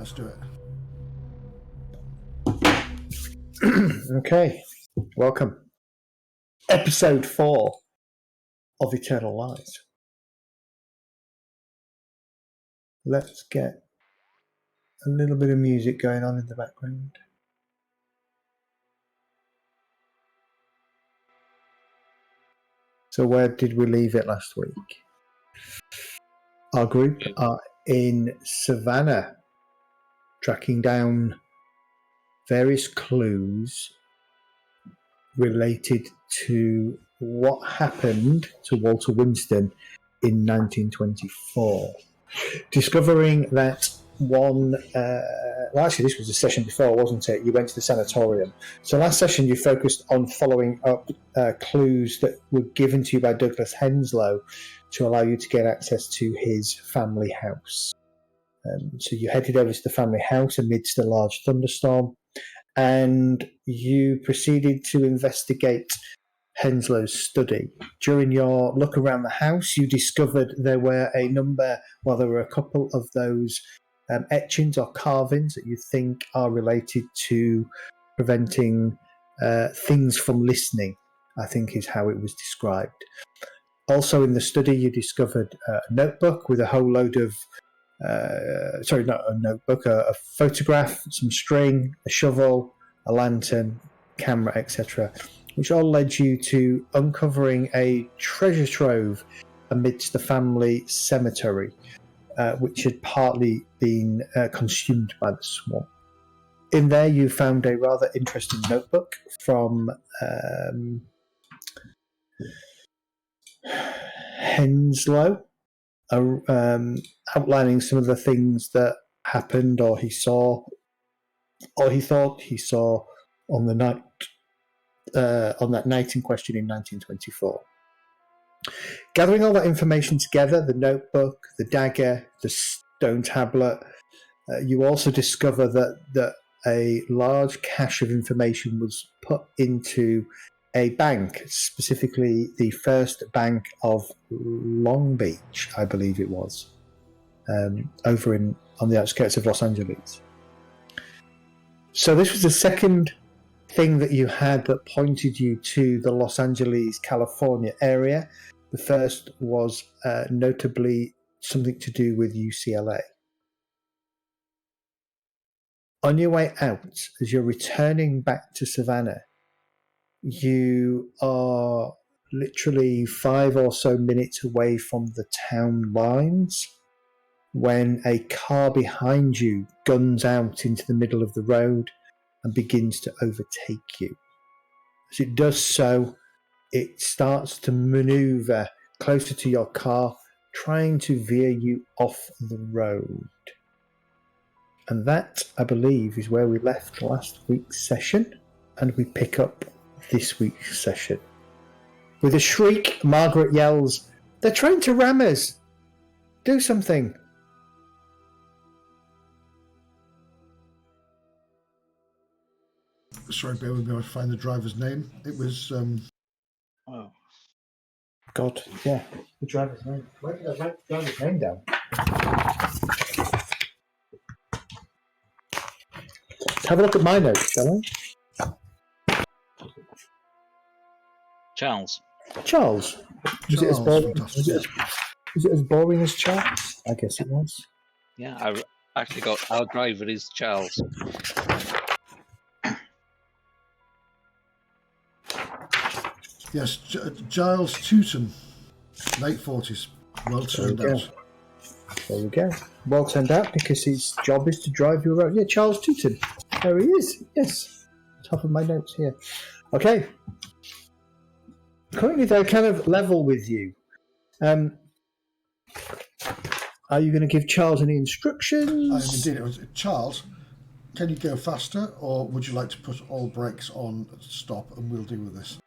let's do it. Okay, welcome. Episode 4 of Eternal Lies. Let's get a little bit of music going on in the background. So where did we leave it last week? Our group are in Savannah, tracking down various clues related to what happened to Walter Winston in 1924. Discovering that actually this was the session before, wasn't it? You went to the sanatorium. So last session you focused on following up clues that were given to you by Douglas Henslow to allow you to get access to his family house. So you headed over to the family house amidst a large thunderstorm, and you proceeded to investigate Henslow's study. During your look around the house, you discovered there were a couple of those etchings or carvings that you think are related to preventing things from listening, I think is how it was described. Also in the study, you discovered a notebook with a whole load of a photograph, some string, a shovel, a lantern, camera, etc., which all led you to uncovering a treasure trove amidst the family cemetery, which had partly been consumed by the swamp. In there, you found a rather interesting notebook from Henslow, outlining some of the things that happened, or he saw, or he thought he saw on the night, on that night in question in 1924. Gathering all that information together, the notebook, the dagger, the stone tablet, you also discover that a large cache of information was put into a bank, specifically the First Bank of Long Beach, I believe it was, over on the outskirts of Los Angeles. So this was the second thing that you had that pointed you to the Los Angeles, California area. The first was notably something to do with UCLA. On your way out, as you're returning back to Savannah, you are literally 5 or so minutes away from the town lines when a car behind you guns out into the middle of the road and begins to overtake you. As it does so, it starts to maneuver closer to your car, trying to veer you off the road. And that, I believe, is where we left last week's session, and we pick up this week's session. With a shriek, Margaret yells, "They're trying to ram us! Do something!" Sorry, bear with me, I find the driver's name. It was... Oh. God, yeah, the driver's name. Where did I write the driver's name down? Let's have a look at my notes, shall we? Charles. Charles. Was it as boring as Charles? I guess it was. Yeah, I actually got our driver is Charles. Yes, Giles Tooton, late 40s. Well turned out. There we go. Well turned out because his job is to drive you around. Yeah, Charles Tooton. There he is. Yes. Top of my notes here. Okay. Currently, they're kind of level with you. Are you going to give Charles any instructions? Indeed. Charles, can you go faster, or would you like to put all brakes on stop and we'll deal with this?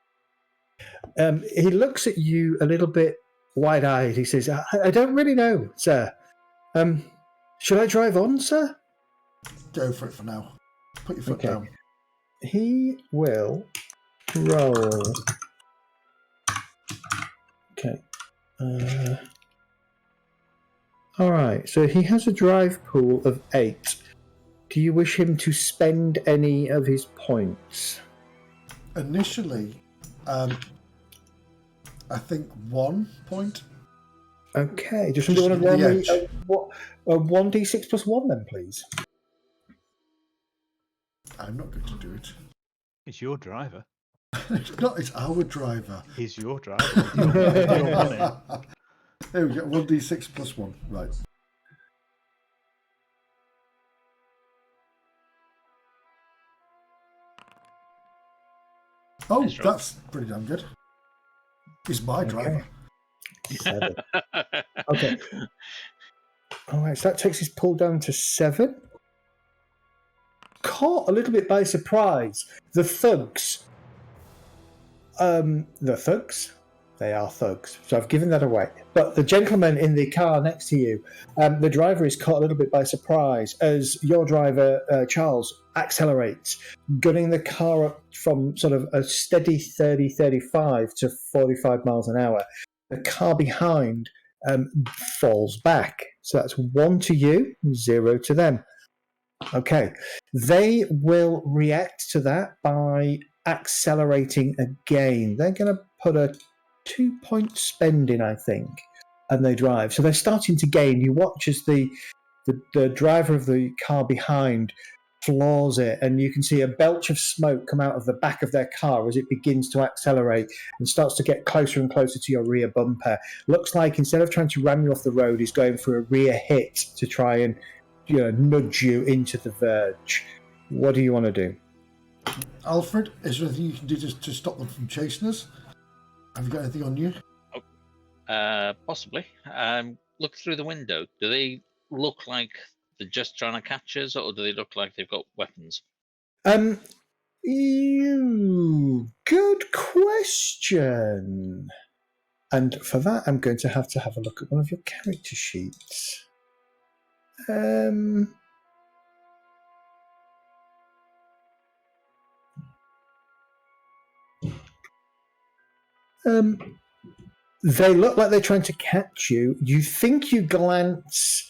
He looks at you a little bit wide-eyed. He says, I don't really know, sir. Should I drive on, sir? Go for it for now. Put your foot down. He will roll. Okay. All right. So he has a drive pool of 8. Do you wish him to spend any of his points? Initially, I think 1 point. Okay. Does Just somebody want to roll the me edge. a 1d6 plus 1 then, please? I'm not going to do it. It's your driver. It's not. It's our driver. He's your driver. With your money. There we go. 1d6 plus 1. Right. Oh, Nice roll. that's pretty damn good. He's my driver. 7. Okay. All right, so that takes his pull down to 7. Caught a little bit by surprise, the thugs. They are thugs, so I've given that away. But the gentleman in the car next to you, the driver is caught a little bit by surprise as your driver, Charles, accelerates, gunning the car up from sort of a steady 30, 35 to 45 miles an hour. The car behind falls back. So that's 1 to you, 0 to them. Okay. They will react to that by accelerating again. They're going to put a 2-point spend in, I think, and they drive. So they're starting to gain. You watch as the driver of the car behind floors it, and you can see a belch of smoke come out of the back of their car as it begins to accelerate and starts to get closer and closer to your rear bumper. Looks like instead of trying to ram you off the road, he's going for a rear hit to try and nudge you into the verge. What do you want to do? Alfred, is there anything you can do to stop them from chasing us? Have you got anything on you? Possibly. Look through the window. Do they look like they're just trying to catch us, or do they look like they've got weapons? Good question. And for that, I'm going to have a look at one of your character sheets. They look like they're trying to catch you. You think you glance.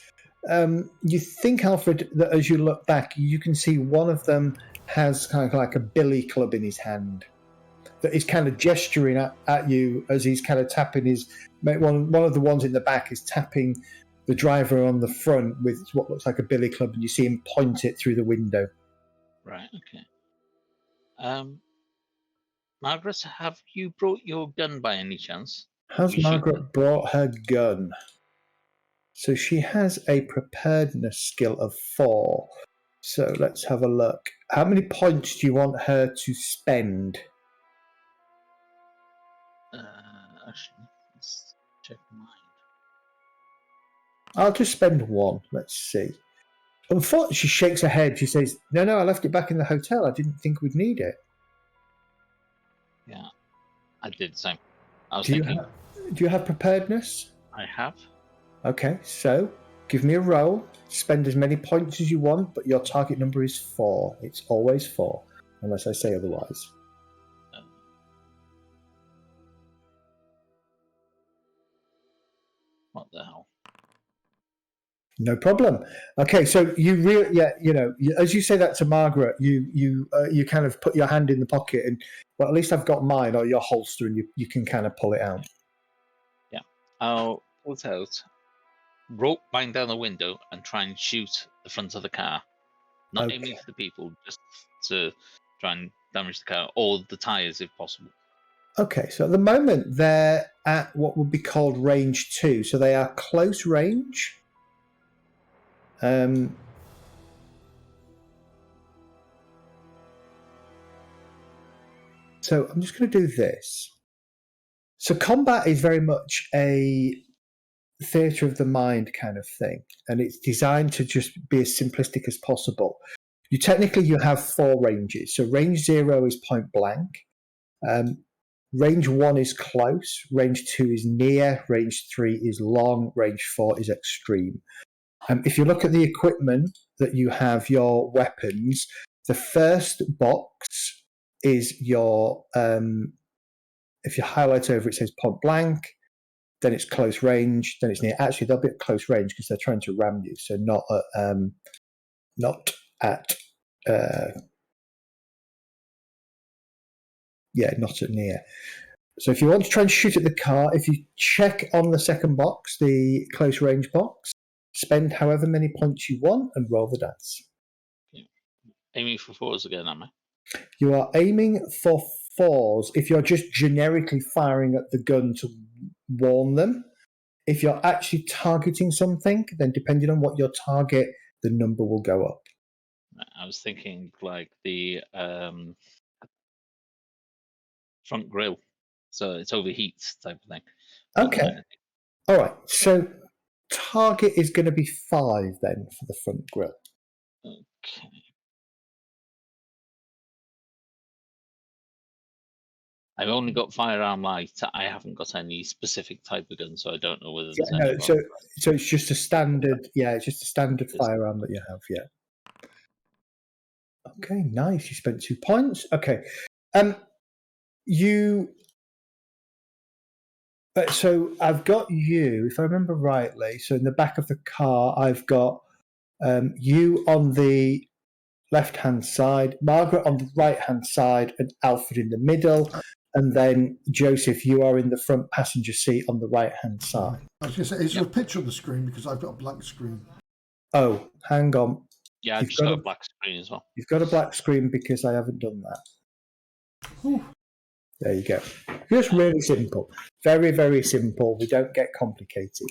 You think, Alfred, that as you look back, you can see one of them has kind of like a billy club in his hand that is kind of gesturing at you as he's kind of tapping his. One of the ones in the back is tapping the driver on the front with what looks like a billy club, and you see him point it through the window. Right. Okay. Margaret, have you brought your gun by any chance? Has Margaret brought her gun? So she has a preparedness skill of 4. So let's have a look. How many points do you want her to spend? Actually, let's check mine. I'll just spend 1. Let's see. Unfortunately, she shakes her head. She says, No, I left it back in the hotel. I didn't think we'd need it. Yeah, I did the same. I was Do thinking. you have preparedness? I have. Okay, so give me a roll. Spend as many points as you want, but your target number is 4. It's always 4, unless I say otherwise. What the hell? No problem. Okay, so as you say that to Margaret, you kind of put your hand in the pocket and, well, at least I've got mine, or your holster, and you can kind of pull it out. Yeah, I'll pull it out, rope mine down the window, and try and shoot the front of the car. Not aiming for the people, just to try and damage the car or the tires if possible. Okay, so at the moment they're at what would be called range 2, so they are close range. So I'm just going to do this. So combat is very much a theatre of the mind kind of thing, and it's designed to just be as simplistic as possible. You have 4 ranges. So range 0 is point blank. Range 1 is close. Range 2 is near. Range 3 is long. Range 4 is extreme. If you look at the equipment that you have, your weapons, the first box is your, if you highlight over it says point blank, then it's close range, then it's near. Actually, they'll be at close range because they're trying to ram you, so not at not at near. So if you want to try and shoot at the car, if you check on the second box, the close range box, spend however many points you want and roll the dice. Aiming for 4s again, am I? You are aiming for 4s if you're just generically firing at the gun to warn them. If you're actually targeting something, then depending on what your target, the number will go up. I was thinking like the front grille, so it overheats type of thing. Okay. All right. So target is going to be 5 then for the front grille. Okay. I've only got firearm light. I haven't got any specific type of gun, so I don't know whether there's any. So it's just a standard. Yeah, it's just a standard firearm that you have. Yeah. Okay, nice. You spent 2 points. Okay. So I've got you, if I remember rightly. So in the back of the car, I've got you on the left-hand side, Margaret on the right-hand side, and Alfred in the middle. And then, Joseph, you are in the front passenger seat on the right-hand side. I was going to say, is there a picture on the screen? Because I've got a blank screen. Oh, hang on. Yeah, I've just got a black screen as well. You've got a black screen because I haven't done that. Whew. There you go. Just really simple. Very, very simple. We don't get complicated.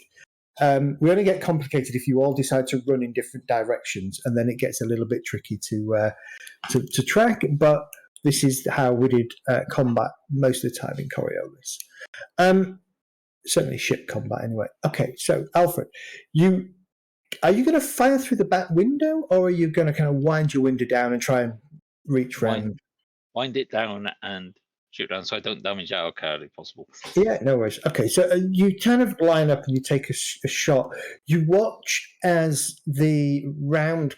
We only get complicated if you all decide to run in different directions, and then it gets a little bit tricky to track. But this is how we did combat most of the time in Coriolis. Certainly ship combat anyway. Okay, so Alfred, are you going to fire through the back window, or are you going to kind of wind your window down and try and reach round? Wind it down and shoot down so I don't damage our car if possible. Yeah, no worries. Okay, so you kind of line up and you take a shot. You watch as the round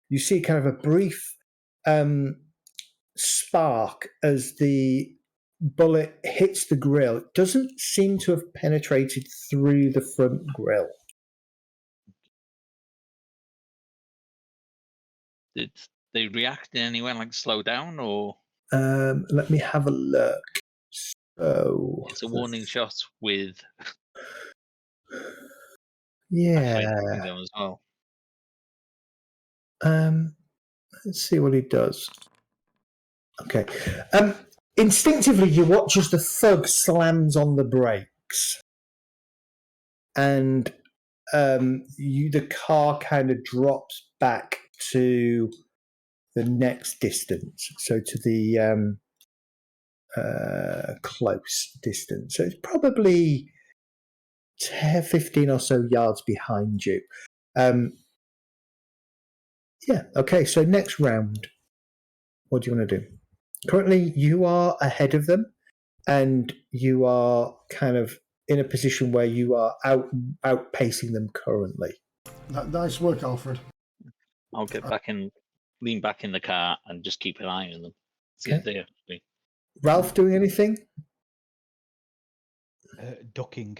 you see kind of a brief spark as the bullet hits the grill. It doesn't seem to have penetrated through the front grill. Did they react in any way, like slow down, or? Let me have a look. So it's a warning shot with. Yeah. As well. Let's see what he does. Okay. Instinctively, you watch as the thug slams on the brakes, and the car kind of drops back to the next distance, so to the close distance. So it's probably 10, 15 or so yards behind you. Yeah, okay, so next round, what do you want to do? Currently, you are ahead of them, and you are kind of in a position where you are outpacing them currently. Nice work, Alfred. I'll get back and lean back in the car and just keep an eye on them. See if they actually. Ralph doing anything? Ducking.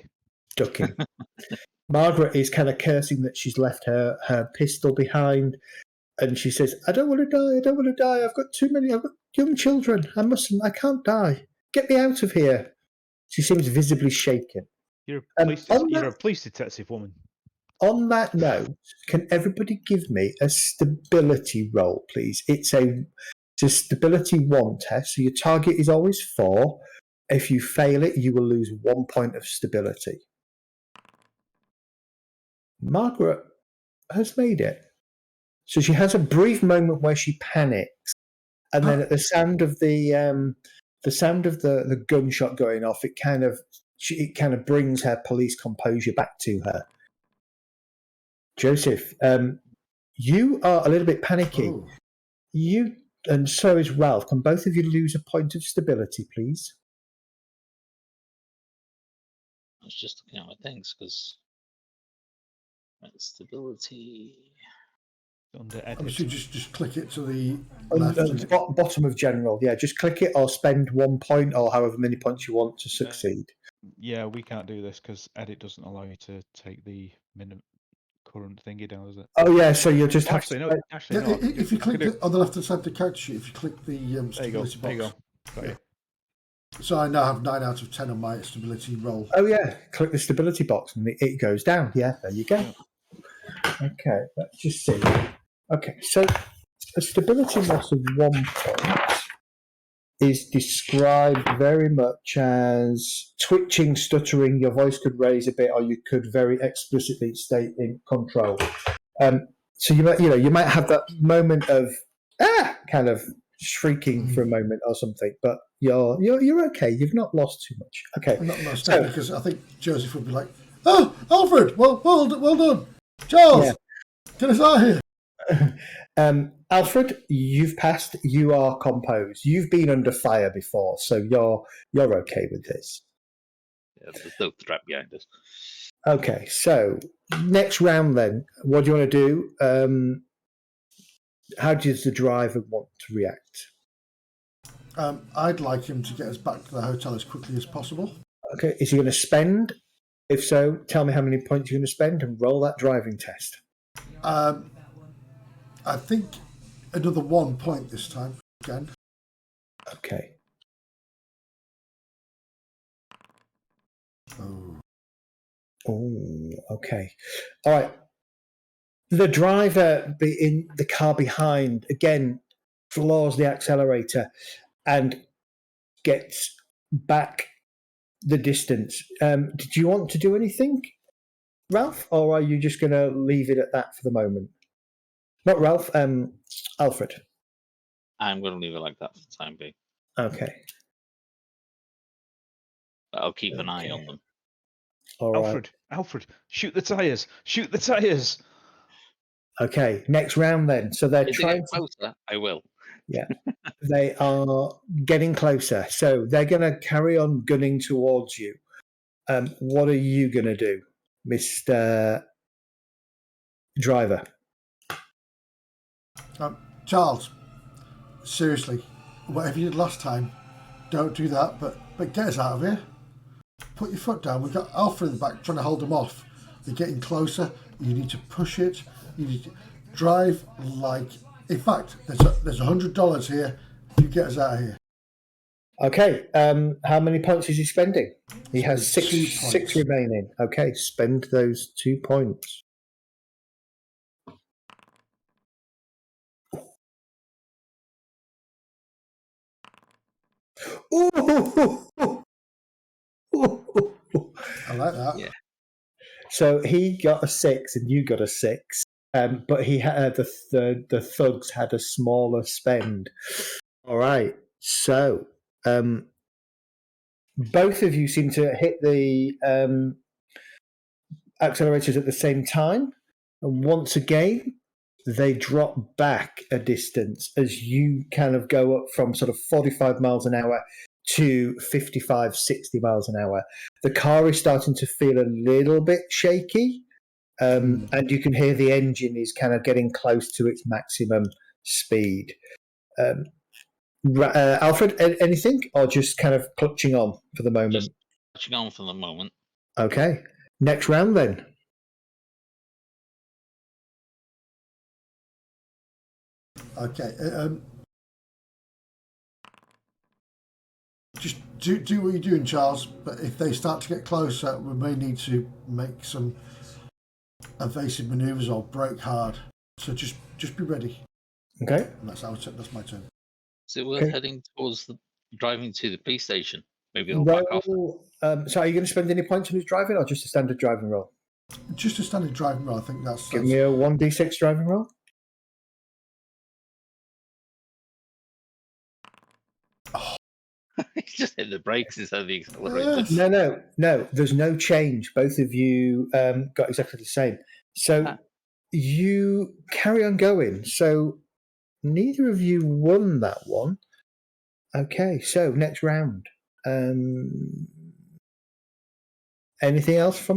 Margaret is kind of cursing that she's left her pistol behind, and she says, I don't want to die. I've got young children. I can't die. Get me out of here. She seems visibly shaken. You're a police detective woman. On that note, can everybody give me a stability roll, please? It's a stability 1 test, so your target is always 4. If you fail it, you will lose 1 point of stability. Margaret has made it. So she has a brief moment where she panics, and then at the sound of the gunshot going off, it kind of brings her police composure back to her. Joseph, you are a little bit panicky. Oh. You and so is Ralph. Can both of you lose a point of stability, please? I was just looking at my things because stability. Under edit. Obviously, just click it to the left. Bottom of general, yeah. Just click it or spend 1 point or however many points you want to succeed. Yeah, we can't do this because edit doesn't allow you to take the minimum current thingy down, does it? Oh yeah, so you'll just have Actually, to. no. Actually, Yeah, no. if you click on the left-hand side of the character sheet, if you click the There you go. stability There you box. go. Got you. So I now have 9 out of 10 on my stability roll. Oh yeah, click the stability box and it goes down. Yeah, there you go. Okay, let's just see. Okay, so a stability loss of 1 point is described very much as twitching, stuttering. Your voice could raise a bit, or you could very explicitly state in control. So you might have that moment of kind of shrieking for a moment or something, but you're okay. You've not lost too much. Okay, I'm not lost because I think Joseph would be like, "Oh, Alfred, well done, Charles, get us out of here." Alfred, you've passed. You are composed. You've been under fire before, so you're okay with this. Yeah, there's no trap behind us. Okay, so next round then. What do you want to do? How does the driver want to react? I'd like him to get us back to the hotel as quickly as possible. Okay, is he going to spend? If so, tell me how many points you're going to spend and roll that driving test. I think another 1 point this time again. Okay. Oh, okay. All right. The driver in the car behind again floors the accelerator and gets back the distance. Did you want to do anything, Ralph, or are you just going to leave it at that for the moment? Not Ralph, Alfred. I'm going to leave it like that for the time being. Okay. But I'll keep an eye on them. All right. Alfred, shoot the tires! Shoot the tires! Okay, next round then. So they're If they trying get closer, I will. Yeah, they are getting closer. So they're going to carry on gunning towards you. What are you going to do, Mr. Driver? Charles, seriously, whatever you did last time, don't do that. But get us out of here. Put your foot down. We've got Alfred in the back trying to hold them off. They're getting closer. You need to push it. You need to drive like. In fact, there's $100 here. You get us out of here. Okay. How many points is he spending? He has So 2 six points. remaining. Okay, spend those 2 points. Ooh. I like that. Yeah. So he got a 6 and you got a 6, but he had the thugs had a smaller spend. All right, so both of you seem to hit the accelerators at the same time, and once again they drop back a distance as you kind of go up from sort of 45 miles an hour to 55, 60 miles an hour. The car is starting to feel a little bit shaky, and you can hear the engine is kind of getting close to its maximum speed. Alfred, anything, or just kind of clutching on for the moment? Just touching on for the moment. Okay, next round then. Okay. Just do what you're doing, Charles. But if they start to get closer, we may need to make some evasive manoeuvres or brake hard. So just be ready. Okay. And that's my turn. Is it worth Okay. heading towards driving to the police station? Maybe they'll back off. So are you going to spend any points on his driving, or just a standard driving roll? Just a standard driving roll. I think that's. Give me a 1d6 driving roll. He just hit the brakes instead of the accelerator. No. There's no change. Both of you got exactly the same. So you carry on going. So neither of you won that one. Okay, so next round. Anything else?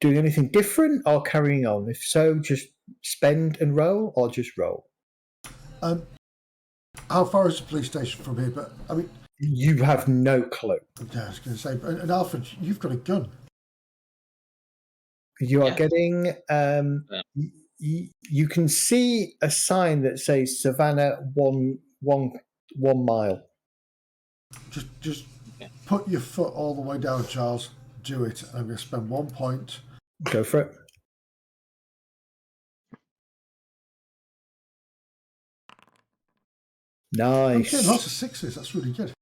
Doing anything different or carrying on? If so, just spend and roll, or just roll. How far is the police station from here? But I mean, you have no clue. Yeah, I was going to say, and Alfred, you've got a gun. You are Yeah. getting. You can see a sign that says Savannah 1 mile. Just Yeah. put your foot all the way down, Charles. Do it. I'm going to spend 1 point. Go for it. I'm Nice. getting lots of sixes. That's really good.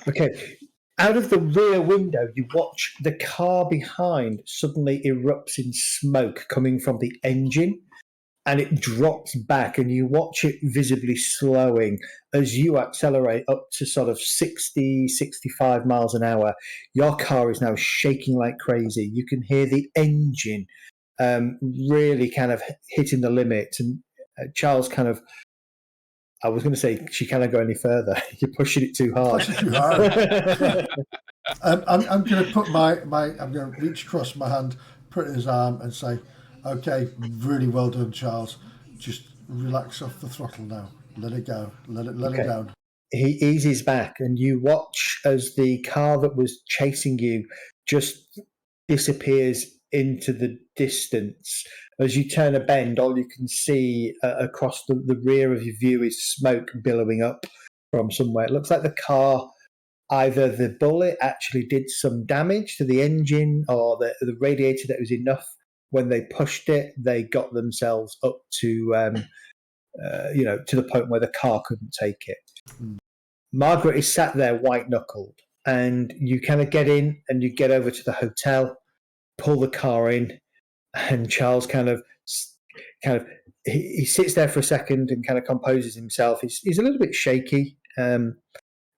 Okay. Out of the rear window, you watch the car behind suddenly erupts in smoke coming from the engine, and it drops back, and you watch it visibly slowing as you accelerate up to sort of 60, 65 miles an hour. Your car is now shaking like crazy. You can hear the engine really kind of hitting the limit, and Charles kind of, I was going to say, she cannot go any further. You're pushing it too hard. Push it too hard. I'm going to put I'm going to reach across my hand, put it in his arm, and say, "Okay, really well done, Charles. Just relax off the throttle now. Let it go. Let Okay. it down." He eases back, and you watch as the car that was chasing you just disappears into the distance. As you turn a bend, all you can see across the rear of your view is smoke billowing up from somewhere. It looks like the car, either the bullet actually did some damage to the engine, or the radiator that was enough when they pushed it, they got themselves up to to the point where the car couldn't take it. Margaret is sat there white knuckled, and you kind of get in and you get over to the hotel, pull the car in, and Charles he sits there for a second and kind of composes himself. He's a little bit shaky, and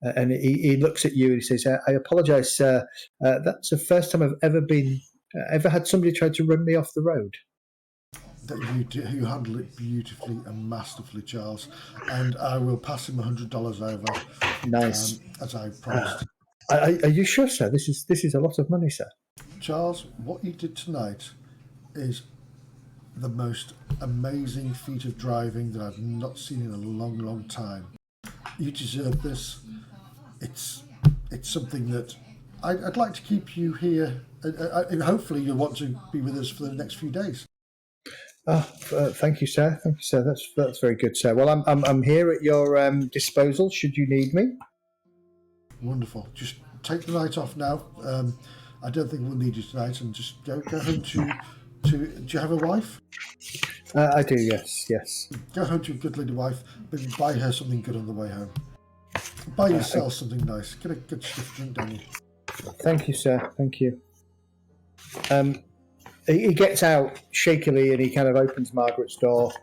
he looks at you and he says, "I apologise, sir. That's the first time I've ever had somebody try to run me off the road." That you handle it beautifully and masterfully, Charles. And I will pass him $100 over. Nice. As I promised. Are you sure, sir? This is a lot of money, sir. Charles, what you did tonight is the most amazing feat of driving that I've not seen in a long, long time. You deserve this. It's something that I'd like to keep you here. Hopefully you'll want to be with us for the next few days. Thank you, sir. Thank you, sir. That's very good, sir. Well, I'm here at your disposal should you need me. Wonderful. Just take the night off now. I don't think we'll need you tonight, and just go home to. Do you have a wife? I do. Yes. Go home to your good lady wife, but buy her something good on the way home. Buy yourself something nice. Get a good stiff drink, don't you? Thank you, sir. Thank you. He gets out shakily and he kind of opens Margaret's door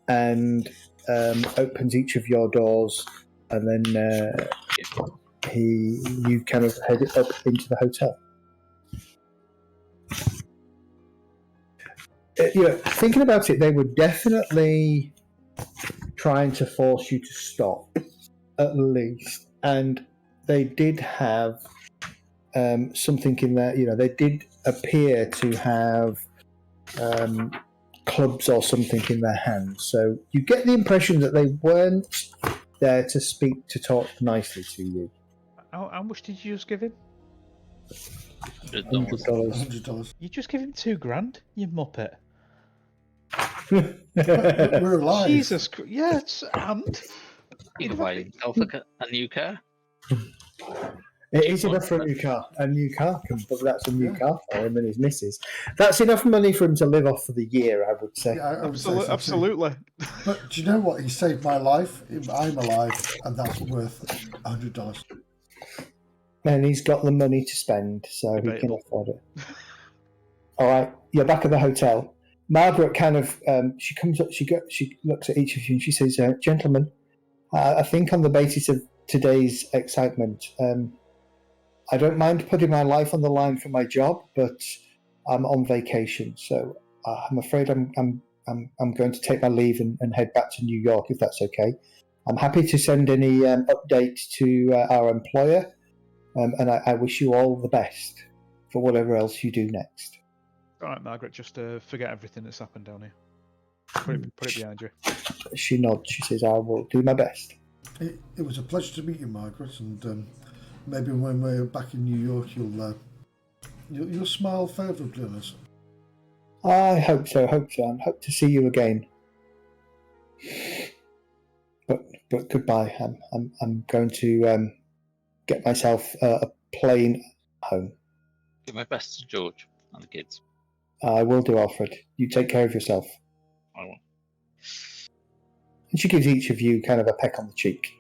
and opens each of your doors, and then you kind of head up into the hotel. Thinking about it, they were definitely trying to force you to stop, at least, and they did have something in there. They did appear to have clubs or something in their hands. So you get the impression that they weren't there to talk nicely to you. How much did you just give him? $100. $100. You just give him $2,000, you muppet. But we're alive. Jesus Christ. Yes, and You can buy yourself a new car. It is enough for a new car. A new car, but that's a new car for him and his missus. That's enough money for him to live off for the year, I would say. Yeah, I would say so too. Absolutely. But do you know what? He saved my life. I'm alive, and that's worth $100. And he's got the money to spend, so he can afford it. All right, you're back at the hotel. Margaret kind of she comes up, she looks at each of you and she says, "Gentlemen, I think on the basis of today's excitement, I don't mind putting my life on the line for my job, but I'm on vacation, so I'm afraid I'm going to take my leave and head back to New York, if that's okay. I'm happy to send any updates to our employer, and I wish you all the best for whatever else you do next." All right, Margaret, just forget everything that's happened down here. Put it behind you. She nods. She says, "I will do my best." It was a pleasure to meet you, Margaret, and maybe when we're back in New York, you'll smile favourably on us. I hope so. And hope to see you again. But goodbye. I'm going to get myself a plane home. Give my best to George and the kids. I will do, Alfred. You take care of yourself. I will. And she gives each of you kind of a peck on the cheek.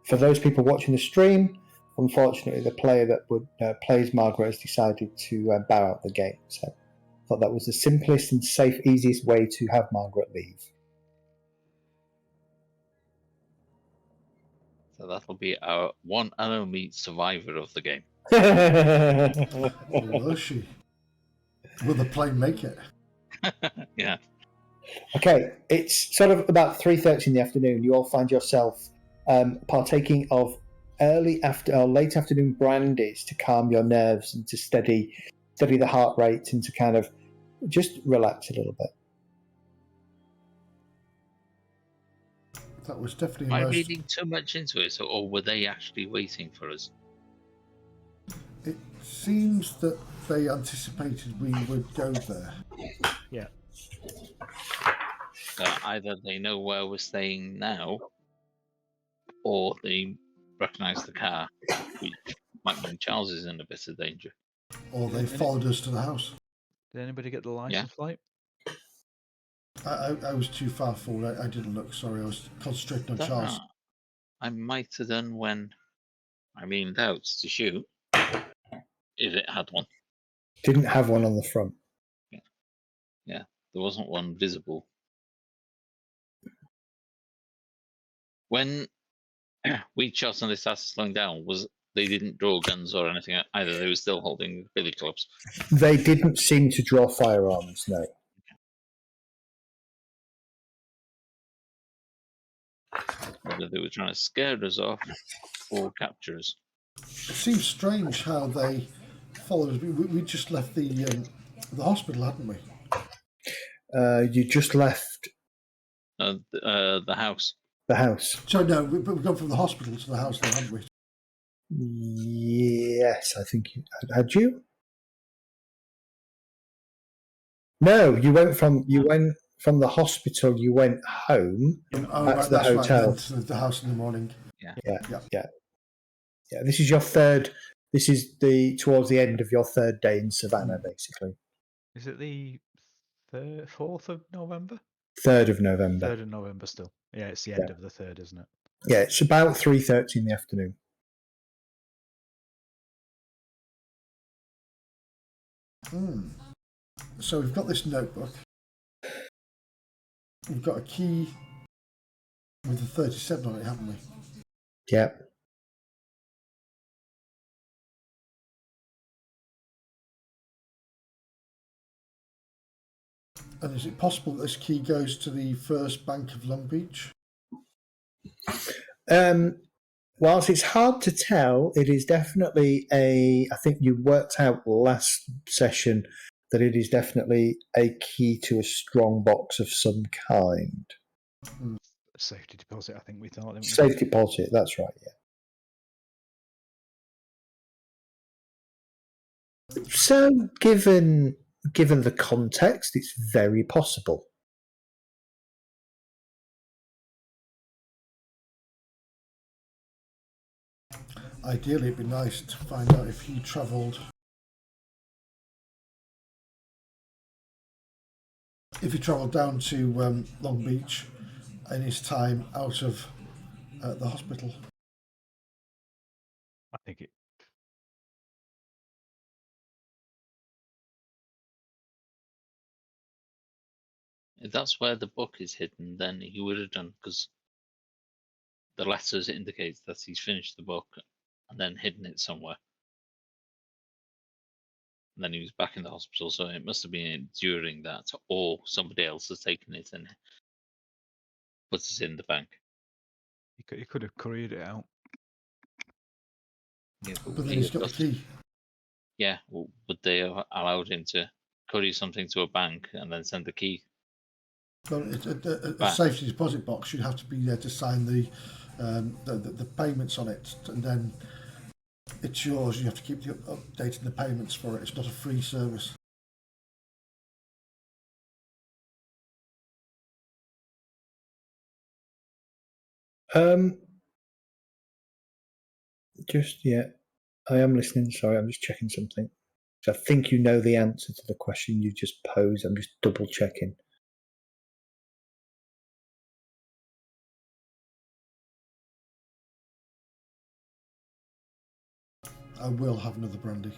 For those people watching the stream, unfortunately, the player that plays Margaret has decided to bow out the game. So I thought that was the simplest and safe, easiest way to have Margaret leave. So that'll be our one and only survivor of the game. Will she? Will the plane make it? Yeah. Okay, it's sort of about 3:30 in the afternoon. You all find yourself partaking of late afternoon brandies to calm your nerves and to steady the heart rate and to kind of just relax a little bit. That was definitely Am I reading too much into it, or were they actually waiting for us? It seems that they anticipated we would go there. Yeah. So either they know where we're staying now, or they recognise the car, which might mean Charles is in a bit of danger. Or they followed us to the house. Did anybody get the license plate? I was too far forward. I didn't look. Sorry, I was concentrating on Charles. I might have done when I leaned out to shoot, if it had one. Didn't have one on the front. Yeah, there wasn't one visible. When we shot and they started slowing down, they didn't draw guns or anything either. They were still holding billy clubs. They didn't seem to draw firearms, no. Whether they were trying to scare us off or capture us. It seems strange how they followed us. We just left the hospital, hadn't we? You just left the house. The house. So no, we've gone from the hospital to the house, then, haven't we? Yes, I think you had you. No, you went from the hospital. You went home back to the hotel. Right, to the house in the morning. Yeah. This is your third. This is towards the end of your third day in Savannah, basically. Is it the 4th of November? 3rd of November. 3rd of November still. Yeah, it's the end of the 3rd, isn't it? Yeah, it's about 3:30 in the afternoon. So we've got this notebook. We've got a key with the 37 on it, haven't we? Yeah. And is it possible that this key goes to the first bank of Long Beach? Whilst it's hard to tell, it is definitely I think you worked out last session that it is definitely a key to a strong box of some kind. Safety deposit, I think we thought. Didn't we? Safe deposit, that's right, yeah. So, given the context, it's very possible. Ideally, it'd be nice to find out if he travelled. If he travelled down to Long Beach in his time out of the hospital. I think it. If that's where the book is hidden, then he would have done, because the letters indicate that he's finished the book and then hidden it somewhere. And then he was back in the hospital, so it must have been during that, or somebody else has taken it and put it in the bank. He could have couriered it out. Yeah, But then he's got the key. Yeah, well, would they have allowed him to courier something to a bank and then send the key? Well, a safety deposit box, you'd have to be there to sign the payments on it, and then It's yours. You have to keep updating the payments for it. It's not a free service. Just yeah, I am listening. Sorry, I'm just checking something. So I think you know the answer to the question you just posed. I'm just double checking. I will have another brandy.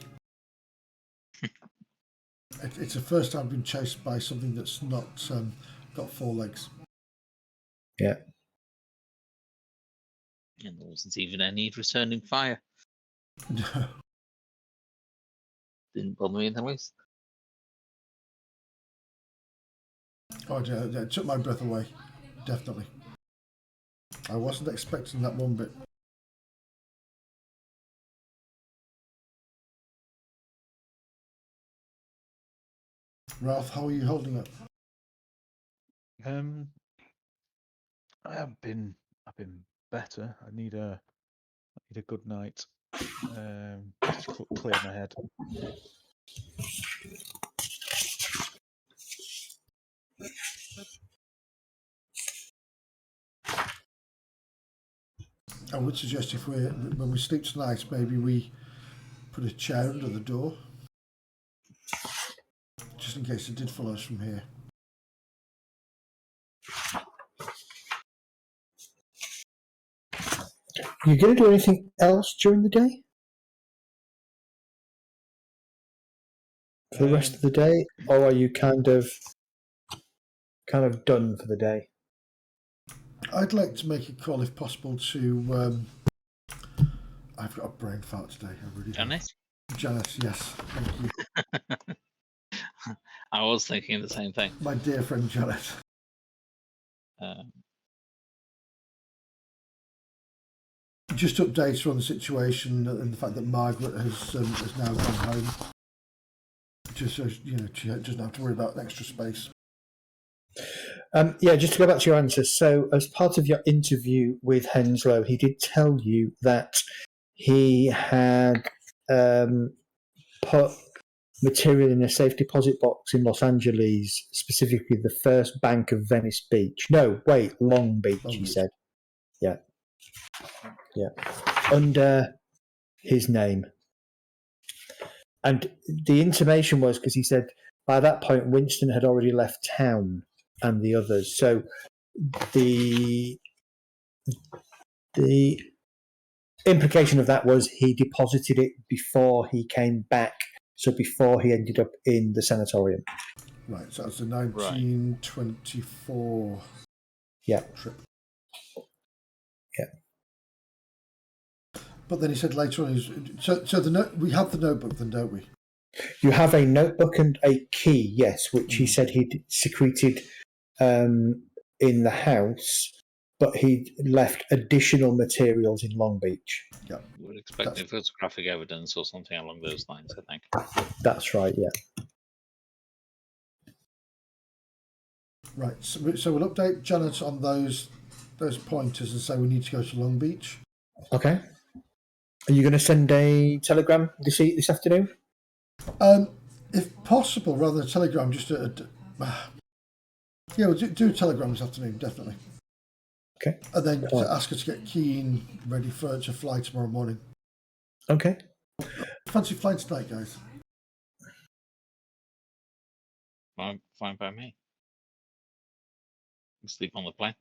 It's the first time I've been chased by something that's not got 4 legs. Yeah. And there wasn't even any returning fire. No. Didn't bother me in the least. Oh, yeah, it took my breath away. Definitely. I wasn't expecting that one bit. Ralph, how are you holding up? I've been better. I need a good night. Just to clear my head. I would suggest when we sleep tonight, maybe we put a chair under the door, just in case it did follow us from here. You going to do anything else during the day? For the rest of the day, or are you kind of done for the day? I'd like to make a call, if possible, to. I've got a brain fart today. I really do. Janet? Janice, yes, thank you. I was thinking the same thing. My dear friend Janet. Just updates her on the situation and the fact that Margaret has now gone home. Just so she doesn't have to worry about extra space. Yeah, just to go back to your answer. So, as part of your interview with Henslow, he did tell you that he had put material in a safe deposit box in Los Angeles, specifically the First Bank of Venice Beach. No, wait, Long Beach, he said. Yeah. Yeah. Under his name. And the intimation was because he said by that point Winston had already left town and the others. So the implication of that was he deposited it before he came back, so before he ended up in the sanatorium. Right, so that's the 1924 trip. Yeah. But then he said later on, we have the notebook then, don't we? You have a notebook and a key, yes, which he said he'd secreted in the house, but he'd left additional materials in Long Beach. Yeah. You would expect the photographic evidence or something along those lines, I think. That's right, yeah. Right, so we'll update Janet on those pointers and say we need to go to Long Beach. Okay. Are you going to send a telegram this afternoon? If possible, rather than a telegram, just we'll do a telegram this afternoon, definitely. Okay. And then to ask her to get Keen ready to fly tomorrow morning. Okay. Fancy flying tonight, guys? Fine by me. Sleep on the plane.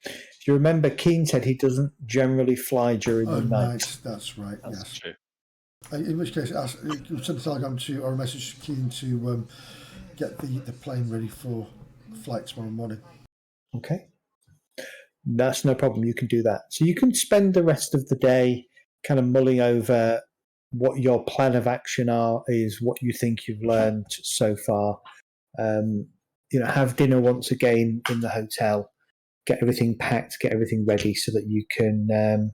If you remember, Keen said he doesn't generally fly during the night. That's right. That's true. In which case, send a telegram or a message to Keen to get the plane ready for flight tomorrow morning. Okay. That's no problem. You can do that. So you can spend the rest of the day kind of mulling over what your plan of action is, what you think you've learned so far. Have dinner once again in the hotel, get everything packed, get everything ready so that you can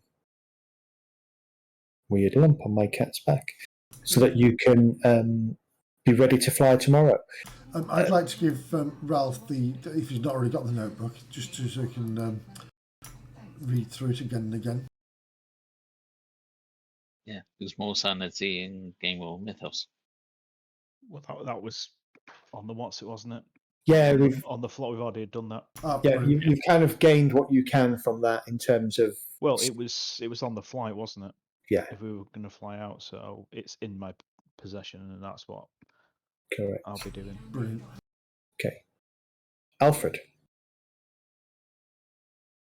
weird lump on my cat's back, so that you can be ready to fly tomorrow. I'd like to give Ralph if he's not already got the notebook, just so he can read through it again and again. Yeah, there's more sanity in Game World Mythos. Well, that was on the what's it, wasn't it? Yeah, On the floor, we've already done that. Brilliant. you've kind of gained what you can from that in terms of. Well, it was on the flight, wasn't it? Yeah, If we were going to fly out, so it's in my possession, and that's what correct. I'll be doing. Brilliant. Okay. Alfred,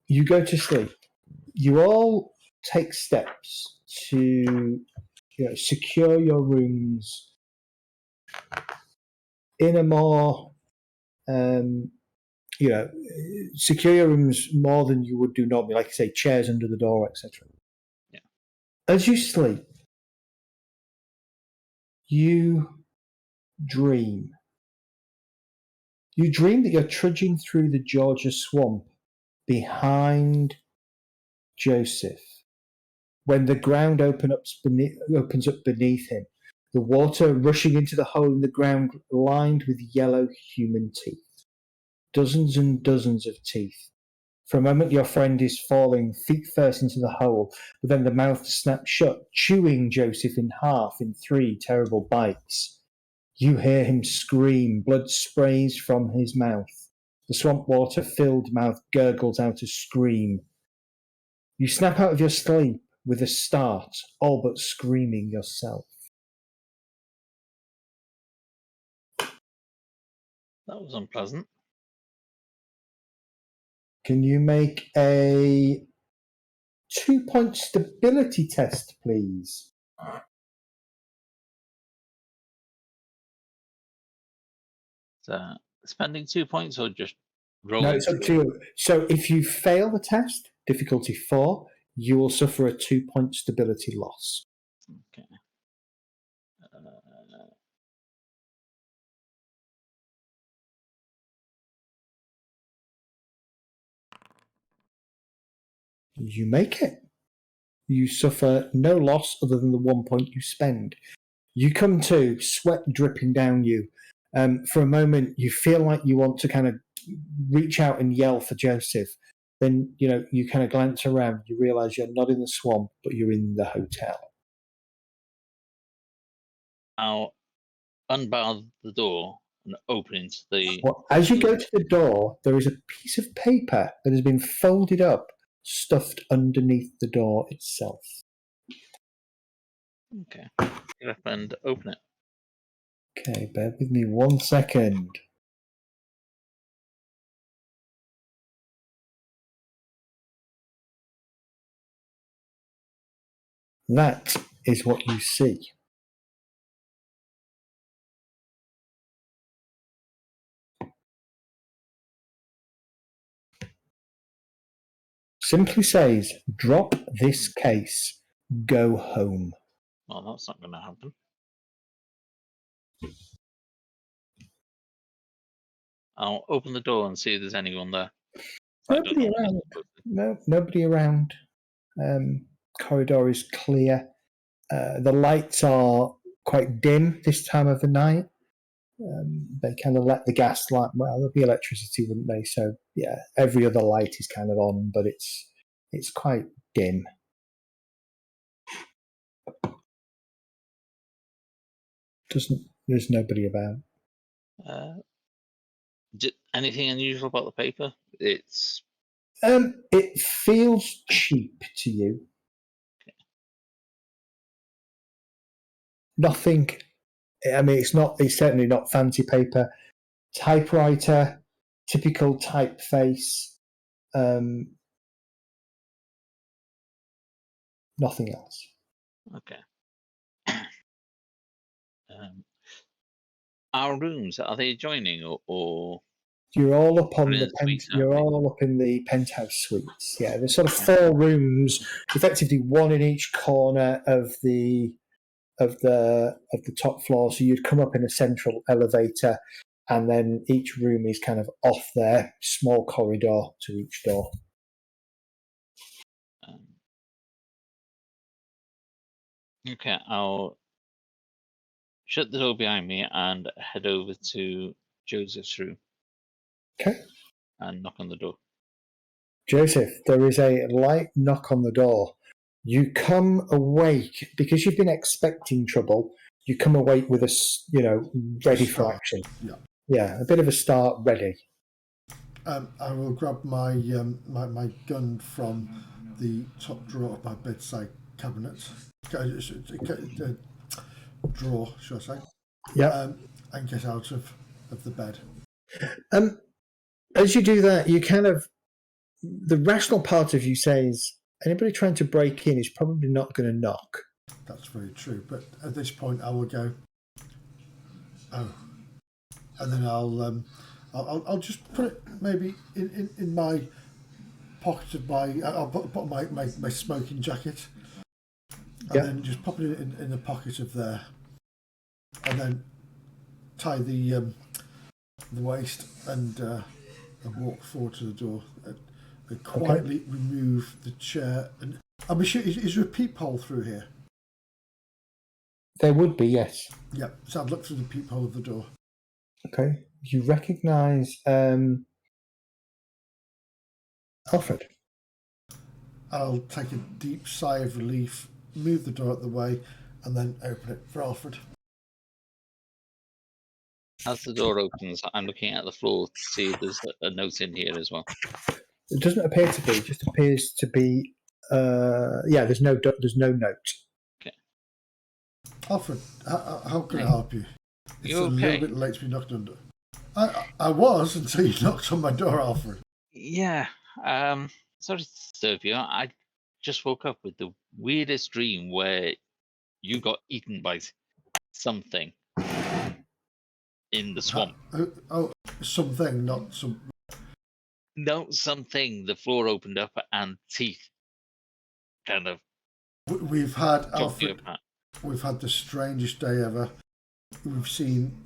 you go to sleep. You all take steps to secure your rooms in a more, secure your rooms more than you would do normally, like I say, chairs under the door, etc. Yeah. As you sleep, you dream. You dream that you're trudging through the Georgia swamp behind Joseph when the ground opens up beneath him, the water rushing into the hole in the ground lined with yellow human teeth. Dozens and dozens of teeth. For a moment, your friend is falling feet first into the hole, but then the mouth snaps shut, chewing Joseph in half in 3 terrible bites. You hear him scream, blood sprays from his mouth. The swamp water-filled mouth gurgles out a scream. You snap out of your sleep with a start, all but screaming yourself. That was unpleasant. Can you make a 2-point stability test, please? So, spending 2 points or just No, rolling? it's up to you. So if you fail the test, difficulty 4, you will suffer a 2-point stability loss. Okay. You make it. You suffer no loss other than the 1 point you spend. You come to, sweat dripping down you. For a moment, you feel like you want to kind of reach out and yell for Joseph. Then, you kind of glance around. You realise you're not in the swamp, but you're in the hotel. I'll unbar the door and open into the... Well, as you go to the door, there is a piece of paper that has been folded up, stuffed underneath the door itself. Okay. Get up and open it. Okay, bear with me 1 second. That is what you see. Simply says, drop this case, go home. Well, that's not going to happen. I'll open the door and see if there's anyone there. Nobody around. No, nobody around. Corridor is clear. The lights are quite dim this time of the night. They kind of let the gas light, well, there'll be electricity, wouldn't they? So, yeah, every other light is kind of on, but it's quite dim. There's nobody about. Anything unusual about the paper? It's... It feels cheap to you. Okay. Nothing. I mean, it's certainly not fancy paper. Typewriter, typical typeface. Nothing else. Okay. Our rooms, are they adjoining or You're all up on the suite, you're all up in the penthouse suites. Yeah, there's sort of 4 rooms, effectively 1 in each corner of the top floor. So you'd come up in a central elevator, and then each room is kind of off there, small corridor to each door. Okay, I'll shut the door behind me and head over to Joseph's room. Okay. And knock on the door. Joseph, there is a light knock on the door. You come awake because you've been expecting trouble. You come awake with ready for action. Yeah, a bit of a start, ready. I will grab my my gun from the top drawer of my bedside cabinet. Drawer, should I say? Yeah. And get out of the bed. As you do that, you kind of the rational part of you says anybody trying to break in is probably not going to knock. That's very true. But at this point, I will go. Oh, and then I'll just put it maybe in my pocket of my. I'll put my smoking jacket, and then just pop it in the pocket of there, and then tie the waist and walk forward to the door. And quietly remove the chair. And I'm sure is there a peephole through here? There would be, yes. Yeah, so I'd look through the peephole of the door. Okay. You recognise Alfred. I'll take a deep sigh of relief, move the door out of the way, and then open it for Alfred. As the door opens, I'm looking at the floor to see if there's a note in here as well. It doesn't appear to be. It just appears to be. There's no note. Okay. Alfred, how can I help you? It's You a okay? little bit late to be knocked under. I was until you knocked on my door, Alfred. Yeah. Sorry to disturb you. I just woke up with the weirdest dream where you got eaten by something in the swamp. Something, not some. No, something. The floor opened up and teeth kind of. We've had chopped you Alfred. apart. We've had the strangest day ever. We've seen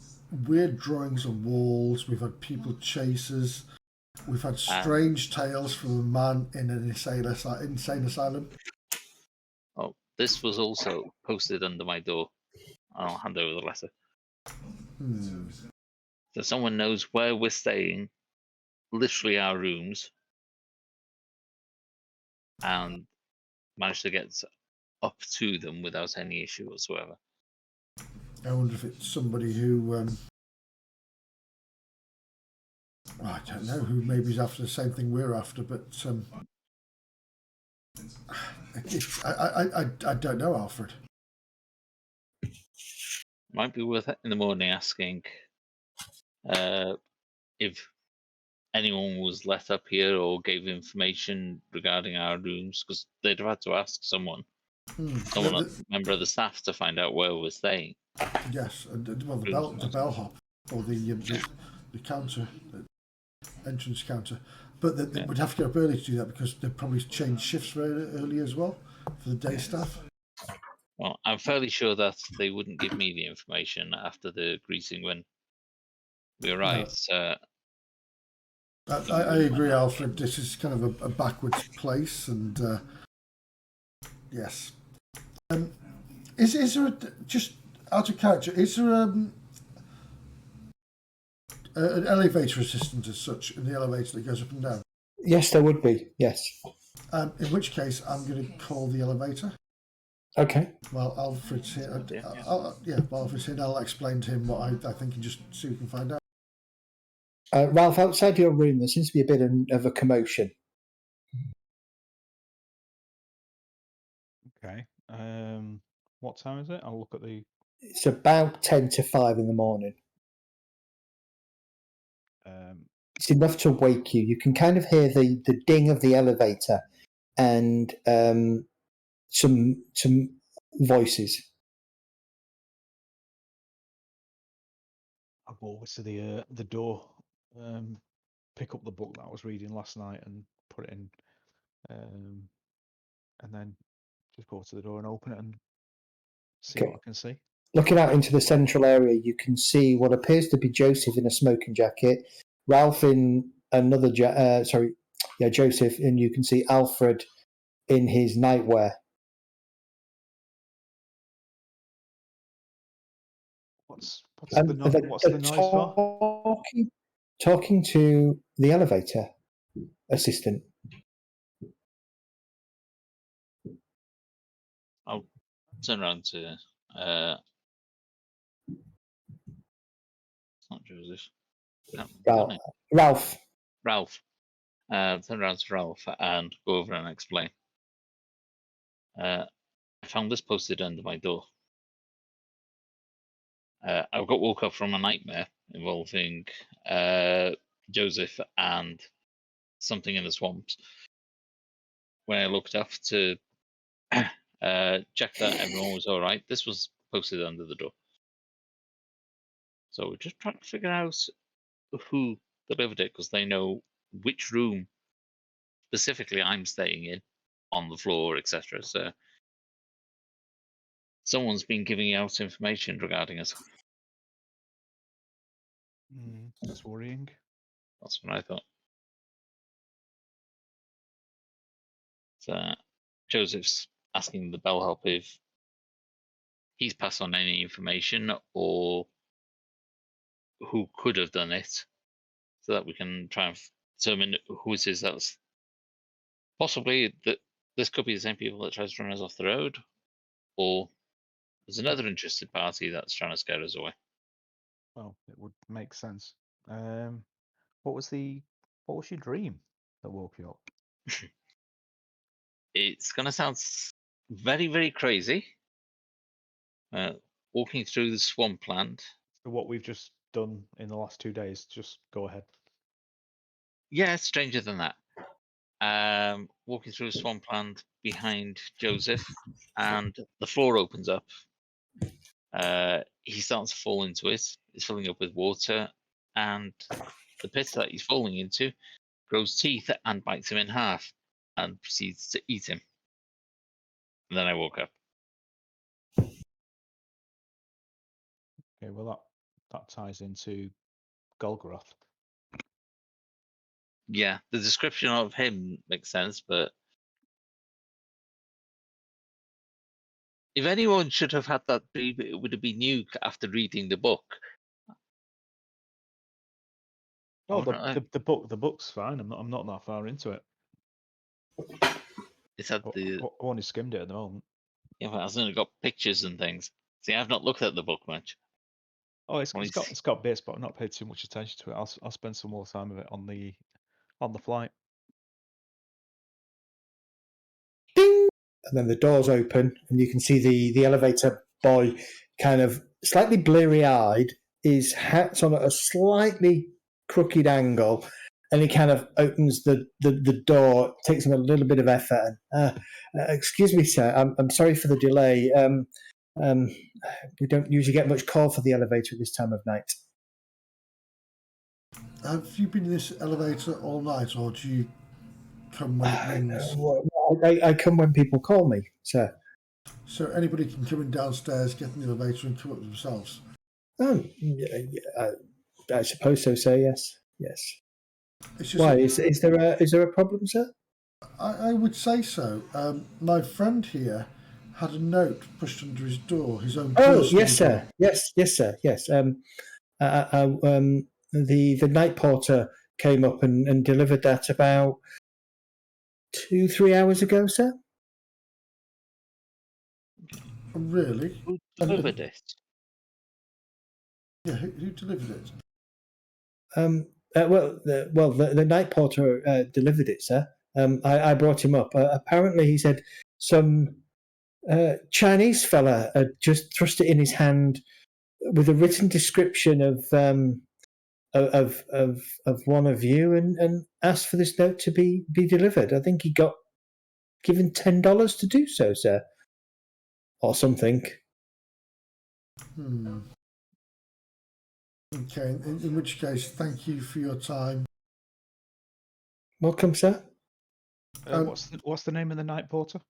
weird drawings on walls. We've had people chasers. We've had strange tales from a man in an insane asylum. Oh, this was also posted under my door. I'll hand over the letter. So someone knows where we're staying, literally our rooms, and managed to get up to them without any issue whatsoever. I wonder if it's somebody who, I don't know, who maybe is after the same thing we're after, but I don't know, Alfred. Might be worth it in the morning asking if anyone was let up here or gave information regarding our rooms, because they'd have had to ask someone, a member of the staff, to find out where we're staying. Yes, and the bellhop or the counter, the entrance counter, but they would have to get up early to do that because they'd probably change shifts very early as well for the day staff. Well, I'm fairly sure that they wouldn't give me the information after the greeting when we arrived. No. I agree, Alfred. This is kind of a backwards place, and yes. Is there just out of character? Is there an elevator assistant as such in the elevator that goes up and down? Yes, there would be. Yes. In which case, I'm going to call the elevator. Okay. Well, Alfred's here. Alfred's here. I'll explain to him what I think and just see if we can find out. Ralph, outside your room, there seems to be a bit of a commotion. Okay. What time is it? I'll look at the. It's about 10 to 5 in the morning. It's enough to wake you. You can kind of hear the ding of the elevator and some voices. I'll go over to the door, pick up the book that I was reading last night and put it in, and then just go to the door and open it and see what I can see. Looking out into the central area, you can see what appears to be Joseph in a smoking jacket, Ralph in another Joseph, and you can see Alfred in his nightwear. What's the noise for? Talking to the elevator assistant. turn around to it's not Joseph. Can't remember his name. Ralph. Ralph. Turn around to Ralph and go over and explain. I found this posted under my door. I got woke up from a nightmare involving Joseph and something in the swamps. When I looked up to check that everyone was all right, this was posted under the door. So we're just trying to figure out who delivered it, because they know which room specifically I'm staying in, on the floor, etc. So someone's been giving out information regarding us. That's worrying. That's what I thought. So Joseph's asking the bellhop if he's passed on any information or who could have done it, so that we can try and determine who it is that's possibly that. This could be the same people that tries to run us off the road, or there's another interested party that's trying to scare us away. Well, it would make sense. What was your dream that woke you up? It's gonna sound very, very crazy. Walking through the swampland. So what we've just done in the last 2 days, just go ahead. Yeah, stranger than that. Walking through a swampland behind Joseph, and the floor opens up. He starts to fall into it. It's filling up with water, and the pit that he's falling into grows teeth and bites him in half and proceeds to eat him. And then I woke up. Okay, well that ties into Golgoroth. Yeah, the description of him makes sense, but if anyone should have had that dream, it would have been you after reading the book. Oh, the book's fine. I'm not that far into it. It's had the I only skimmed it at the moment. yeah, but it hasn't got pictures and things. See, I've not looked at the book much. Oh, it's got bits, but I've not paid too much attention to it. I'll spend some more time of it on the flight. Ding! And then the doors open, and you can see the elevator boy, kind of slightly bleary-eyed. His hat's on at a slightly crooked angle, and he kind of opens the door. It takes him a little bit of effort. Excuse me, sir. I'm sorry for the delay. We don't usually get much call for the elevator at this time of night. Have you been in this elevator all night, or do you come when it rings? I come when people call me, sir. So anybody can come in downstairs, get in the elevator, and come up themselves? I suppose so, sir. Yes. It's just Why? Is there a problem, sir? I would say so. My friend here had a note pushed under his door, his own Oh, personal yes, sir. door. Yes, sir. Yes. The night porter came up and delivered that about 2-3 hours ago, sir. Really? Who delivered it? Yeah, who delivered it? The night porter delivered it, sir. I brought him up. Apparently, he said some Chinese fella had just thrust it in his hand with a written description of one of you, and asked for this note to be delivered. I think he got given $10 to do so, sir, or something. Okay, in which case, thank you for your time. Welcome, sir. What's the name of the night porter?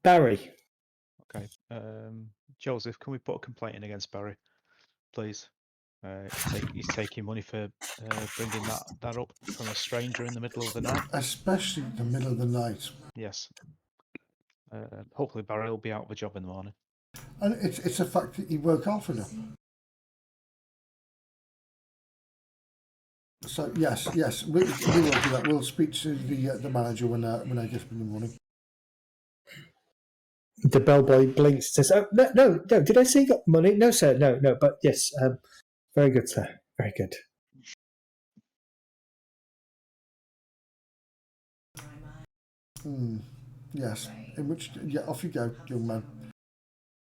Barry. Okay. Joseph, can we put a complaint in against Barry, please? He's taking money for bringing that up from a stranger in the middle of the night. Especially the middle of the night. Yes. Hopefully Barry will be out of a job in the morning. And it's a fact that he woke up enough. So yes, we will do that. We'll speak to the manager when I get up in the morning. The bellboy blinks and says, "Oh, no. Did I say you got money? No, sir. No. But yes, very good, sir. Very good." Yes. In which, off you go, young man.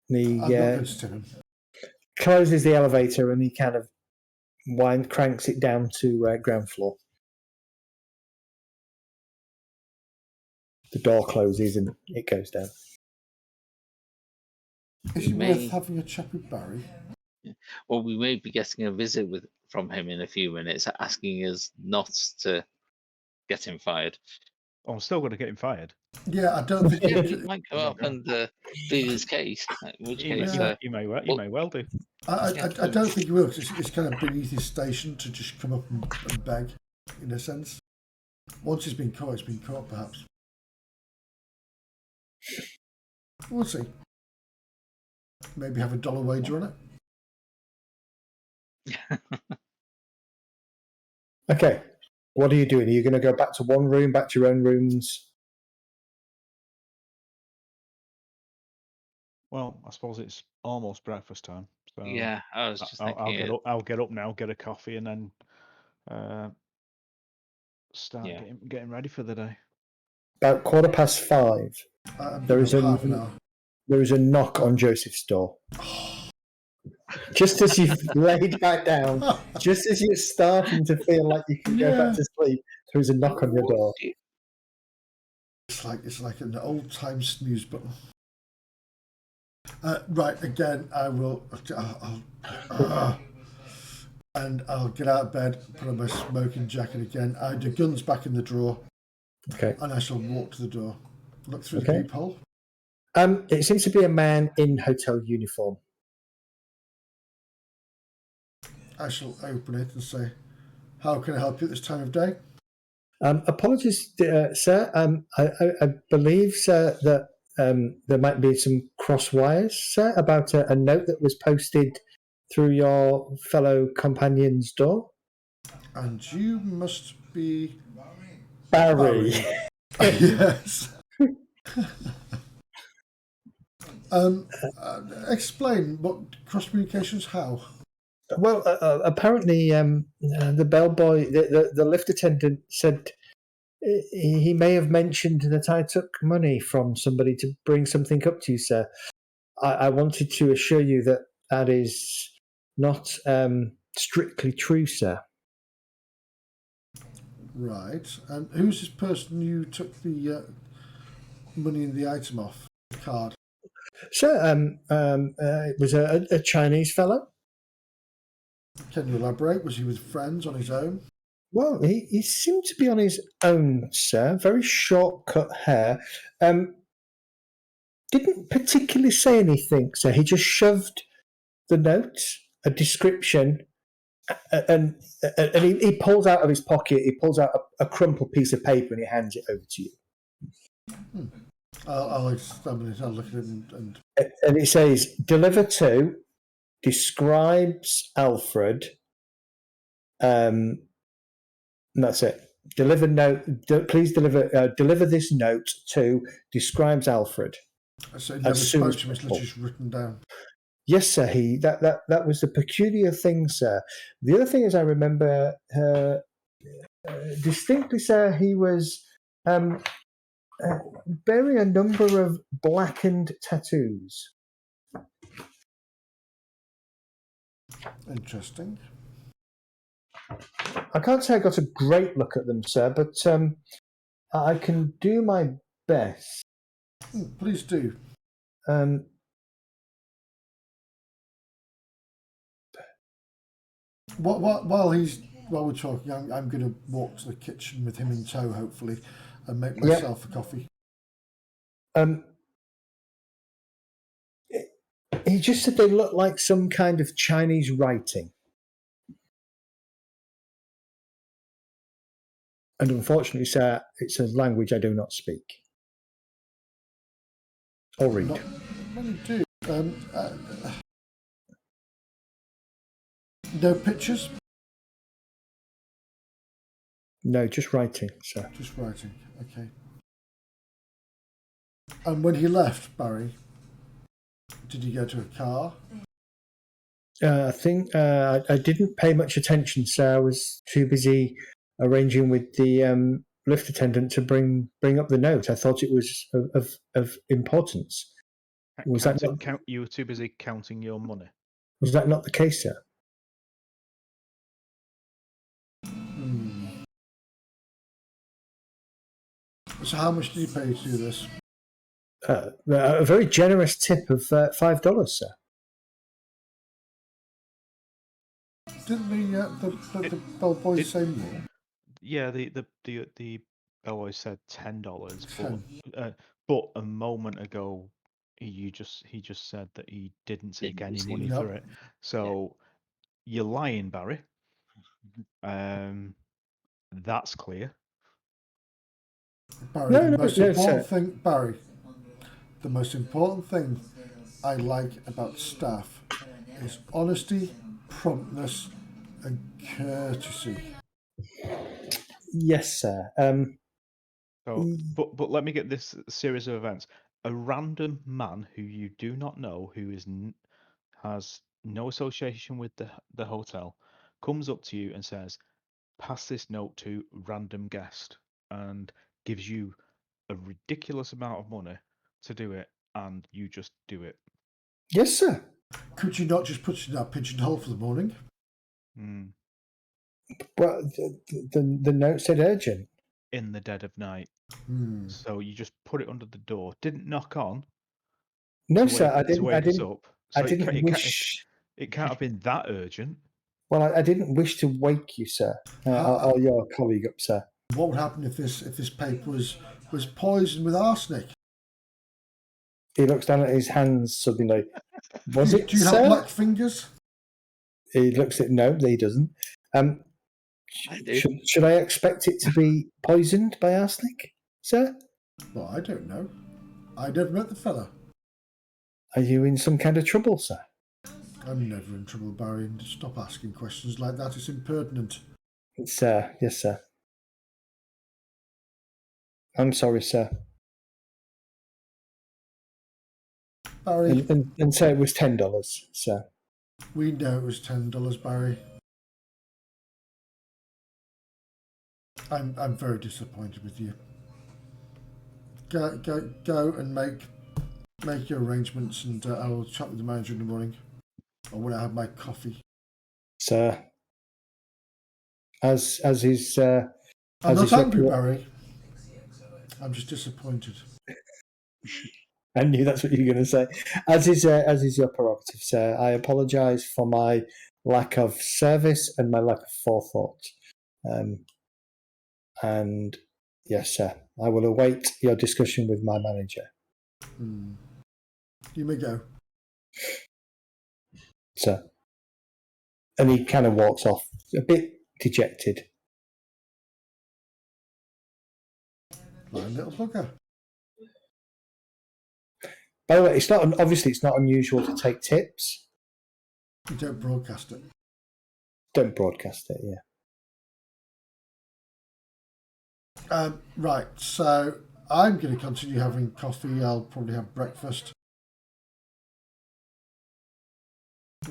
He I'm not going to tip him. closes the elevator and he kind of cranks it down to ground floor. The door closes and it goes down. Is it worth having a chat with Barry? Well, we may be getting a visit from him in a few minutes, asking us not to get him fired. Oh, I'm still going to get him fired. Yeah, I don't think He might come up and plead his case. In which case, You may well do. I don't think he will, because it's kind of beneath his station to just come up and beg, in a sense. Once he's been caught, perhaps. We'll see. Maybe have $1 wager on it. Okay. What are you doing? Are you going to go back to one room, back to your own rooms? Well, I suppose it's almost breakfast time. So yeah, I was just thinking. I'll get up now, get a coffee, and then start getting ready for the day. About 5:15. There is half an hour. There is a knock on Joseph's door. Just as you've laid back down, just as you're starting to feel like you can go back to sleep, there is a knock on your door. It's like an old time snooze button. Right, again, I will. And I'll get out of bed, put on my smoking jacket again. The gun's back in the drawer. Okay. And I shall walk to the door. Look through the peephole. It seems to be a man in hotel uniform. I shall open it and say, "How can I help you at this time of day?" Apologies, sir. I believe, sir, that there might be some cross wires, sir, about a note that was posted through your fellow companion's door. And you must be Barry. Yes. Explain what cross communications. How? Well, apparently, the bellboy, the lift attendant, said he may have mentioned that I took money from somebody to bring something up to you, sir. I wanted to assure you that that is not strictly true, sir. Right. And who's this person you took the money and the item off? The card. Sir, it was a Chinese fellow. Can you elaborate? Was he with friends, on his own? Well, he seemed to be on his own, sir. Very short cut hair. Didn't particularly say anything, sir. He just shoved the note, a description, and he pulls out of his pocket, he pulls out a crumpled piece of paper and he hands it over to you. I'll examine it, I'll look at it and it says, "Deliver to," describes Alfred. That's it. Deliver note. Please deliver this note to, describes Alfred. So it never spoke to him, it's just written down. Yes, sir. That was the peculiar thing, sir. The other thing is, I remember distinctly, sir. He was bearing a number of blackened tattoos. Interesting. I can't say I got a great look at them, sir, but I can do my best. Please do. While we're talking, I'm going to walk to the kitchen with him in tow, hopefully, and make myself a coffee. He just said they look like some kind of Chinese writing. And unfortunately, sir, it's a language I do not speak or read. Not many do. No pictures? No, just writing, sir. Just writing, okay. And when he left, Barry, did he go to a car? I think I didn't pay much attention, sir. I was too busy arranging with the lift attendant to bring up the note. I thought it was of importance. Was that not, You were too busy counting your money. was that not the case, sir? So how much did he pay you to do this? A very generous tip of $5, sir. Didn't the bellboys say more? Yeah, the bellboy said $10, but a moment ago he just said that he didn't take Didn't any receive money it. for it. So you're lying, Barry. That's clear. Barry, the most important thing, Barry, the most important thing I like about staff is honesty, promptness, and courtesy. Yes, sir. So, but let me get this series of events. A random man who you do not know, who has no association with the hotel, comes up to you and says, "Pass this note to random guest," and gives you a ridiculous amount of money to do it, and you just do it. Yes, sir. Could you not just put it in that pigeonhole for the morning? Well, the note said urgent. In the dead of night. So you just put it under the door. Didn't knock on. No, sir. I To wake us didn't. up. I So didn't wish. it can't have been that urgent. Well, I didn't wish to wake you, sir, or your colleague up, sir. What would happen if this paper was poisoned with arsenic? He looks down at his hands suddenly. Was it, Do you sir? have black fingers? He looks at no, he doesn't. I do. Should I expect it to be poisoned by arsenic, sir? Well, I don't know. I never met the fella. Are you in some kind of trouble, sir? I'm never in trouble, Barry. And stop asking questions like that. It's impertinent. It's yes, sir. I'm sorry, sir. Barry, And say it was $10, sir. we know it was $10, Barry. I'm very disappointed with you. Go and make your arrangements, and I will chat with the manager in the morning, or when I have my coffee. Sir, as is. I'm not angry, Barry. I'm just disappointed. I knew that's what you were going to say. As is your prerogative, sir. I apologise for my lack of service and my lack of forethought. And yes, sir, I will await your discussion with my manager. You may go, sir. And he kind of walks off, a bit dejected. fine little bugger. By the way, it's not unusual to take tips. You don't broadcast it. Don't broadcast it, yeah. Right, so I'm going to continue having coffee. I'll probably have breakfast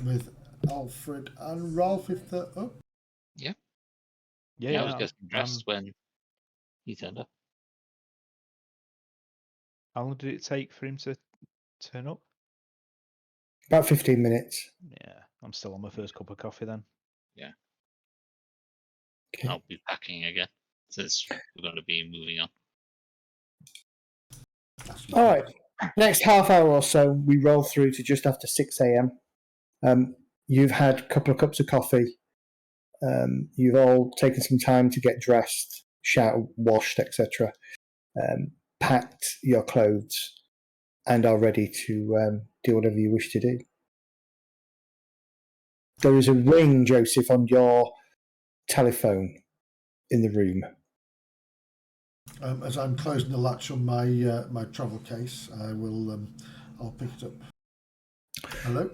with Alfred and Ralph if they're up. Yeah. Yeah, I was getting dressed when he turned up. How long did it take for him to turn up? About 15 minutes. Yeah, I'm still on my first cup of coffee then. Yeah. Okay. I'll be packing again since we're going to be moving on. All right. Next half hour or so, we roll through to just after 6 a.m. You've had a couple of cups of coffee. You've all taken some time to get dressed, showered, washed, etc. Packed your clothes and are ready to do whatever you wish to do. There is a ring, Joseph, on your telephone in the room. As I'm closing the latch on my my travel case, I'll pick it up. Hello?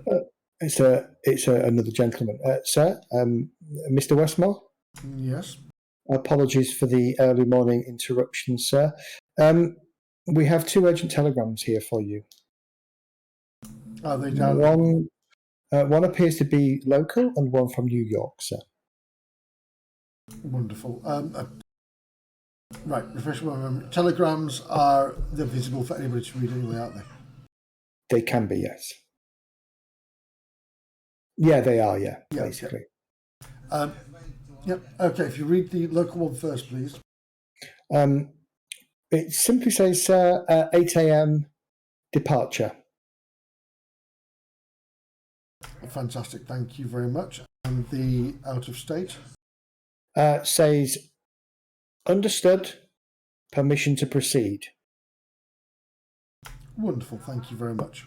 It's another gentleman. Sir, Mr. Westmore? Yes. Apologies for the early morning interruption, sir. We have 2 urgent telegrams here for you. Are they down? One appears to be local and one from New York, sir. Wonderful. Right, refresh my memory. Telegrams they're visible for anybody to read anyway, aren't they? They can be, yes. Yeah, they are, basically. Yep. Okay, if you read the local one first, please. It simply says, sir, 8 a.m. departure. Fantastic, thank you very much. And the out of state? Says, understood, permission to proceed. Wonderful, thank you very much.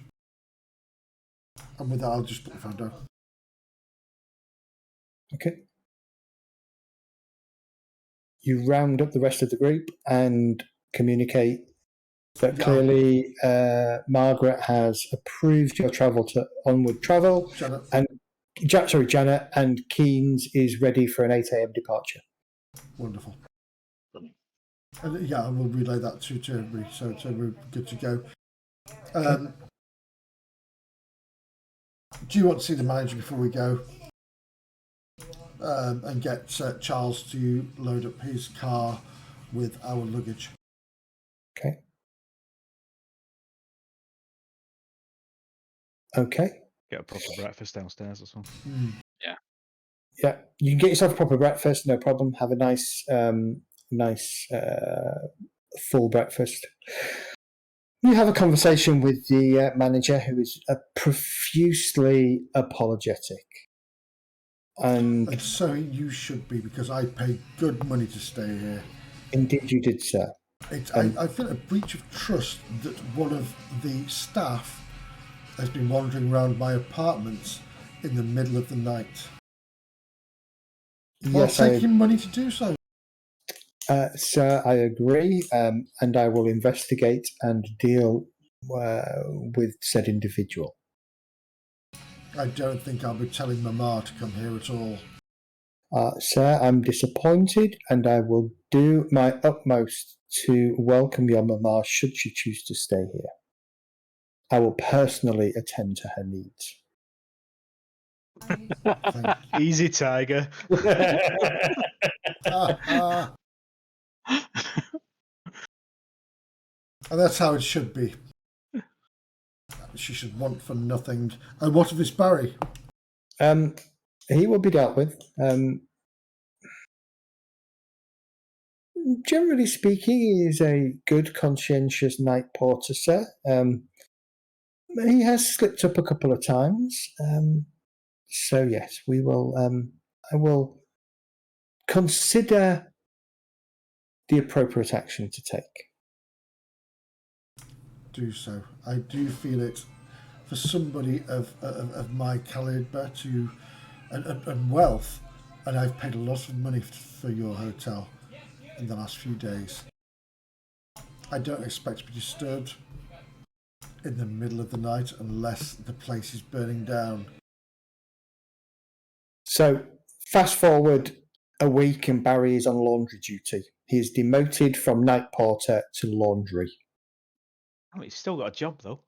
And with that, I'll just put the phone down. Okay. You round up the rest of the group and communicate that clearly Margaret has approved your travel to onward travel. Janet. And Janet, and Keynes is ready for an 8 a.m. departure. Wonderful. And yeah, I will relay that to everybody, so we're good to go. Do you want to see the manager before we go? And get Charles to load up his car with our luggage. Okay. Okay. Get a proper breakfast downstairs or something. Yeah, you can get yourself a proper breakfast, no problem. Have a nice full breakfast. You have a conversation with the manager, who is profusely apologetic. And so you should be, because I paid good money to stay here. Indeed you did, sir. I feel a breach of trust that one of the staff has been wandering around my apartments in the middle of the night. Yes, while taking money to do so. Sir, I agree, and I will investigate and deal with said individual. I don't think I'll be telling Mama to come here at all. Sir, I'm disappointed, and I will do my utmost to welcome your Mama should she choose to stay here. I will personally attend to her needs. Easy, Tiger. And that's how it should be. She should want for nothing. And what of this Barry? He will be dealt with. Generally speaking, he is a good, conscientious night porter, sir. He has slipped up a couple of times. So yes, we will. I will consider the appropriate action to take. Do so. I do feel it for somebody of my caliber and wealth, and I've paid a lot of money for your hotel in the last few days. I don't expect to be disturbed in the middle of the night unless the place is burning down. So fast forward a week and Barry is on laundry duty. He is demoted from night porter to laundry. Oh, he's still got a job, though.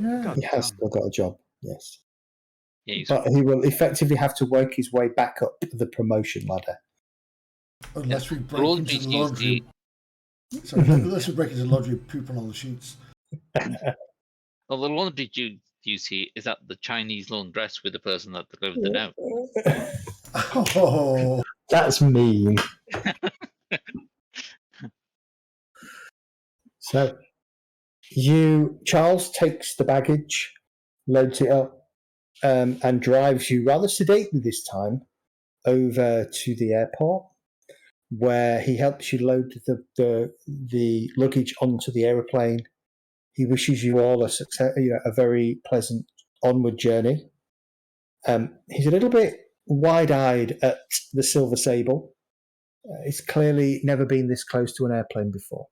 Yeah. God He has damn. still got a job, yes. Yeah, But he will effectively have to work his way back up the promotion ladder. Unless we break Laundry into the laundry. duty. Sorry, unless we break into the laundry and poop on all the sheets. Well, the laundry duty is at the Chinese laundress with the person that delivers it out. Oh, That's mean. So, Charles takes the baggage, loads it up, and drives you rather sedately this time over to the airport, where he helps you load the luggage onto the aeroplane. He wishes you all a very pleasant onward journey. He's a little bit wide-eyed at the Silver Sable. He's clearly never been this close to an airplane before.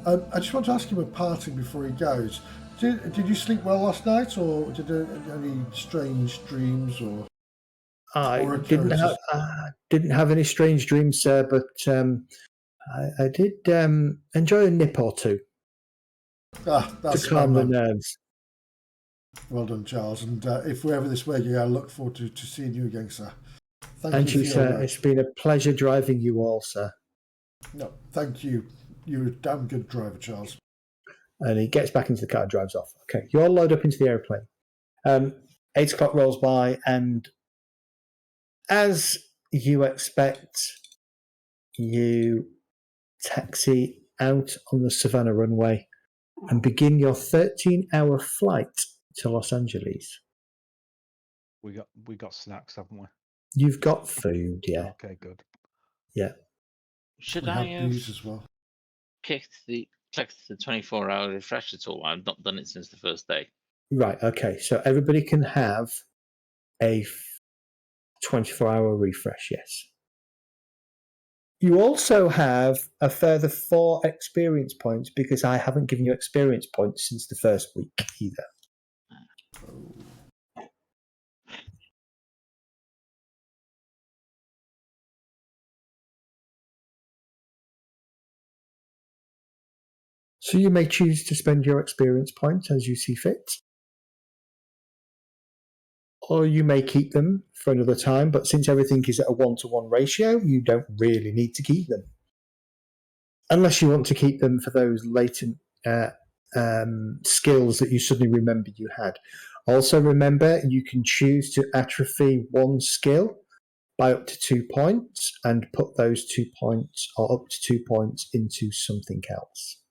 I just want to ask him a parting before he goes. Did you sleep well last night, or did you have any strange dreams or? I didn't have any strange dreams, sir, but I did enjoy a nip or two. That's to calm the man. nerves. Well done, Charles. And if we're ever this way again, I look forward to seeing you again, sir. Thank And you you, for your sir, work. it's been a pleasure driving you all, sir. No, thank you. You're a damn good driver, Charles. And he gets back into the car and drives off. Okay, you all load up into the airplane. 8 o'clock rolls by, and as you expect, you taxi out on the Savannah runway and begin your 13-hour flight to Los Angeles. We got snacks, haven't we? You've got food, yeah. Okay, good. Yeah. Should We I have have booze as well. clicked the 24-hour refresh at all? I've not done it since the first day. Right, okay. So everybody can have a 24-hour refresh, yes. You also have a further 4 experience points because I haven't given you experience points since the first week either. So you may choose to spend your experience points as you see fit. Or you may keep them for another time, but since everything is at a 1-to-1 ratio, you don't really need to keep them. Unless you want to keep them for those latent skills that you suddenly remembered you had. Also remember, you can choose to atrophy 1 skill by up to 2 points and put those 2 points or up to 2 points into something else.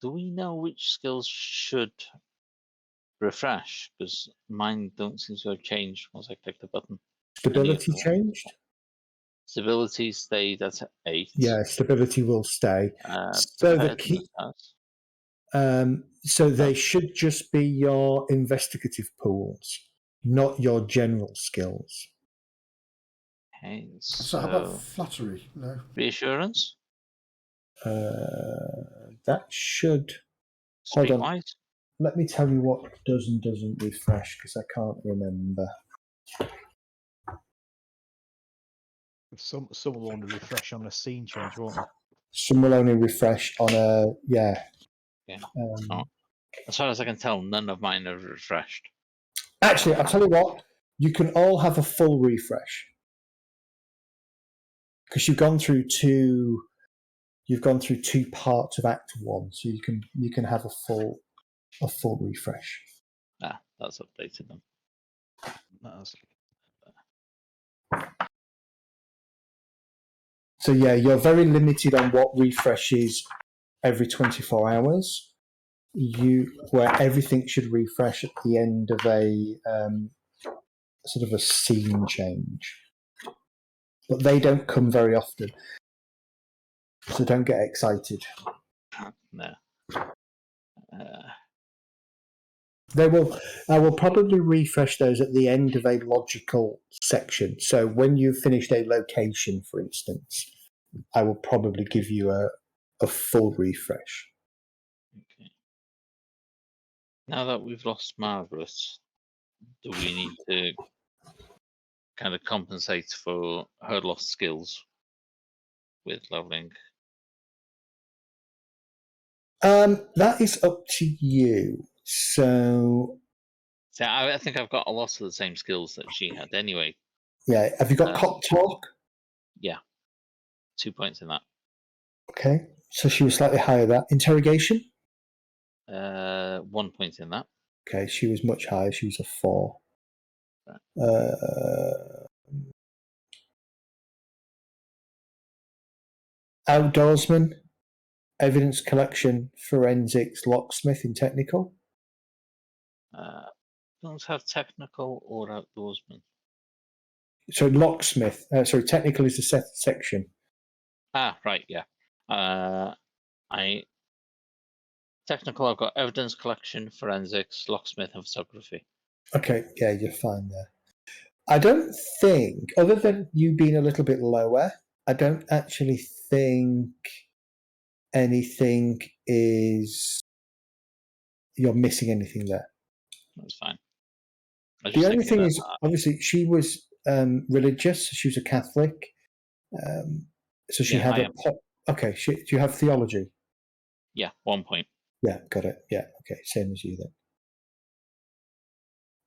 Do we know which skills should refresh? Because mine don't seem to have changed once I click the button. Stability changed? Stability stayed at 8. Yeah, stability will stay. So the key, has. so they should just be your investigative pools, not your general skills. Okay, So how about flattery? No. reassurance? That should. Hold on. Streetwise? Let me tell you what does and doesn't refresh because I can't remember. Some will only refresh on a scene change, won't they? Some will only refresh on a Yeah. As far as I can tell, none of mine are refreshed. Actually, I'll tell you what. You can all have a full refresh because you've gone through 2. You've gone through 2 parts of Act 1, so you can have a full refresh. That's updated them. So yeah, you're very limited on what refreshes every 24 hours. Where everything should refresh at the end of a sort of a scene change, but they don't come very often, so don't get excited. No. They will. I will probably refresh those at the end of a logical section. So when you've finished a location, for instance, I will probably give you a full refresh. Okay. Now that we've lost Margaret, do we need to kind of compensate for her lost skills with leveling? That is up to you. So I think I've got a lot of the same skills that she had anyway. yeah, have you got cop talk? Yeah, 2 points in that. Okay, so she was slightly higher. That interrogation. 1 point in that. Okay, she was much higher. She was a 4. Outdoorsman, evidence collection, forensics, locksmith in technical. Don't have technical or outdoorsman. So locksmith. Sorry, technical is the section. Right, yeah. Technical, I've got evidence collection, forensics, locksmith, and photography. Okay, yeah, you're fine there. I don't think, other than you being a little bit lower, I don't actually think anything is. You're missing anything there. That's fine. The only thing is, obviously, she was religious. She was a Catholic, so she had a. Okay, do you have theology? Yeah, 1 point. Yeah, got it. Yeah, okay, same as you then.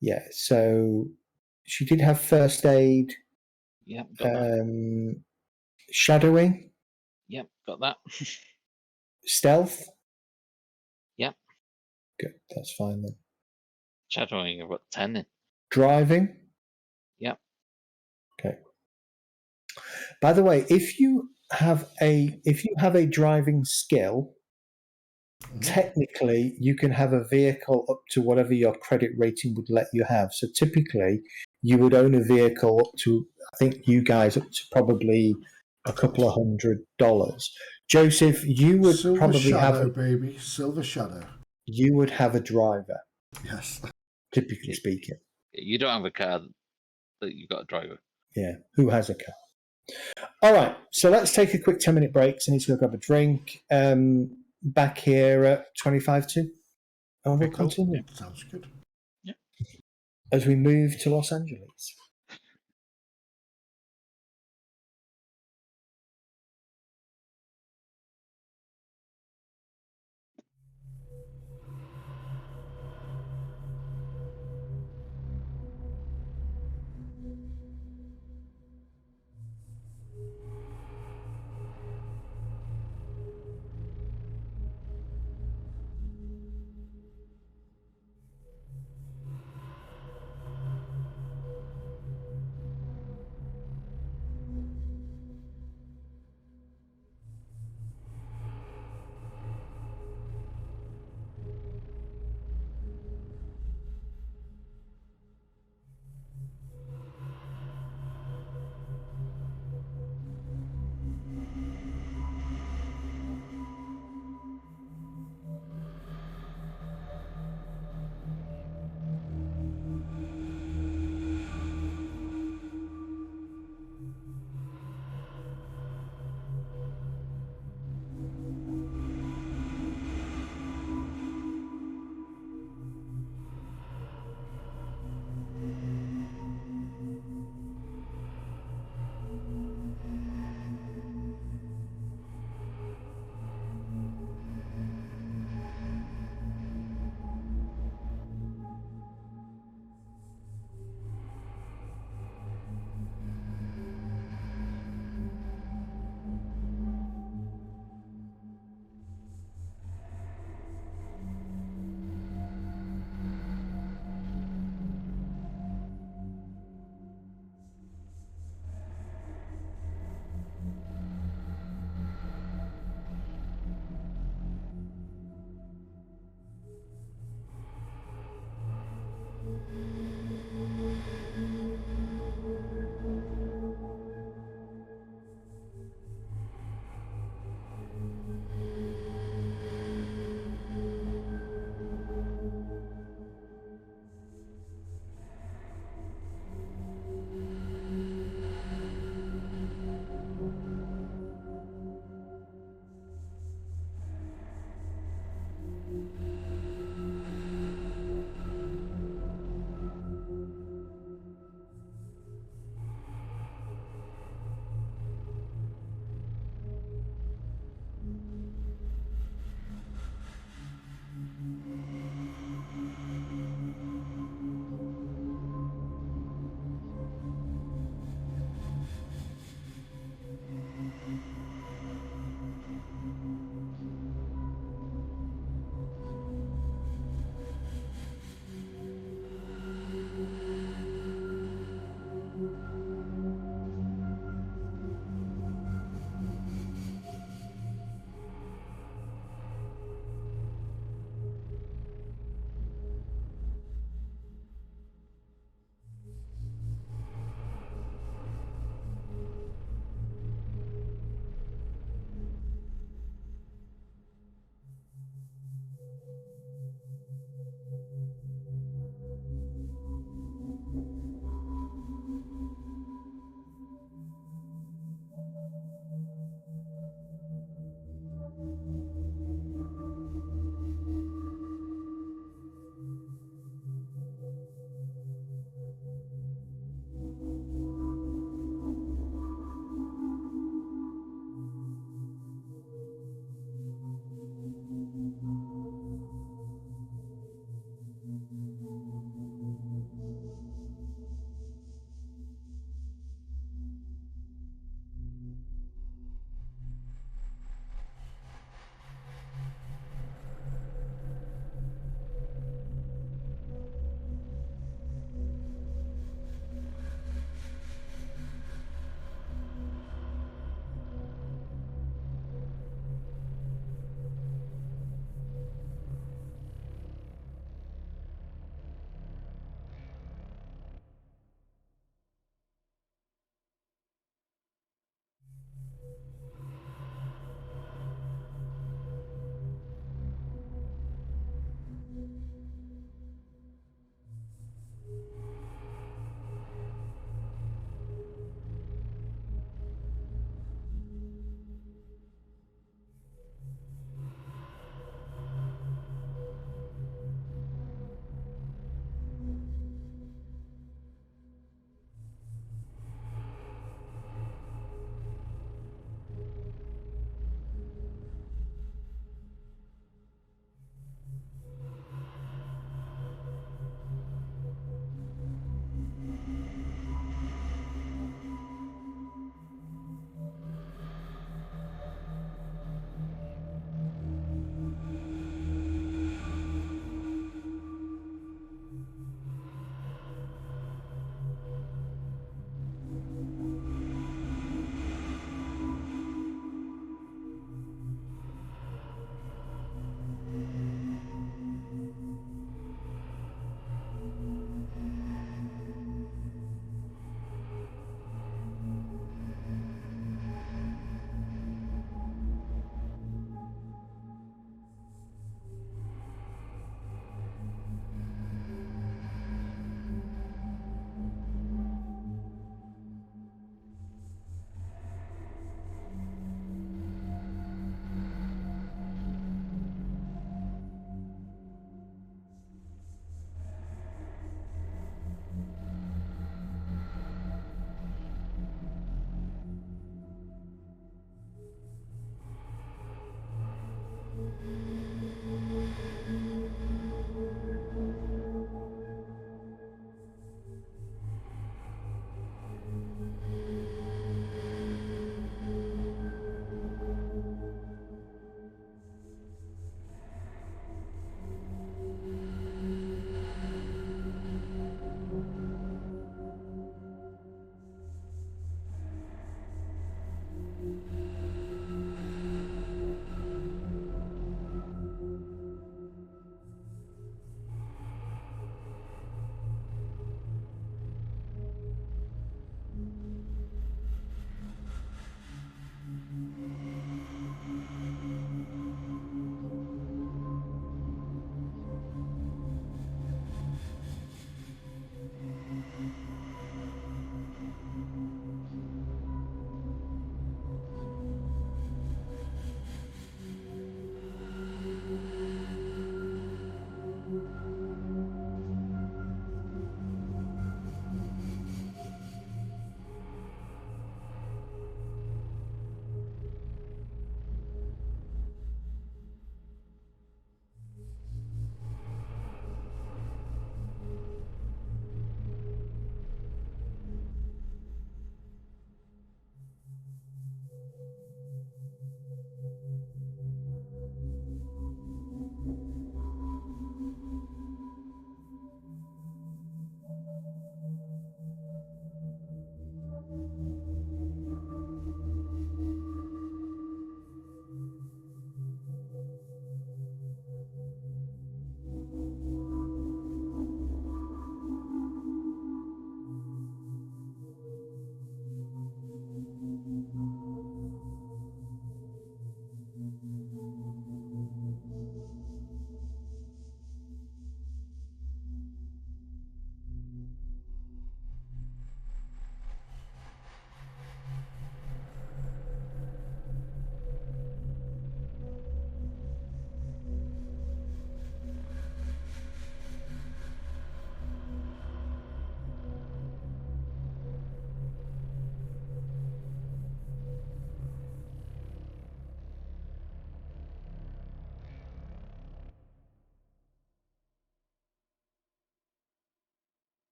Yeah, so she did have first aid, Yep, got that. shadowing, Yep, got that. stealth. Yep, Good, that's fine then. shadowing. I've got 10 in. Driving. Yep. Okay. By the way, if you have a driving skill, technically you can have a vehicle up to whatever your credit rating would let you have. So typically you would own a vehicle up to, I think you guys, up to probably a couple of $100. Joseph, you would Silver probably Shadow, baby. Silver Shadow. you would have a driver, Yes. typically speaking. You don't have a car that you've got a driver. Yeah, who has a car? All right, so let's take a quick 10-minute break. So I need to go grab a drink. Back here at 25 to, and we'll Okay, cool. continue Sounds good. as we move to Los Angeles.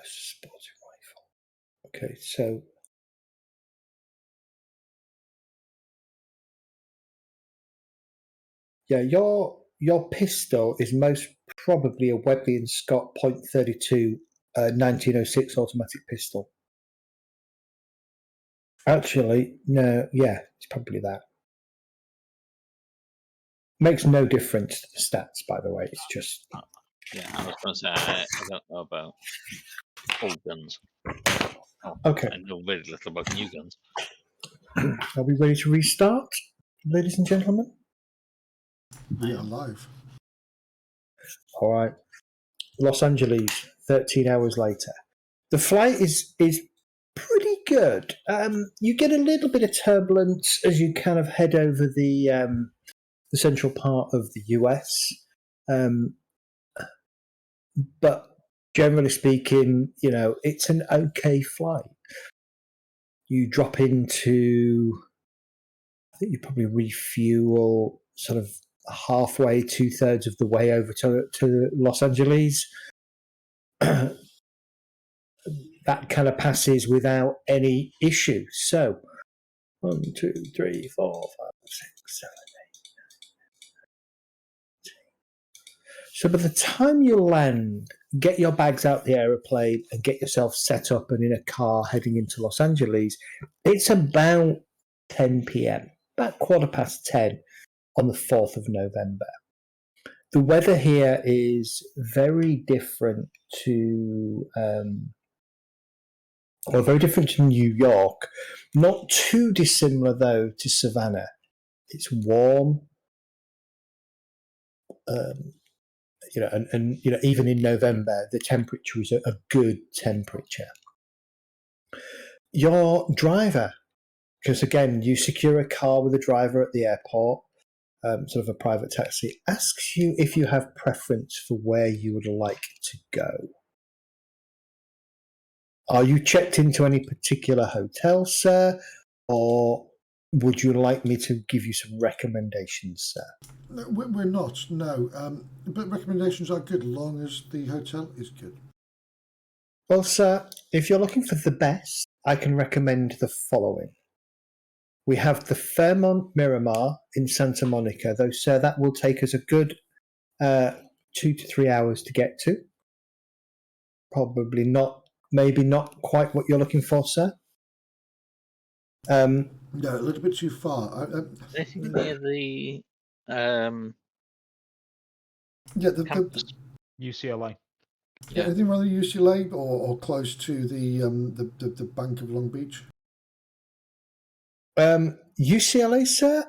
Sporting rifle. Okay, so yeah, your pistol is most probably a Webley and Scott .32 1906 automatic pistol. Actually, no, yeah, it's probably that. Makes no difference to the stats, by the way. It's just Yeah, I was going to say I don't know about old guns. Oh, okay. I know very little about new guns. Are we ready to restart, ladies and gentlemen? We are live. All right. Los Angeles, 13 hours later. The flight is pretty good. You get a little bit of turbulence as you kind of head over the central part of the US. But generally speaking, you know, it's an okay flight. You drop into, I think you probably refuel sort of halfway, 2/3 of the way over to Los Angeles. That kind of passes without any issue. So, 1, 2, 3, 4, 5, 6, 7, 8. So by the time you land, get your bags out the aeroplane and get yourself set up and in a car heading into Los Angeles, it's about 10 p.m., about 10:15 on the 4th of November. The weather here is very different to, very different to New York. Not too dissimilar, though, to Savannah. It's warm. You know, and you know, even in November, the temperature is a good temperature. Your driver, because again, you secure a car with a driver at the airport, sort of a private taxi, asks you if you have preference for where you would like to go. Are you checked into any particular hotel, sir, or would you like me to give you some recommendations, sir? No, we're not, no. But recommendations are good, as long as the hotel is good. Well, sir, if you're looking for the best, I can recommend the following. We have the Fairmont Miramar in Santa Monica, though, sir, that will take us a good 2 to 3 hours to get to. Probably not, maybe not quite what you're looking for, sir. No, a little bit too far. Anything near the Yeah, campus? UCLA. Yeah, anything rather UCLA or close to the Bank of Long Beach? UCLA, sir.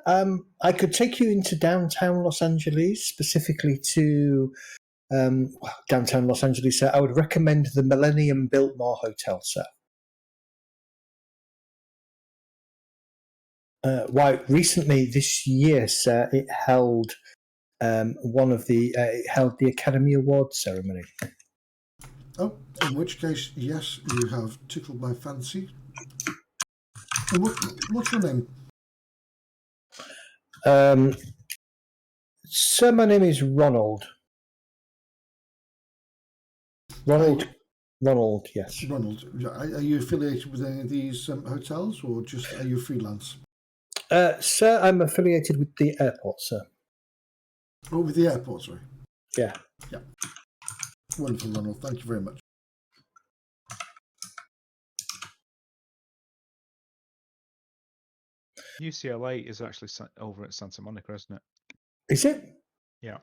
I could take you into downtown Los Angeles, specifically to downtown Los Angeles, sir. I would recommend the Millennium Biltmore Hotel, sir. Why? Recently, this year, sir, it held it held the Academy Award ceremony. Oh, in which case, yes, you have tickled my fancy. And what's your name? Sir, my name is Ronald. Ronald, yes. Ronald. Are you affiliated with any of these hotels, or just are you freelance? Sir, I'm affiliated with the airport, sir. Oh, with the airport, sorry. Yeah. Yeah. Wonderful, Ronald. Thank you very much. UCLA is actually over at Santa Monica, isn't it? Is it? Yeah.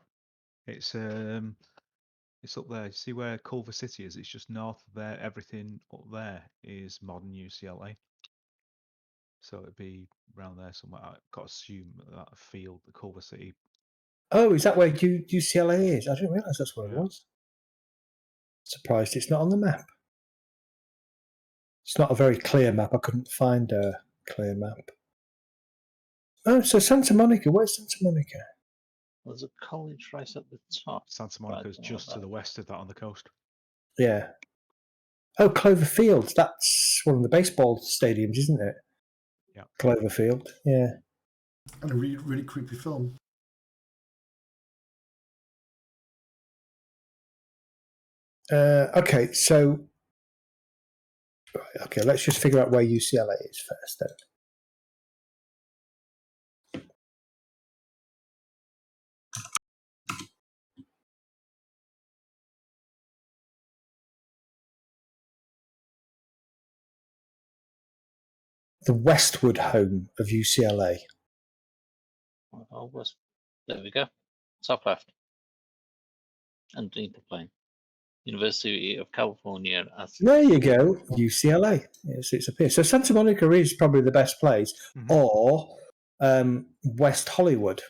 It's up there. You see where Culver City is? It's just north of there. Everything up there is modern UCLA. So it'd be around there somewhere. I've got to assume that field, the Culver City. Oh, is that where UCLA is? I didn't realise that's where it was. Surprised it's not on the map. It's not a very clear map. I couldn't find a clear map. Oh, so Santa Monica. Where's Santa Monica? There's a college right at the top. Santa Monica is just to the west of that on the coast. Yeah. Oh, Cloverfield. That's one of the baseball stadiums, isn't it? Yeah. Cloverfield. Yeah. And a really, really creepy film. Okay, so Right, okay, let's just figure out where UCLA is first then. The westward home of UCLA. There we go. Top left. Underneath the plane. University of California. There you go, UCLA. Yes, it's up here. So Santa Monica is probably the best place, or West Hollywood.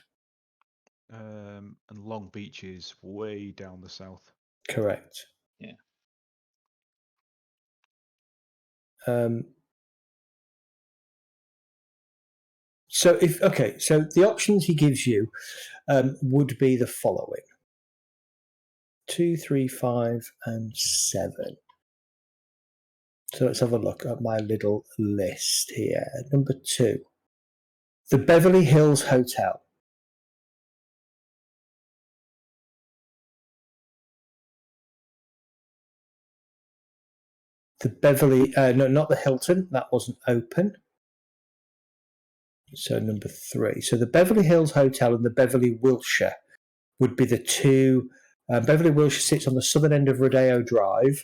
And Long Beach is way down the south. Correct. Yeah. So the options he gives you would be the following: 2, 3, 5, and 7. So let's have a look at my little list here. Number 2, the Beverly Hills Hotel. The Beverly, no, not the Hilton. That wasn't open. So number 3. So the Beverly Hills Hotel and the Beverly Wilshire would be the two. Beverly Wilshire sits on the southern end of Rodeo Drive,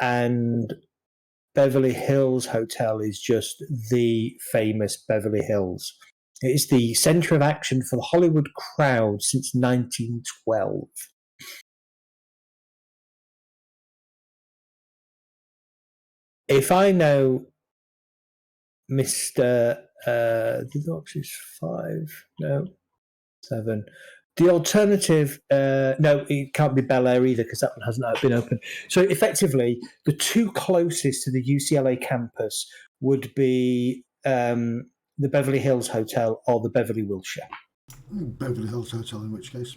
and Beverly Hills Hotel is just the famous Beverly Hills. It is the center of action for the Hollywood crowd since 1912. If I know Mr. The box is 5, no, 7. The alternative, no, it can't be Bel Air either because that one hasn't been open. So effectively, the two closest to the UCLA campus would be the Beverly Hills Hotel or the Beverly Wilshire. Beverly Hills Hotel, in which case.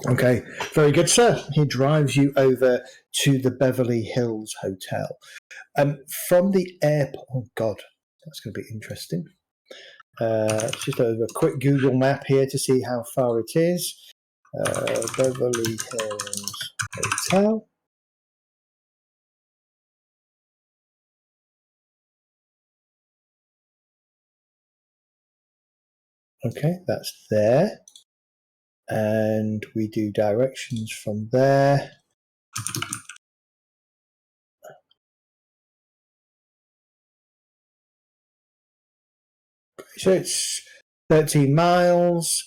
Okay, very good, sir. He drives you over to the Beverly Hills Hotel. From the airport, oh God, that's going to be interesting. Just over a quick Google map here to see how far it is. Beverly Hills Hotel. Okay, that's there. And we do directions from there. So it's 13 miles.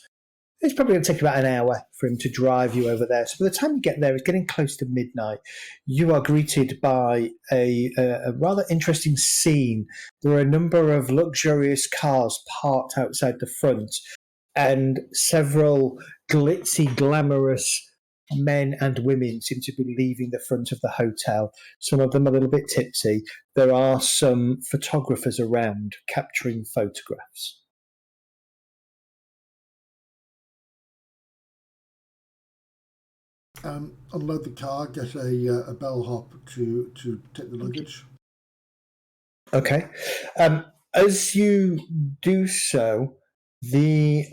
It's probably going to take about an hour for him to drive you over there. So by the time you get there, it's getting close to midnight. You are greeted by a rather interesting scene. There are a number of luxurious cars parked outside the front, and several glitzy, glamorous men and women seem to be leaving the front of the hotel. Some of them a little bit tipsy. There are some photographers around capturing photographs. Unload the car, get a bellhop to take the luggage. Okay. As you do so, the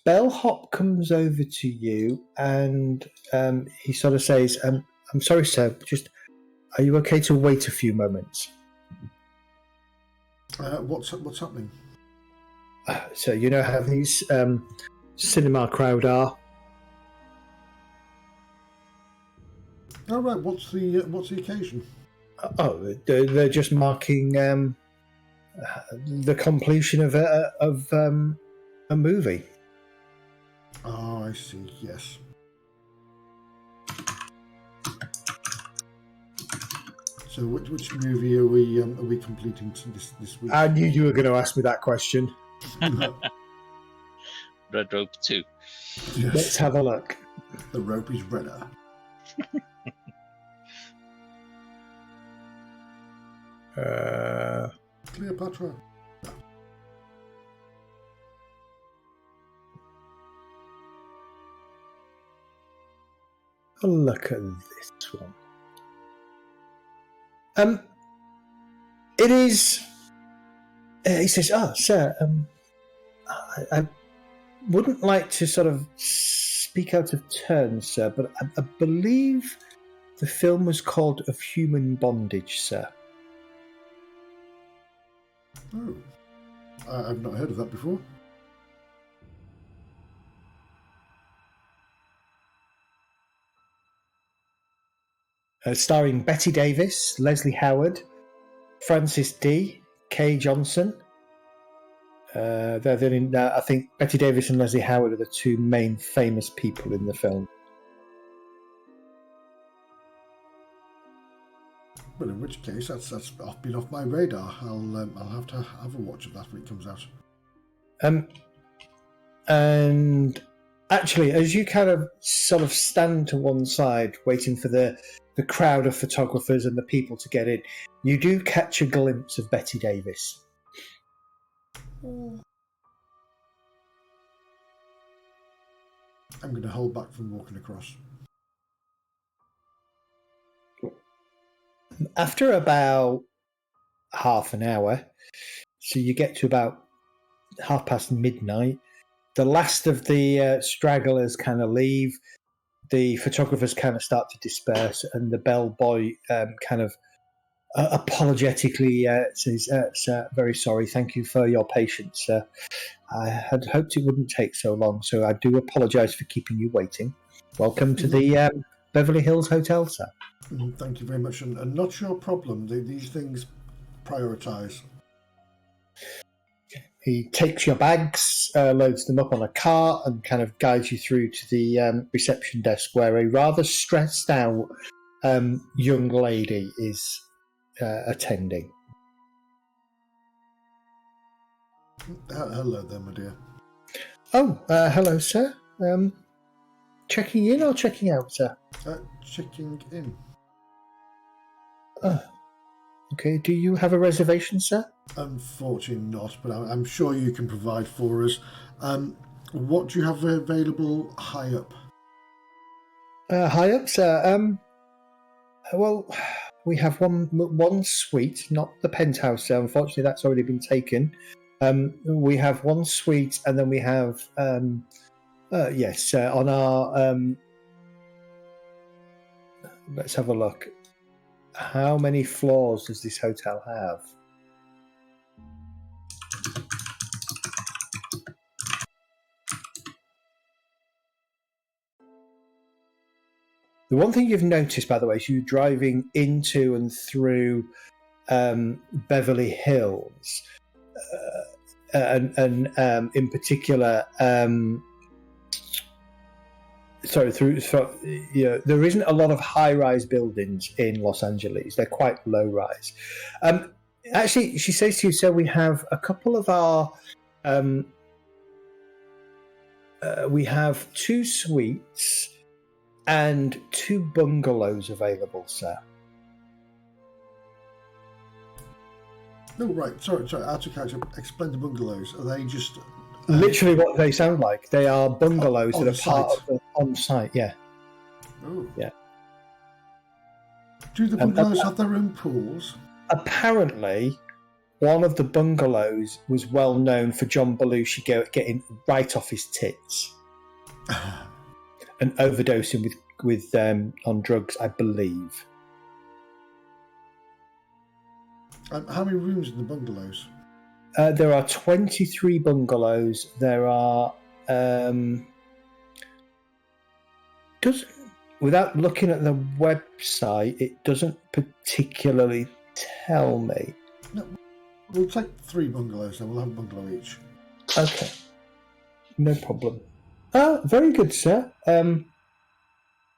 bellhop comes over to you and he sort of says, I'm sorry, sir, just are you okay to wait a few moments? What's happening? So you know how these cinema crowd are. Oh right, what's the occasion? Oh, they're just marking the completion of a movie. Oh, I see. Yes. So, which movie are we completing this week? I knew you were going to ask me that question. Red Rope 2. Yes. Let's have a look. The rope is redder. Cleopatra. A look at this one. It is. He says, "Oh, sir, I wouldn't like to sort of speak out of turn, sir, but I believe The film was called Of Human Bondage, sir. Oh, I've not heard of that before. Starring Betty Davis, Leslie Howard, Francis D, Kay Johnson. I think Betty Davis and Leslie Howard are the two main famous people in the film. Well, in which case, that's been off my radar. I'll have to have a watch of that when it comes out. And actually, as you kind of sort of stand to one side, waiting for the crowd of photographers and the people to get in, you do catch a glimpse of Betty Davis. I'm going to hold back from walking across. After about half an hour, so you get to about midnight, the last of the stragglers kind of leave, the photographers kind of start to disperse, and the bellboy kind of apologetically says, "Sir, very sorry, thank you for your patience, sir. I had hoped it wouldn't take so long, so I do apologise for keeping you waiting. Welcome to the Beverly Hills Hotel, sir." Thank you very much, and not your problem. These things prioritise. He takes your bags, loads them up on a cart, and kind of guides you through to the reception desk, where a rather stressed out young lady is attending. Hello there, my dear. Oh, hello, sir. Checking in or checking out, sir? Checking in. Okay, do you have a reservation, sir? Unfortunately not, but I'm sure you can provide for us. What do you have available high up? High up, sir. Well, we have one suite, not the penthouse, sir. Unfortunately, that's already been taken. We have one suite, and then we have yes, on our. Let's have a look. How many floors does this hotel have? The one thing you've noticed, by the way, is you driving into and through Beverly Hills, and in particular, there isn't a lot of high-rise buildings in Los Angeles. They're quite low-rise. Actually, she says to you, "So we have a couple of our, we have 2 suites and 2 bungalows available, sir." No, right. Sorry. Out of character. Explain the bungalows. Are they just Literally what they sound like. They are bungalows that are part on-site? of the on-site, yeah. Oh. Yeah. Do the bungalows have their own pools? Apparently, one of the bungalows was well known for John Belushi getting right off his tits and overdosing with on drugs, I believe. How many rooms in the bungalows? There are 23 bungalows. There are without looking at the website, it doesn't particularly tell me. No, we'll take 3 bungalows then. We'll have a bungalow each. Okay, no problem. Very good, sir.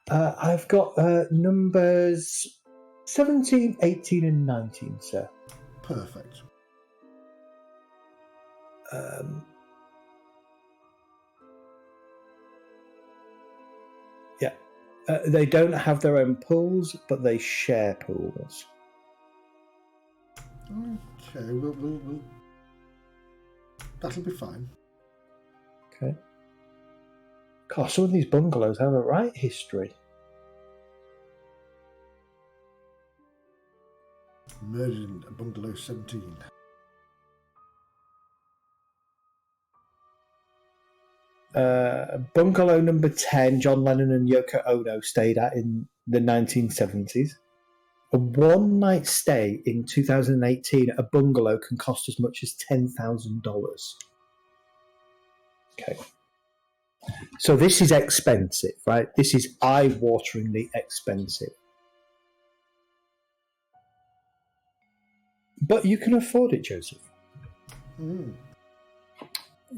I've got numbers 17, 18, and 19, sir. Perfect. Yeah. They don't have their own pools, but they share pools. Okay, we'll that'll be fine. Okay. God, some of these bungalows have a right history. Murdered in bungalow 17. Bungalow number 10, John Lennon and Yoko Ono stayed at in the 1970s. A one-night stay in 2018 at a bungalow can cost as much as $10,000. Okay. So this is expensive, right? This is eye-wateringly expensive. But you can afford it, Joseph. Mm.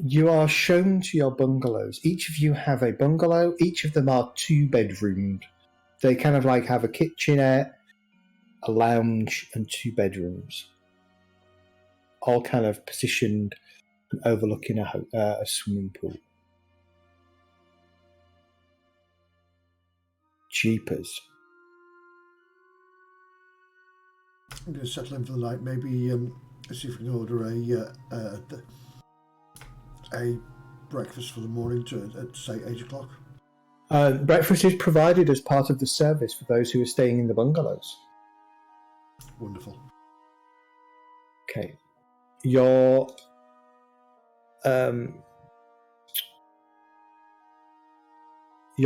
You are shown to your bungalows. Each of you have a bungalow. Each of them are 2-bedroomed. They kind of like have a kitchenette, a lounge, and 2 bedrooms. All kind of positioned and overlooking a swimming pool. Jeepers. I'm going to settle in for the night. Maybe see if we can order a breakfast for the morning at say 8 o'clock. Breakfast is provided as part of the service for those who are staying in the bungalows. Wonderful. Okay. Your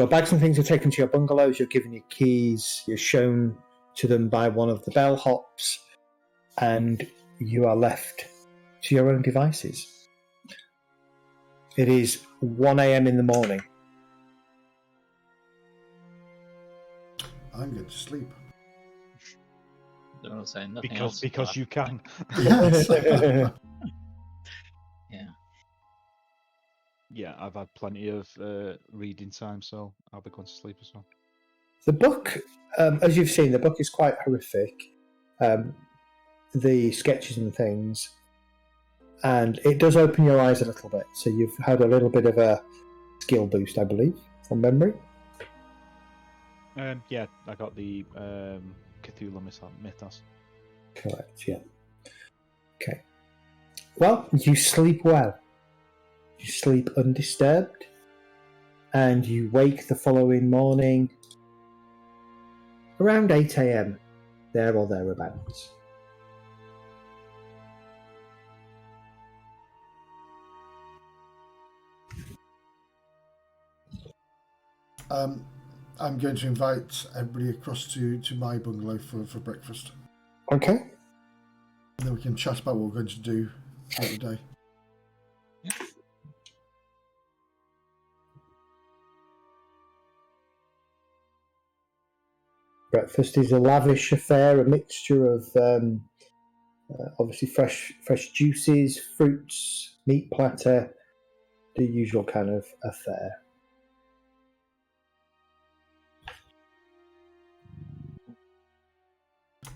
bags and things are taken to your bungalows. You're given your keys. You're shown to them by one of the bellhops, and you are left to your own devices. It is 1 a.m. in the morning. I'm going to sleep. They're not saying nothing else. Because you can. Yes. Yeah. Yeah, I've had plenty of reading time, so I'll be going to sleep as well. The book, as you've seen, the book is quite horrific. The sketches and things, and it does open your eyes a little bit. So you've had a little bit of a skill boost, I believe, from memory. Yeah, I got the Cthulhu Mythos. Correct, yeah. Okay. Well, you sleep well. You sleep undisturbed, and you wake the following morning around 8 a.m, there or thereabouts. I'm going to invite everybody across to my bungalow for breakfast. Okay. And then we can chat about what we're going to do throughout the day. Breakfast is a lavish affair, a mixture of obviously fresh juices, fruits, meat platter, the usual kind of affair.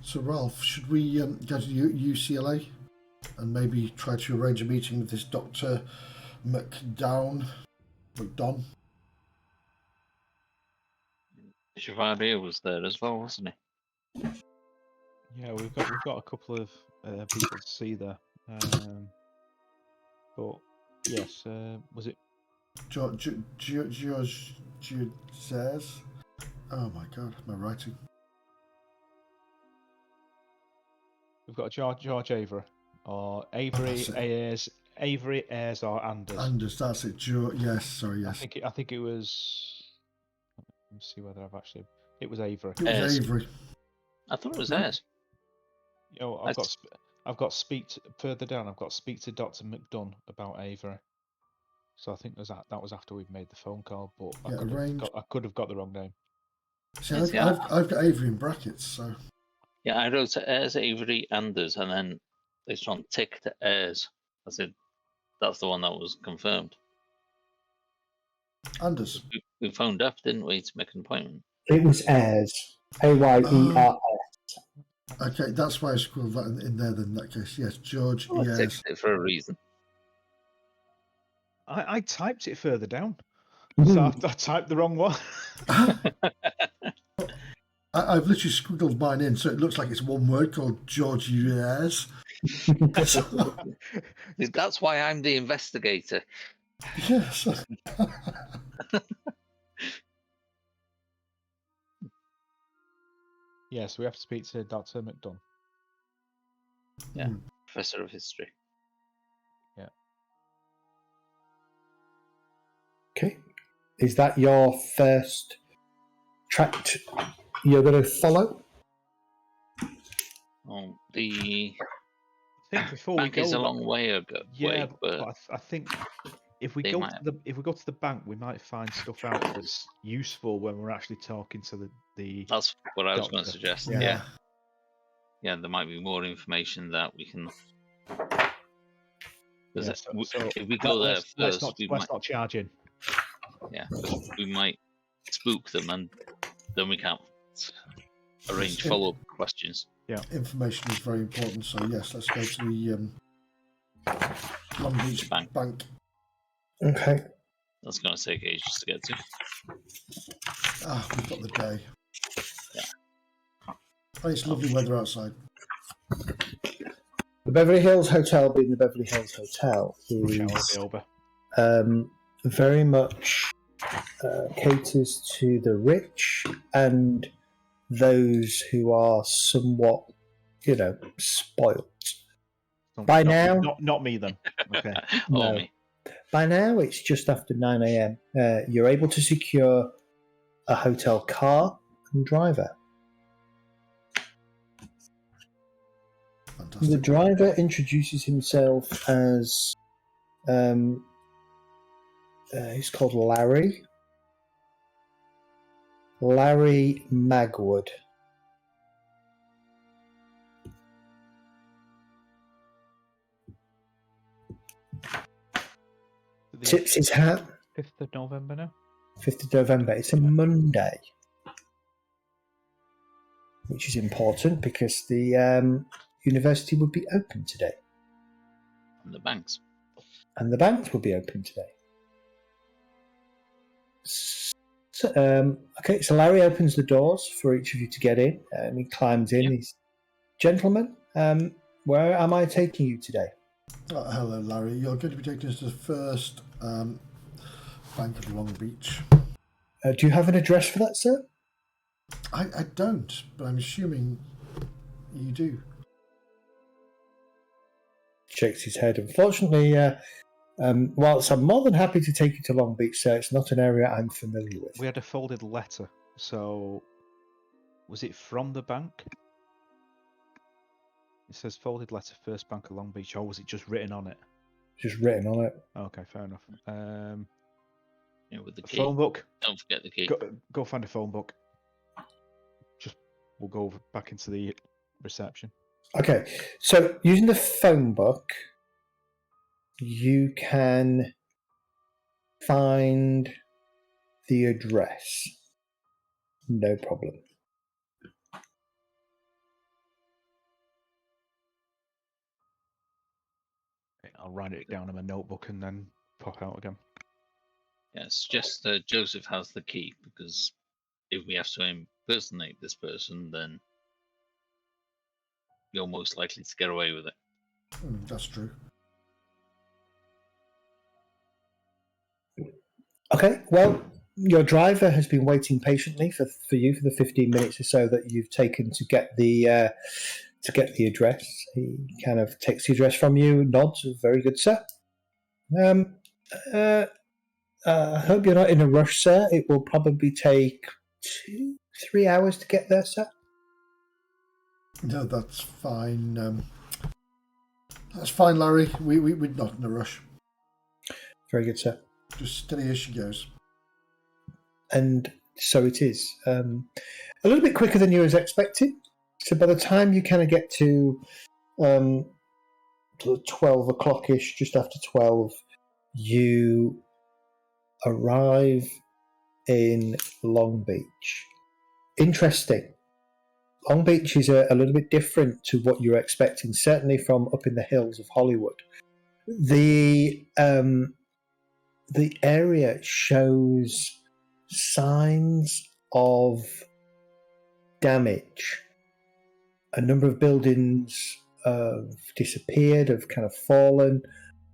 So, Ralph, should we go to UCLA and maybe try to arrange a meeting with this Dr. McDon? Chevalier was there as well, wasn't he? Yeah, we've got a couple of people to see there. But yes, was it? George says, oh my God, my writing. We've got George Avery or Avery Ayres, Avery Ayres or Anders. Anders, that's it. Yes, sorry, yes. I think it was. Let's see whether I've actually. It was Avery. It was Avery. I thought it was theirs. You know, I've got further down. I've got speak to Dr. McDunn about Avery. So I think that was after we've made the phone call, but I could have got the wrong name. See, I've got Avery in brackets, so. Yeah, I wrote Ayres, Avery, Anders, and then this one ticked to Ayres. I said, that's the one that was confirmed. Anders. We phoned up, didn't we, to make an appointment? It was Ayres. Ayers. Okay, that's why I scribbled that in there then, in that case. Yes, George, yes. I ticked it for a reason. I typed it further down. So I typed the wrong one. I've literally squiggled mine in, so it looks like it's one word called George Yes. That's why I'm the investigator. Yes. Yes, we have to speak to Dr. McDunn. Yeah, Professor of History. Yeah. Okay. Is that your first track you're going to follow? Well, the I think before we bank go, is a long way yeah, but I think if we they go might to the bank, we might find stuff out that's useful when we're actually talking to the that's what I was going to doctor. suggest. Yeah. Yeah, there might be more information that we can. Yeah, so If we go there let's first, not charge in. Yeah, we might spook them, and then we can't arrange follow-up questions. Yeah, Information is very important. So yes, let's go to the Long Beach Bank. Bank. Okay. That's going to take ages to get to. We've got the day. Yeah. Oh, it's lovely weather outside. The Beverly Hills Hotel, being the Beverly Hills Hotel, rush hour will is be over. very much caters to the rich and those who are somewhat, spoilt. By now, not me then. Okay. No. Me. By now, it's just after 9 a.m. You're able to secure a hotel car and driver. Fantastic. The driver introduces himself as he's called Larry. Larry Magwood. Tips his hat. 5th of November now. 5th of November. It's a Monday, which is important because the university would be open today. And the banks. And the banks will be open today. So, okay, so Larry opens the doors for each of you to get in, and he climbs in. Yep. He's, gentlemen, where am I taking you today? Hello, Larry. You're going to be taking us to the first Bank of Long Beach. Do you have an address for that, sir? I don't, but I'm assuming you do. Shakes his head. Unfortunately, whilst I'm more than happy to take you to Long Beach, sir, it's not an area I'm familiar with. We had a folded letter. So, was it from the bank? It says folded letter, First Bank of Long Beach. Or was it just written on it? Just written on it. Okay, fair enough. With the key. Phone book. Don't forget the key. Go find a phone book. We'll go back into the reception. Okay, so using the phone book, you can find the address. No problem. I'll write it down in my notebook and then pop out again. Yes, just Joseph has the key, because if we have to impersonate this person, then you're most likely to get away with it. That's true. Okay, well, your driver has been waiting patiently for you for the 15 minutes or so that you've taken to get the address. He kind of takes the address from you, nods, very good, sir. I hope you're not in a rush, sir. It will probably take 2-3 hours to get there, sir. No, that's fine. That's fine, Larry. We're not in a rush. Very good, sir. Just steady as she goes. And so it is. A little bit quicker than you was expecting. So by the time you kind of get to 12 o'clock-ish, just after 12, you arrive in Long Beach. Interesting. Long Beach is a little bit different to what you're expecting, certainly from up in the hills of Hollywood. The area shows signs of damage. A number of buildings have disappeared, have kind of fallen,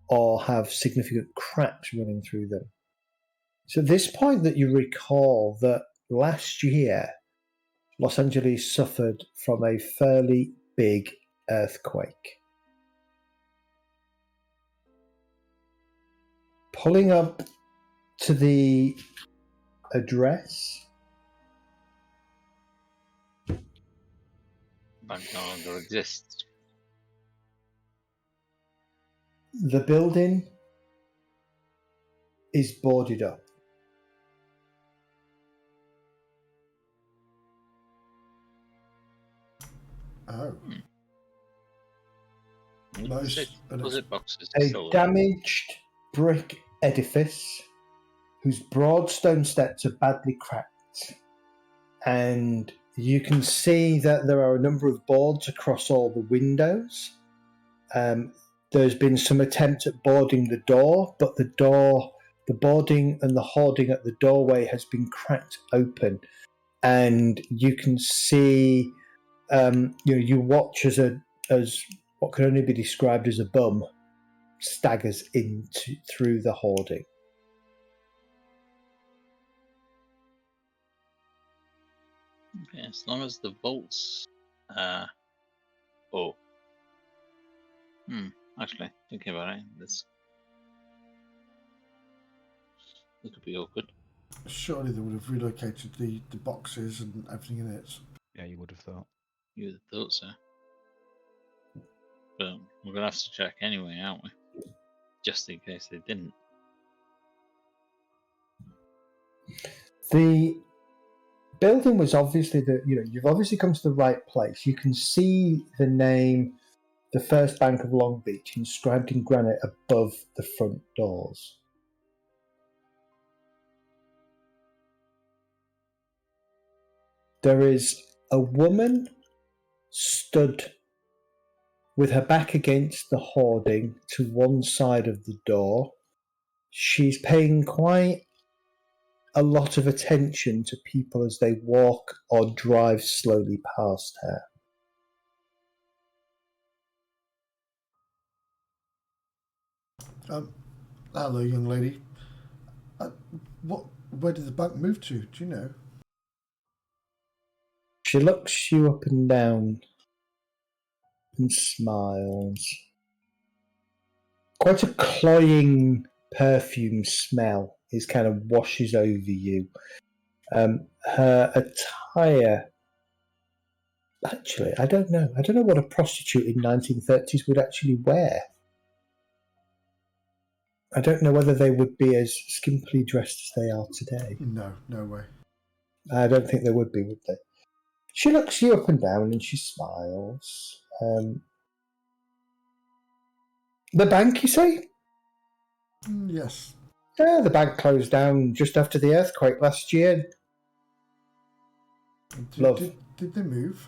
or have significant cracks running through them. So at this point that you recall that last year, Los Angeles suffered from a fairly big earthquake. Pulling up to the address. Bank no longer exists. The building is boarded up. Oh. Deposit boxes are A still there. damaged brick edifice whose broad stone steps are badly cracked. And you can see that there are a number of boards across all the windows. There's been some attempt at boarding the door, but the boarding and the hoarding at the doorway has been cracked open. And you can see, you watch as what can only be described as a bum staggers through the hoarding. Okay, as long as the vaults. Actually, thinking about it, this could be awkward. Surely they would have relocated the boxes and everything in it. Yeah, you would have thought. You would have thought so. But we're going to have to check anyway, aren't we? Just in case they didn't. The building was obviously you've obviously come to the right place. You can see the name, the First Bank of Long Beach, inscribed in granite above the front doors. There is a woman stood with her back against the hoarding to one side of the door. She's paying quite a lot of attention to people as they walk or drive slowly past her. Hello, young lady. Where did the bank move to? Do you know? She looks you up and down and smiles. Quite a cloying perfume smell kind of washes over you. Her attire, actually, I don't know what a prostitute in 1930s would actually wear. I don't know whether they would be as skimpily dressed as they are today. No way. I don't think they would be, would they? She looks you up and down and she smiles. The bank, you say? Yes. Yeah, the bank closed down just after the earthquake last year. Did they move?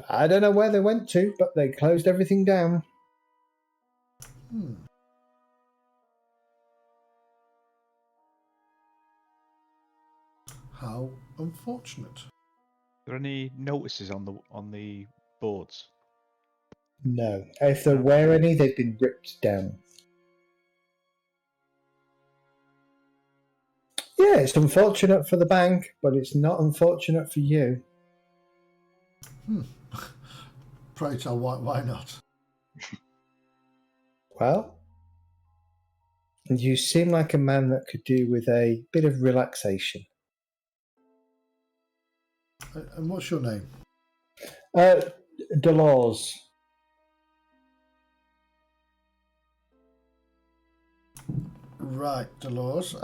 I don't know where they went to, but they closed everything down. How unfortunate. Are there any notices on the boards? No. If there were any, they've been ripped down. Yeah, it's unfortunate for the bank, but it's not unfortunate for you. Pray tell, why not? Well, you seem like a man that could do with a bit of relaxation. And what's your name? Dolores. Right, Dolores.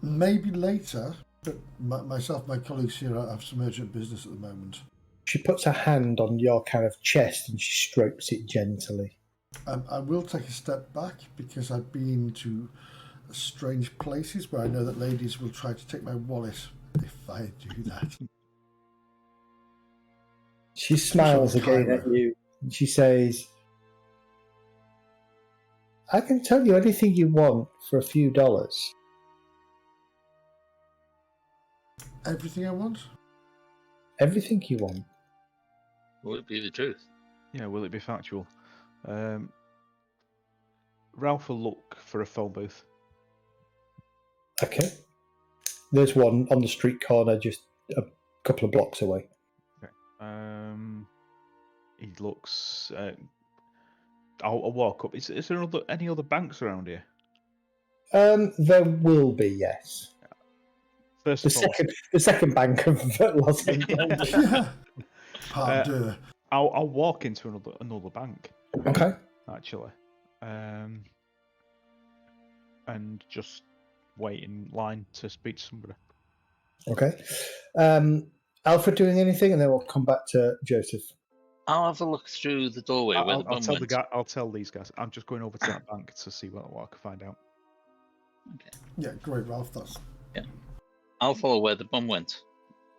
Maybe later, but myself, my colleagues here have some urgent business at the moment. She puts her hand on your kind of chest and she strokes it gently. I will take a step back because I've been to strange places where I know that ladies will try to take my wallet if I do that. She smiles again at you and she says, I can tell you anything you want for a few dollars. Everything I want? Everything you want. Will it be the truth? Yeah, will it be factual? Ralph will look for a phone booth. Okay. There's one on the street corner just a couple of blocks away. Okay. He looks. I'll walk up. Is there any other banks around here? There will be, yes. First The of all, second bank of Los Angeles. Yeah. Pardon. I'll walk into another bank Okay. actually, and just wait in line to speak to somebody. Okay. Alfred doing anything, and then we'll come back to Joseph. I'll have a look through the doorway where the I'll bum tell went. I'll tell these guys. I'm just going over to that bank to see what I can find out. Okay. Yeah, great, Ralph. That's I'll follow where the bum went.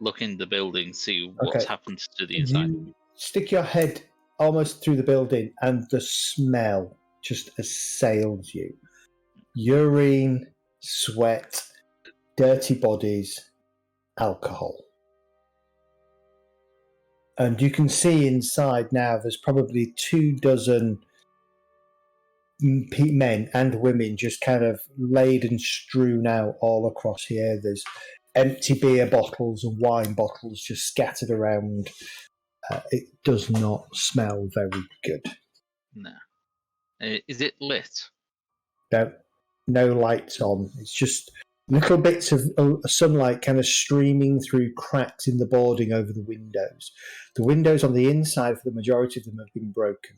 Look in the building, see what's Okay. happened to the inside. You stick your head almost through the building, and the smell just assails you. Urine, sweat, dirty bodies, alcohol. And you can see inside now there's probably 24 men and women just kind of laid and strewn out all across here. There's empty beer bottles and wine bottles just scattered around. It does not smell very good. No. Is it lit? No lights on. It's just little bits of sunlight kind of streaming through cracks in the boarding over the windows. The windows on the inside, for the majority of them, have been broken.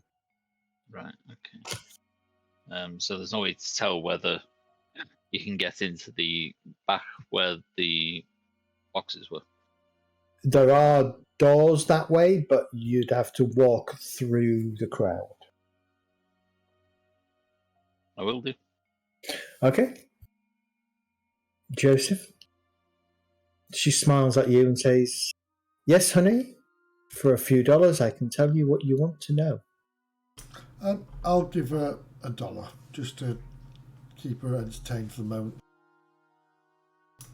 Right, okay. So there's no way to tell whether you can get into the back where the boxes were. There are doors that way, but you'd have to walk through the crowd. I will do. Okay. Joseph? She smiles at you and says, "Yes, honey. For a few dollars, I can tell you what you want to know." I'll give her $1 just to keep her entertained for the moment.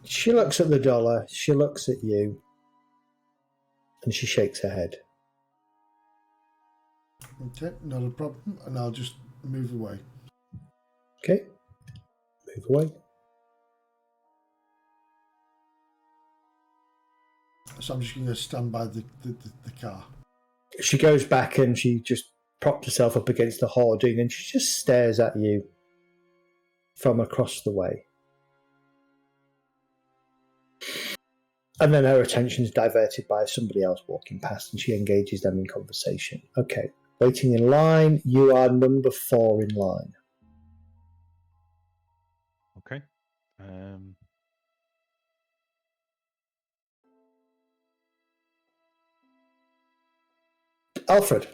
She looks at the dollar, she looks at you, and she shakes her head. Okay, not a problem, and I'll just move away. Okay. Move away. So I'm just going to stand by the car. She goes back and she just propped herself up against the hoarding and she just stares at you from across the way. And then her attention's diverted by somebody else walking past and she engages them in conversation. Okay, waiting in line. You are number 4 in line. Okay. Alfred,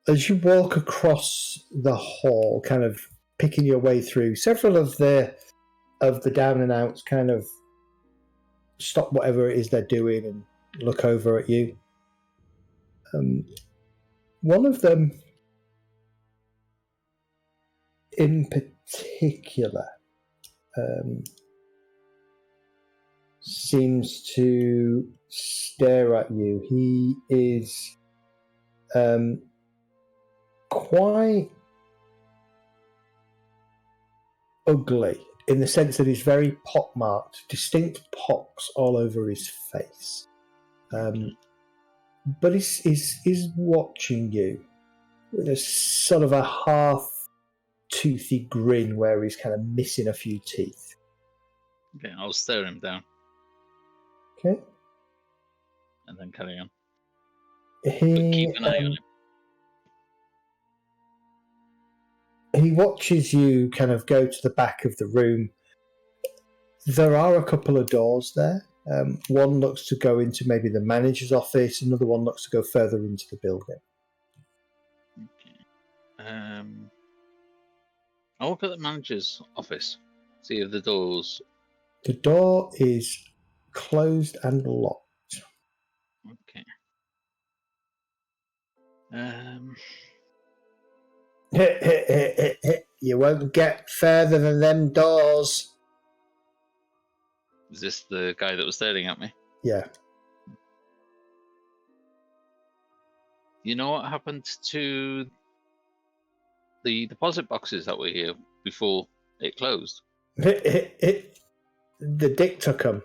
as you walk across the hall, kind of picking your way through, several of the down and outs kind of stop whatever it is they're doing and look over at you. One of them in particular seems to stare at you. He is quite ugly in the sense that he's very pockmarked, distinct pocks all over his face. But he's watching you with a sort of a half-toothy grin where he's kind of missing a few teeth. Okay, I'll stare him down. Okay. And then carry on. He, but keep an eye on him. He watches you kind of go to the back of the room. There are a couple of doors there. One looks to go into maybe the manager's office. Another one looks to go further into the building. Okay. I'll look at the manager's office. See if the door's... The door is closed and locked. Okay. You won't get further than them doors. Is this the guy that was staring at me? Yeah. You know what happened to the deposit boxes that were here before it closed? The dick took them.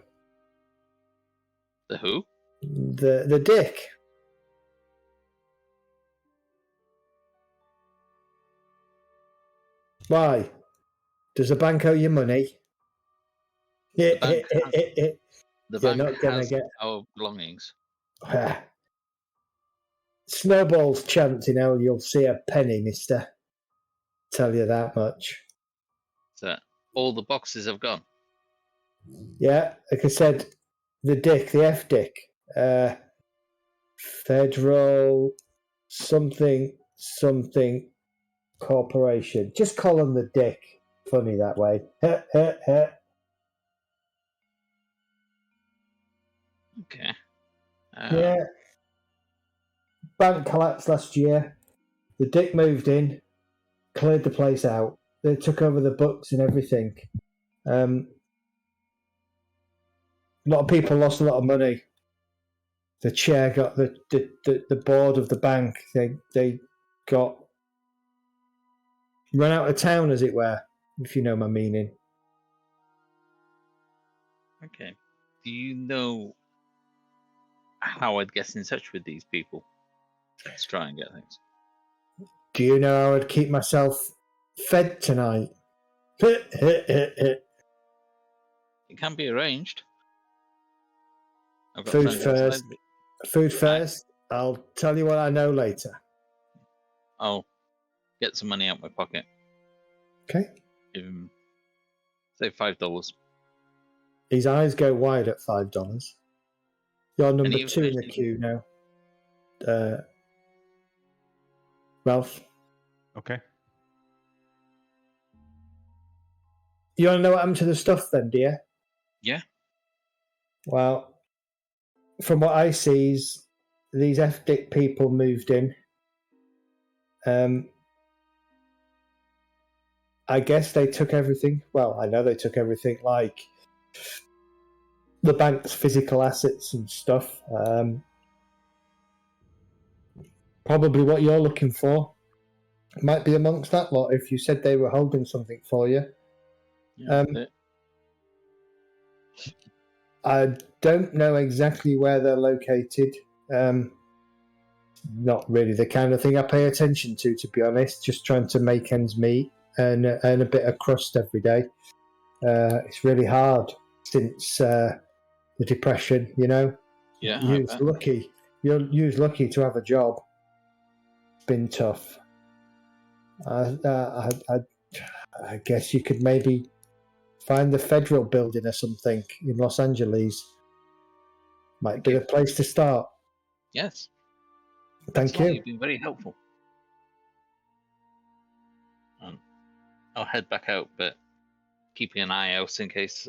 The who? The dick. Why? Does the bank owe you money? The bank The You're bank not gonna has get our belongings. Snowball's chance, you'll see a penny, mister. Tell you that much. So all the boxes have gone. Yeah, like I said, the F Dick, Federal something Corporation. Just call them the Dick. Funny that way. Okay. Yeah. Bank collapsed last year. The Dick moved in, cleared the place out. They took over the books and everything. A lot of people lost a lot of money. The chair got the board of the bank. They got run out of town, as it were, if you know my meaning. Okay. Do you know how I'd get in touch with these people to try and get things? Do you know how I'd keep myself fed tonight? It can be arranged. I've got Food friends first. outside. Food first. I'll tell you what I know later. I'll get some money out of my pocket. Okay. Give him, say, $5. His eyes go wide at $5. You're number Any 2 in the information? queue now. Ralph. Okay. You want to know what happened to the stuff then, dear? Yeah. Well, from what I see, these F-Dick people moved in. I guess they took everything. Well, I know they took everything, like the bank's physical assets and stuff. Probably what you're looking for might be amongst that lot if you said they were holding something for you. Yeah, that's it. I don't know exactly where they're located. Not really the kind of thing I pay attention to be honest. Just trying to make ends meet and earn a bit of crust every day. It's really hard since the Depression, Yeah. You're lucky to have a job. It's been tough. I guess you could maybe find the Federal building or something in Los Angeles. Might be the place to start. Yes. Thank you. You've been very helpful. I'll head back out, but keeping an eye out in case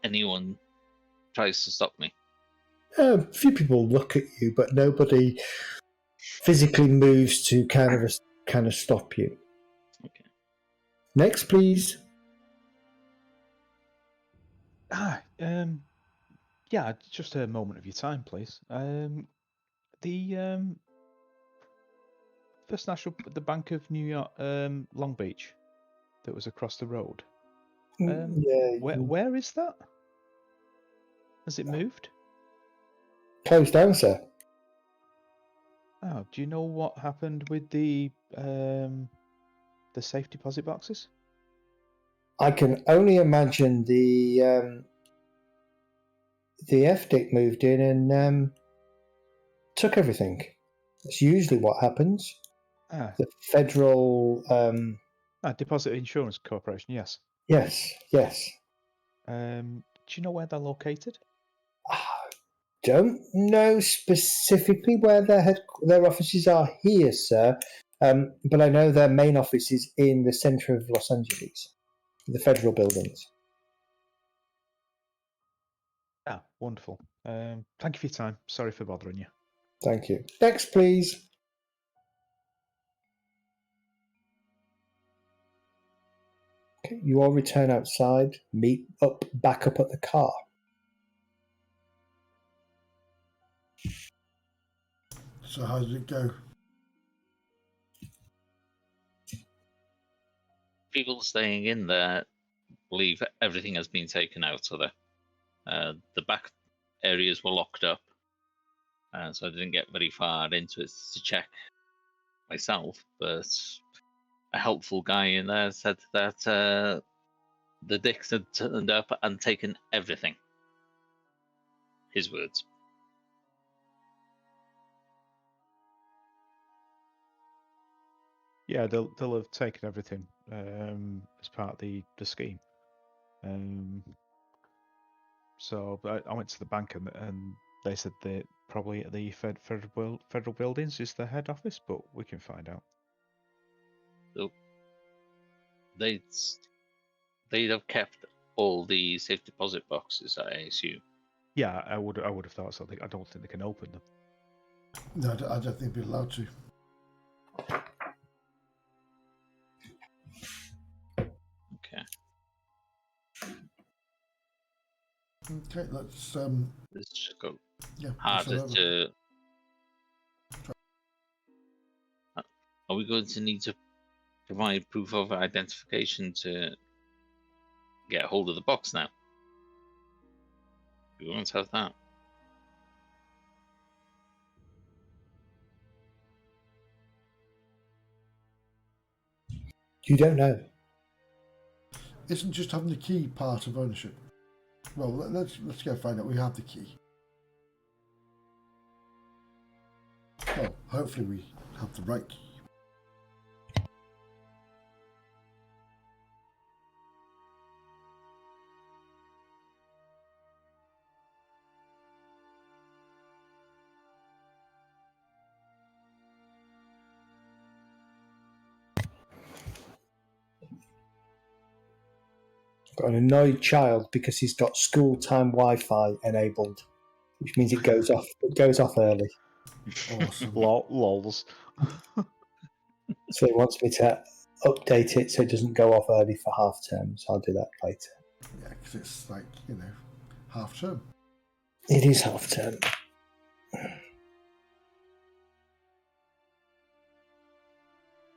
anyone tries to stop me. A few people look at you, but nobody physically moves to kind of stop you. Okay. Next, please. Yeah, just a moment of your time, please. The First National, the Bank of New York, Long Beach, that was across the road. Where is that? Has it moved? Closed down, sir. Oh, do you know what happened with the safe deposit boxes? I can only imagine the FDIC moved in and took everything. That's usually what happens. The Federal Deposit Insurance Corporation, yes. Yes. Do you know where they're located? Don't know specifically where their offices are here, sir. But I know their main office is in the centre of Los Angeles, the Federal buildings. Wonderful. Thank you for your time. Sorry for bothering you. Thank you. Next, please. Okay, you all return outside, meet back up at the car. So how did it go? People staying in there believe everything has been taken out of there. The back areas were locked up, so I didn't get very far into it to check myself. But helpful guy in there said that the dicks had turned up and taken everything. His words. Yeah, they'll have taken everything as part of the scheme. So I went to the bank and they said that probably at the federal buildings is the head office, but we can find out. So they'd have kept all the safe deposit boxes, I assume. Yeah, I would have thought so. I don't think they can open them. No, I don't think they'd be allowed to. Okay. Okay, let's Just go yeah. harder to. Are we going to need to provide proof of identification to get hold of the box now? We won't have that. You don't know. Isn't just having the key part of ownership? Well, let's go find out. We have the key. Well, hopefully we have the right key. Got an annoyed child because he's got school time Wi-Fi enabled, which means it goes off. It goes off early. Awesome. Lols. So he wants me to update it so it doesn't go off early for half term. So I'll do that later. Yeah, because it's like, half term. It is half term.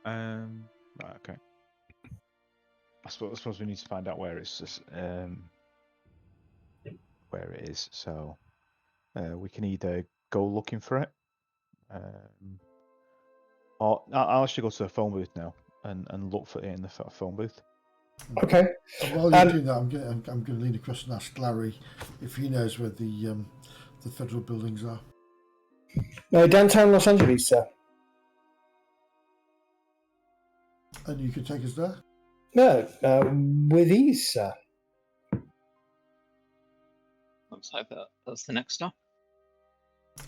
Right, okay. I suppose we need to find out where it's just, where it is. So we can either go looking for it, or I'll actually go to the phone booth now and look for it in the phone booth. Okay. And while you're doing that, I'm going to lean across and ask Larry if he knows where the federal buildings are. Downtown Los Angeles, sir. And you could take us there? No, with ease, sir. Looks like that's the next stop.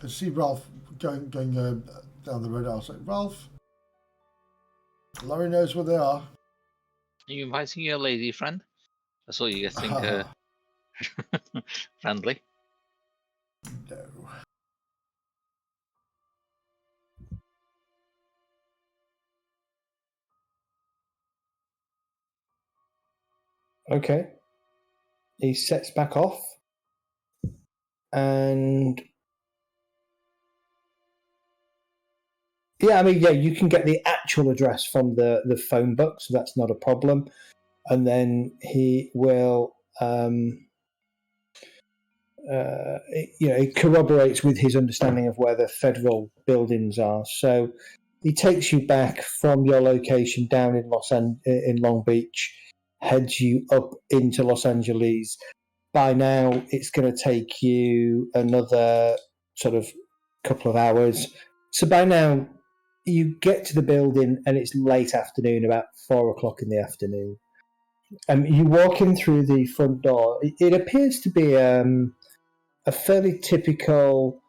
I see Ralph going down the road. I'll say, Ralph, Larry knows where they are. Are you inviting your lady friend? I saw you getting friendly. No. Okay. He sets back off, and you can get the actual address from the phone book, so that's not a problem. And then he will, it corroborates with his understanding of where the federal buildings are. So he takes you back from your location down in Long Beach, heads you up into Los Angeles. By now, it's going to take you another sort of couple of hours. So by now, you get to the building and it's late afternoon, about 4:00 in the afternoon. You walk in through the front door. It appears to be a fairly typical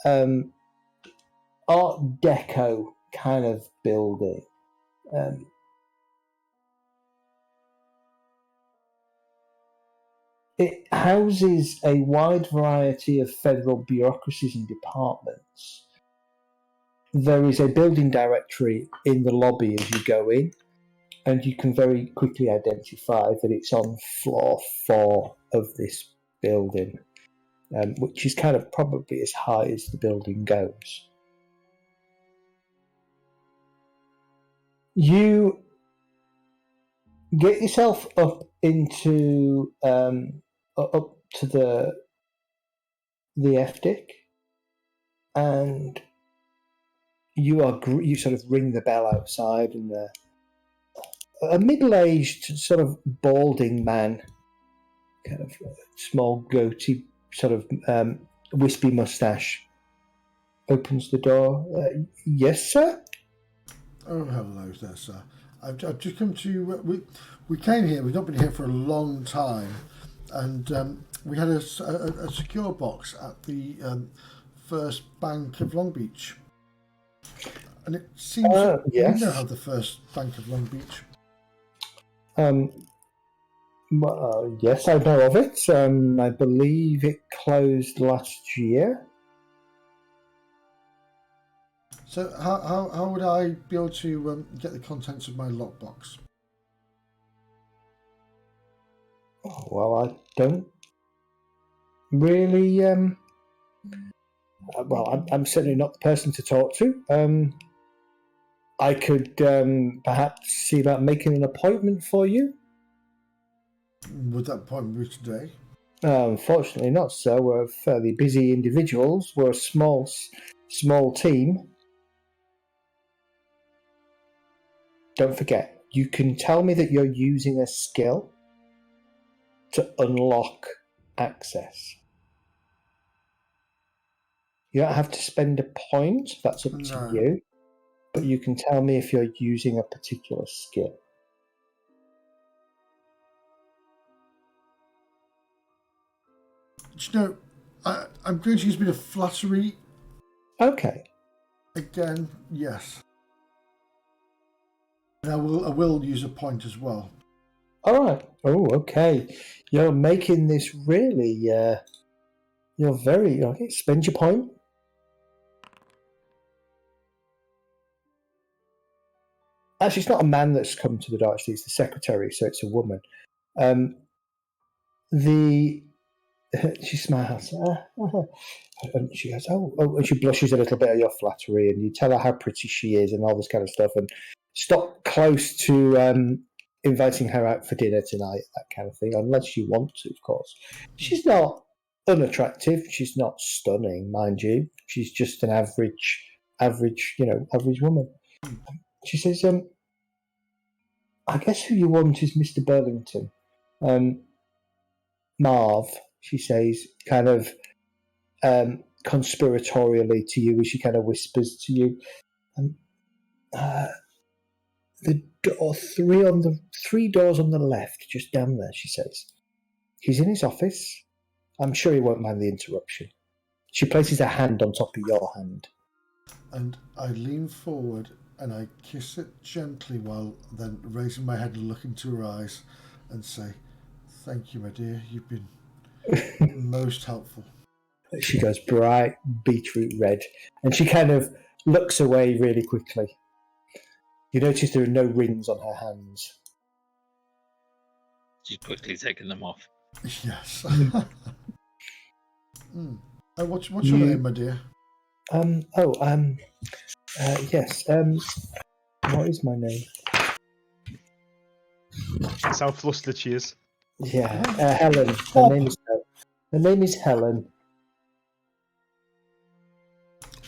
Art Deco kind of building. It houses a wide variety of federal bureaucracies and departments. There is a building directory in the lobby as you go in, and you can very quickly identify that it's on floor 4 of this building, which is kind of probably as high as the building goes. You get yourself up into up to the FDIC, and you sort of ring the bell outside, and a middle-aged, sort of balding man, kind of small goatee, sort of wispy mustache, opens the door. Yes, sir? Oh, hello there, sir. I've just come to... we came here, we've not been here for a long time, and we had a secure box at the First Bank of Long Beach. And it seems that yes. you know how the First Bank of Long Beach... Well, yes, I know of it. I believe it closed last year. So how would I be able to get the contents of my lockbox? Oh, well, I don't really. Well, I'm certainly not the person to talk to. I could perhaps see about making an appointment for you. Would that appointment be today? Unfortunately, not so. We're fairly busy individuals. We're a small team. Don't forget, you can tell me that you're using a skill to unlock access. You don't have to spend a point. That's up to you. But you can tell me if you're using a particular skill. Do you know, I'm going to use a bit of flattery. Okay. Again, yes. And I will use a point as well. All right. Oh, okay. You're making this really. You're very okay. Spend your point. Actually, it's not a man that's come to the door. Actually, it's the secretary, so it's a woman. She smiles, and she goes, "Oh," and she blushes a little bit at your flattery, and you tell her how pretty she is and all this kind of stuff, and stop close to inviting her out for dinner tonight, that kind of thing, unless you want to, of course. She's not unattractive. She's not stunning, mind you. She's just an average woman. She says, "I guess who you want is Mr. Burlington. Marv," she says, kind of conspiratorially to you as she kind of whispers to you. The door, three doors on the left, just down there, she says. He's in his office. I'm sure he won't mind the interruption. She places her hand on top of your hand. And I lean forward and I kiss it gently while then raising my head and looking into her eyes and say, "Thank you, my dear. You've been most helpful." She goes bright beetroot red, and she kind of looks away really quickly. You notice there are no rings on her hands. She's quickly taking them off. Yes. What's your name, my dear? Yes. What is my name? That's how flustered she is. Yeah, Helen. Her name is Helen.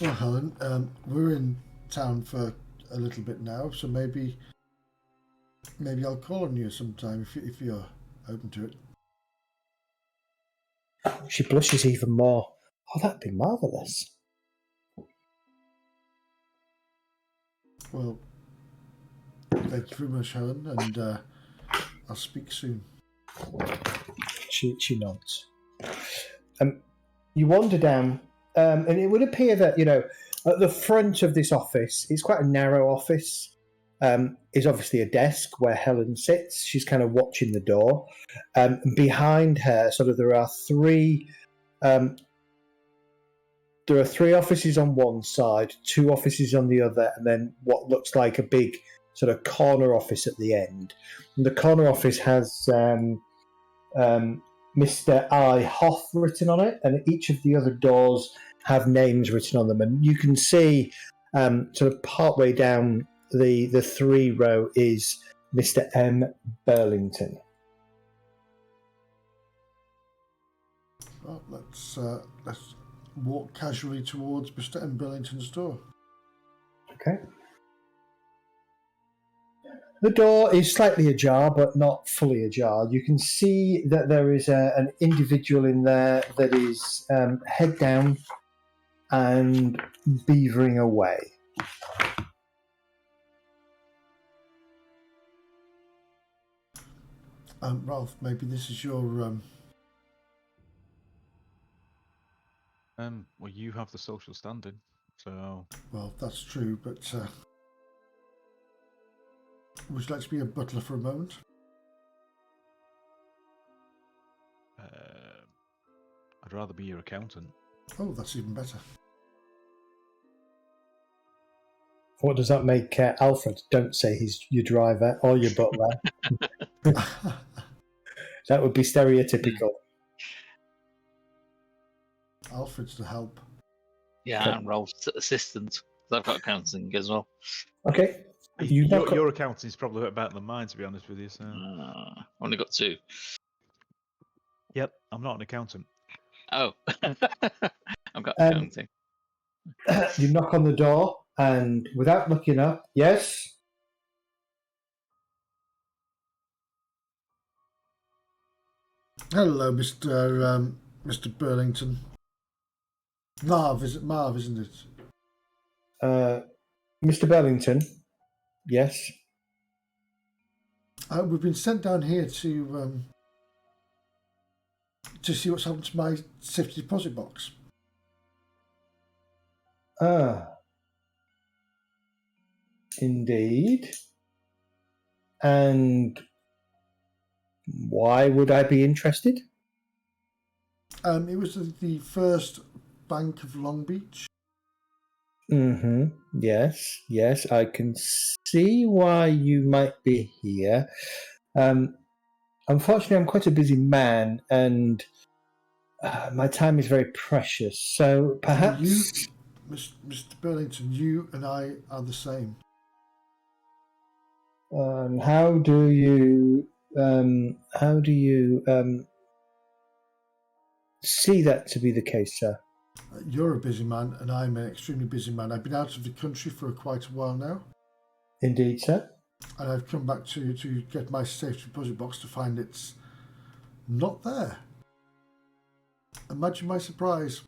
Well, Helen, we're in town for a little bit now, so maybe I'll call on you sometime if you're open to it. She blushes even more. Oh, that'd be marvellous. Well, thank you very much, Helen, and I'll speak soon. She nods. You wander down, and it would appear that, at the front of this office, it's quite a narrow office, is obviously a desk where Helen sits. She's kind of watching the door. Behind her, there are three offices on one side, two offices on the other, and then what looks like a big sort of corner office at the end. And the corner office has Mr. I. Hoff written on it, and each of the other doors have names written on them. And you can see partway down the 3 row is Mr. M. Burlington. Well, let's walk casually towards Mr. M. Burlington's door. Okay. The door is slightly ajar, but not fully ajar. You can see that there is an individual in there that is head down and beavering away. Ralph, maybe this is your... Well, you have the social standing, so... Well, that's true, but... would you like to be a butler for a moment? I'd rather be your accountant. Oh, that's even better. What does that make Alfred? Don't say he's your driver or your butler. That would be stereotypical. Alfred's to help. Yeah, Okay. and Ralph's assistant. I've got accounting as well. Okay. Your accounting is probably a bit better than mine, to be honest with you. So. Only got 2. Yep, I'm not an accountant. Oh, I've got accounting. You knock on the door, and without looking up, yes? Hello, Mr. Burlington. Marv, isn't it? Mr. Bellington, yes? We've been sent down here to see what's happened to my safety deposit box. Indeed. And why would I be interested? It was the first bank of Long Beach. Mm-hmm. Yes, I can see why you might be here. Unfortunately, I'm quite a busy man, and my time is very precious. So perhaps You, Mr. Burlington, you and I are the same. how do you see that to be the case, sir? You're a busy man, and I'm an extremely busy man. I've been out of the country for quite a while now, Indeed, sir. and I've come back to get my safety deposit box to find it's not there. Imagine my surprise.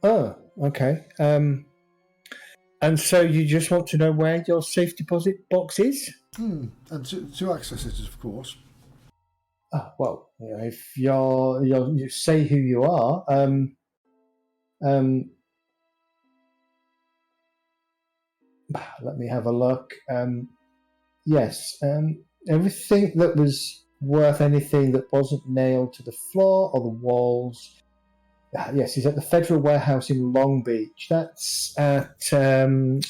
Oh, okay. And so you just want to know where your safe deposit box is? And to access it, of course. Well, if you say who you are, let me have a look. Yes, everything that was worth anything that wasn't nailed to the floor or the walls. Yes, he's at the Federal Warehouse in Long Beach. That's at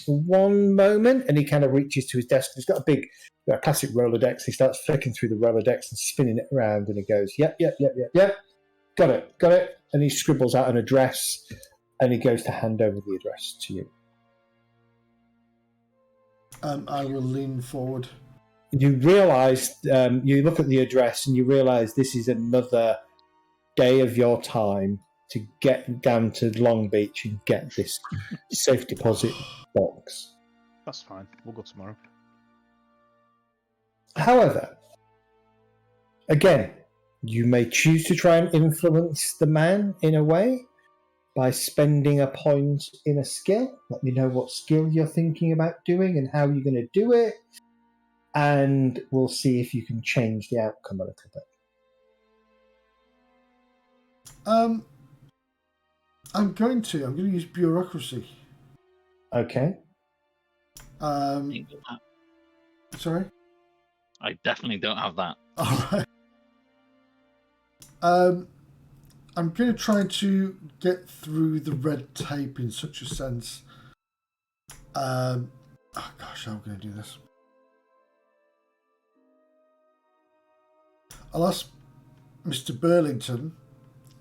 one moment, and he kind of reaches to his desk. He's got a classic Rolodex. He starts flicking through the Rolodex and spinning it around, and he goes, yep. Got it. And he scribbles out an address, and he goes to hand over the address to you. I will lean forward. You realise, you look at the address, and you realise this is another day of your time to get down to Long Beach and get this safe deposit box. That's fine. We'll go tomorrow. However, again, you may choose to try and influence the man in a way by spending a point in a skill. Let me know what skill you're thinking about doing and how you're going to do it, and we'll see if you can change the outcome a little bit. I'm going to use bureaucracy. Okay. Sorry? I definitely don't have that. All right. I'm going to try to get through the red tape in such a sense. Oh gosh, how am I going to do this? I'll ask Mr. Burlington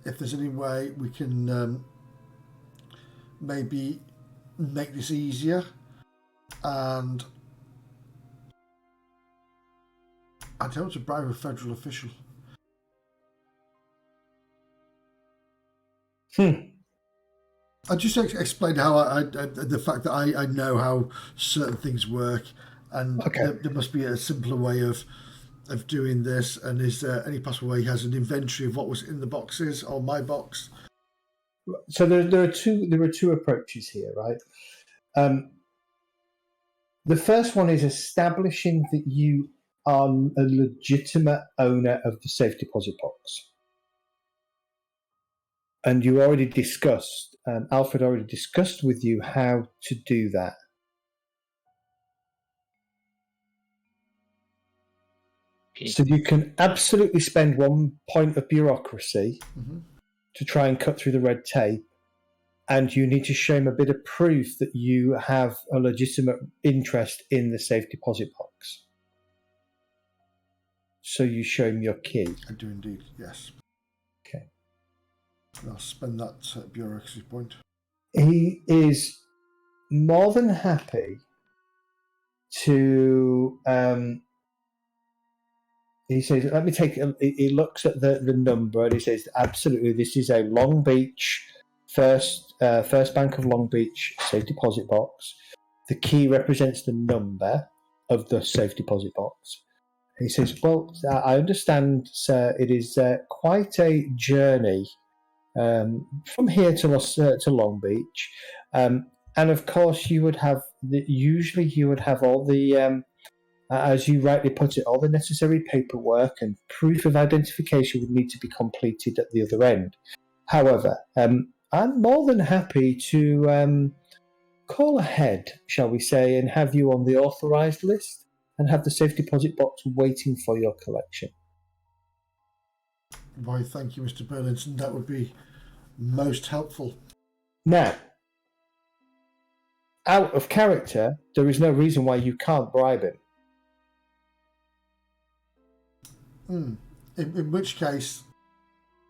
if there's any way we can maybe make this easier, and I don't want to bribe a federal official. I just explained how I the fact that I know how certain things work, and Okay. there must be a simpler way of doing this. And is there any possible way he has an inventory of what was in the boxes or my box? So there are two approaches here, right? The first one is establishing that you are a legitimate owner of the safe deposit box. And you already discussed, Alfred already discussed with you how to do that. Okay. So you can absolutely spend 1 point of bureaucracy Mm-hmm. to try and cut through the red tape, and you need to show him a bit of proof that you have a legitimate interest in the safe deposit box. So you show him your key. I do indeed, yes. Okay. I'll spend that bureaucracy point. He is more than happy to. He says, "Let me take." He looks at the number and he says, "Absolutely, this is a Long Beach First Bank of Long Beach safe deposit box. The key represents the number of the safe deposit box." He says, "Well, I understand, sir. It is quite a journey from here to Long Beach, and of course, you would have usually you would have all the." As you rightly put it, all the necessary paperwork and proof of identification would need to be completed at the other end. However, I'm more than happy to call ahead, shall we say, and have you on the authorised list and have the safe deposit box waiting for your collection. Why, thank you, Mr. Burlington. That would be most helpful. Now, out of character, there is no reason why you can't bribe him. In which case,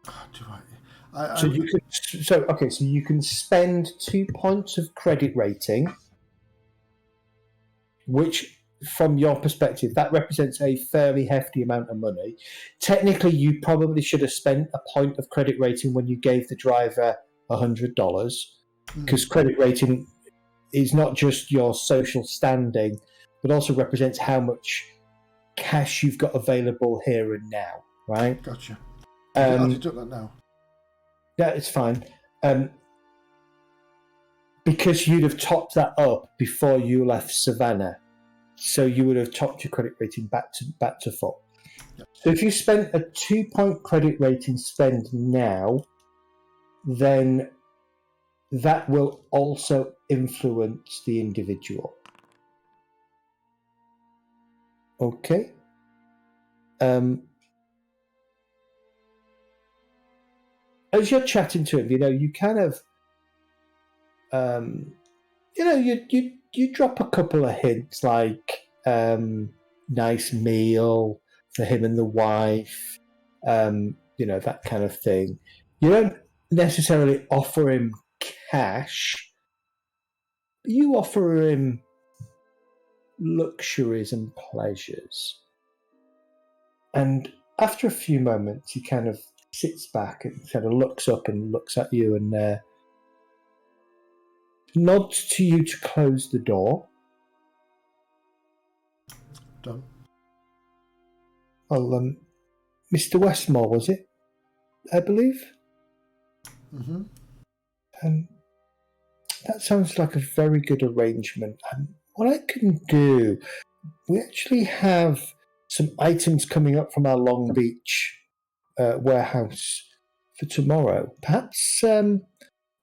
do I? So you can spend 2 points of credit rating, which, from your perspective, that represents a fairly hefty amount of money. Technically, you probably should have spent a point of credit rating when you gave the driver $100, because credit rating is not just your social standing, but also represents how much cash you've got available here and now, right? Gotcha. I'll deduct that now. Yeah, it's fine. Because you'd have topped that up before you left Savannah, so you would have topped your credit rating back to full. Yep. So if you spent a 2 point credit rating spend now, then that will also influence the individual. Okay. As you're chatting to him, you kind of, you drop a couple of hints like nice meal for him and the wife, that kind of thing. You don't necessarily offer him cash, but you offer him luxuries and pleasures. And after a few moments, he kind of sits back and kind of looks up and looks at you and nods to you to close the door. Done. Well, Mr. Westmore, was it? I believe. Mm-hmm. That sounds like a very good arrangement. What I can do, we actually have some items coming up from our Long Beach warehouse for tomorrow. Perhaps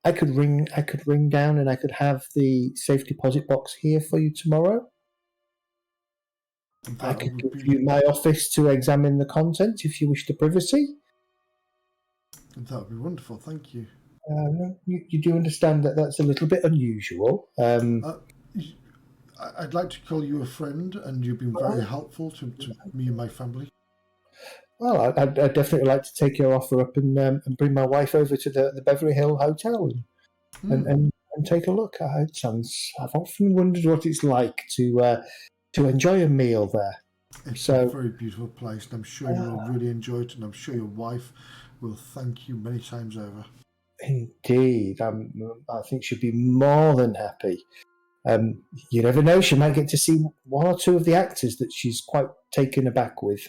I could ring down and I could have the safe deposit box here for you tomorrow. I could give you my office to examine the content if you wish the privacy. That would be wonderful, thank you. You do understand that that's a little bit unusual. I'd like to call you a friend, and you've been very helpful to me and my family. Well, I'd definitely like to take your offer up and bring my wife over to the Beverly Hill Hotel and take a look. I've often wondered what it's like to enjoy a meal there. It's a very beautiful place, and I'm sure you'll really enjoy it, and I'm sure your wife will thank you many times over. Indeed, I think she'd be more than happy. You never know; she might get to see one or two of the actors that she's quite taken aback with.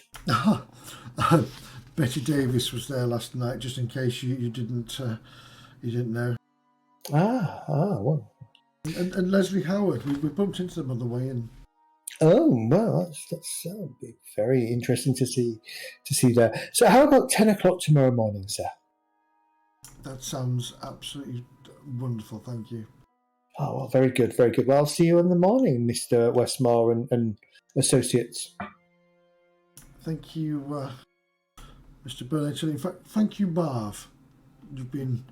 Betty Davis was there last night, just in case you didn't know. Well. And Leslie Howard, we bumped into them on the way in. Oh well, that would be very interesting to see that. So, how about 10 o'clock tomorrow morning, sir? That sounds absolutely wonderful. Thank you. Oh, well, very good, very good. Well, I'll see you in the morning, Mr. Westmore and Associates. Thank you, Mr. Burlington. In fact, thank you, Marv. You've been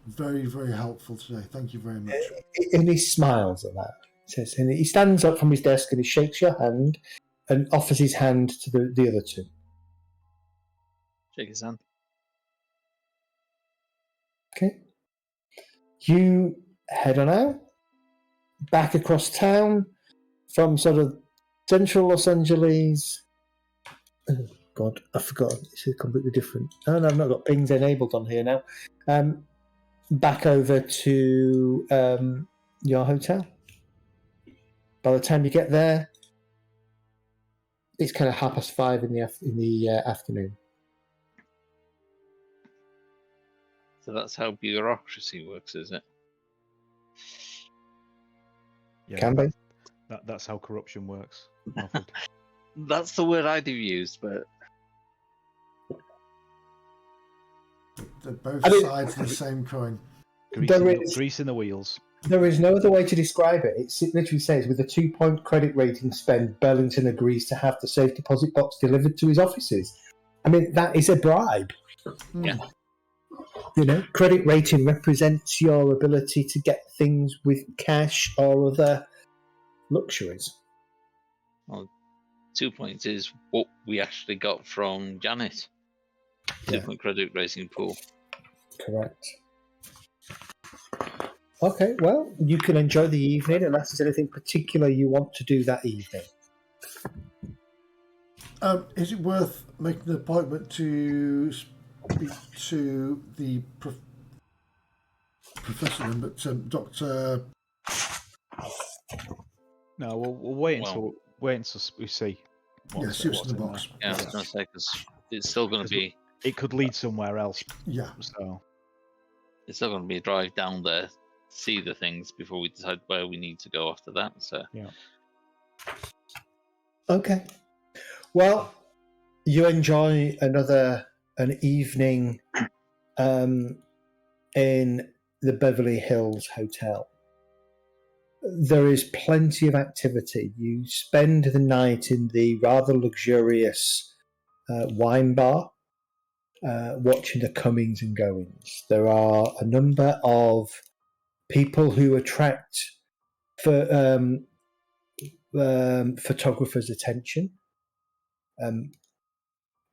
very, very helpful today. Thank you very much. And he smiles at that. And he stands up from his desk and he shakes your hand and offers his hand to the other two. Shake his hand. Okay. You head on out, back across town from sort of central Los Angeles. Oh, God, I forgot. It's completely different. Oh, no, I've not got pings enabled on here now. Back over to your hotel. By the time you get there, it's kind of 5:30 in the afternoon. So that's how bureaucracy works, is it? Yeah, Can be. That's how corruption works. That's the word I'd have used, but They're both I mean, sides of the same coin. Grease in the wheels. There is no other way to describe it. It literally says, with a 2-point credit rating spend, Burlington agrees to have the safe deposit box delivered to his offices. I mean, that is a bribe. Yeah. You know, credit rating represents your ability to get things with cash or other luxuries. Well, 2 points is what we actually got from Janet. 2-point credit rating pool. Correct. Okay, well, you can enjoy the evening unless there's anything particular you want to do that evening. Is it worth making an appointment to speak to the professor, but Dr. No, we'll wait until we see. Yeah, see what's in the box. Yeah, I was going to say, because it's still going to be... It could lead somewhere else. Yeah. So it's still going to be a drive down there, see the things before we decide where we need to go after that. So yeah. Okay. Well, you enjoy an evening in the Beverly Hills Hotel. There is plenty of activity. You spend the night in the rather luxurious wine bar, watching the comings and goings. There are a number of people who attract photographers' attention.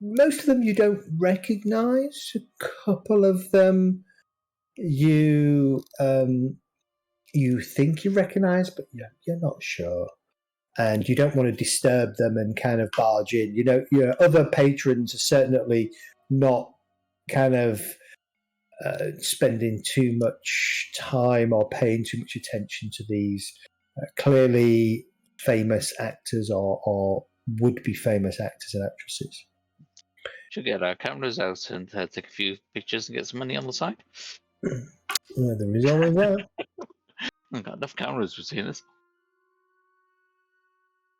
Most of them you don't recognize. A couple of them you think you recognize, but you're not sure. And you don't want to disturb them and kind of barge in. You know, your other patrons are certainly not kind of spending too much time or paying too much attention to these clearly famous actors or would-be famous actors and actresses. should get our cameras out and take a few pictures and get some money on the side. Yeah, there is always that. I've got enough cameras between us.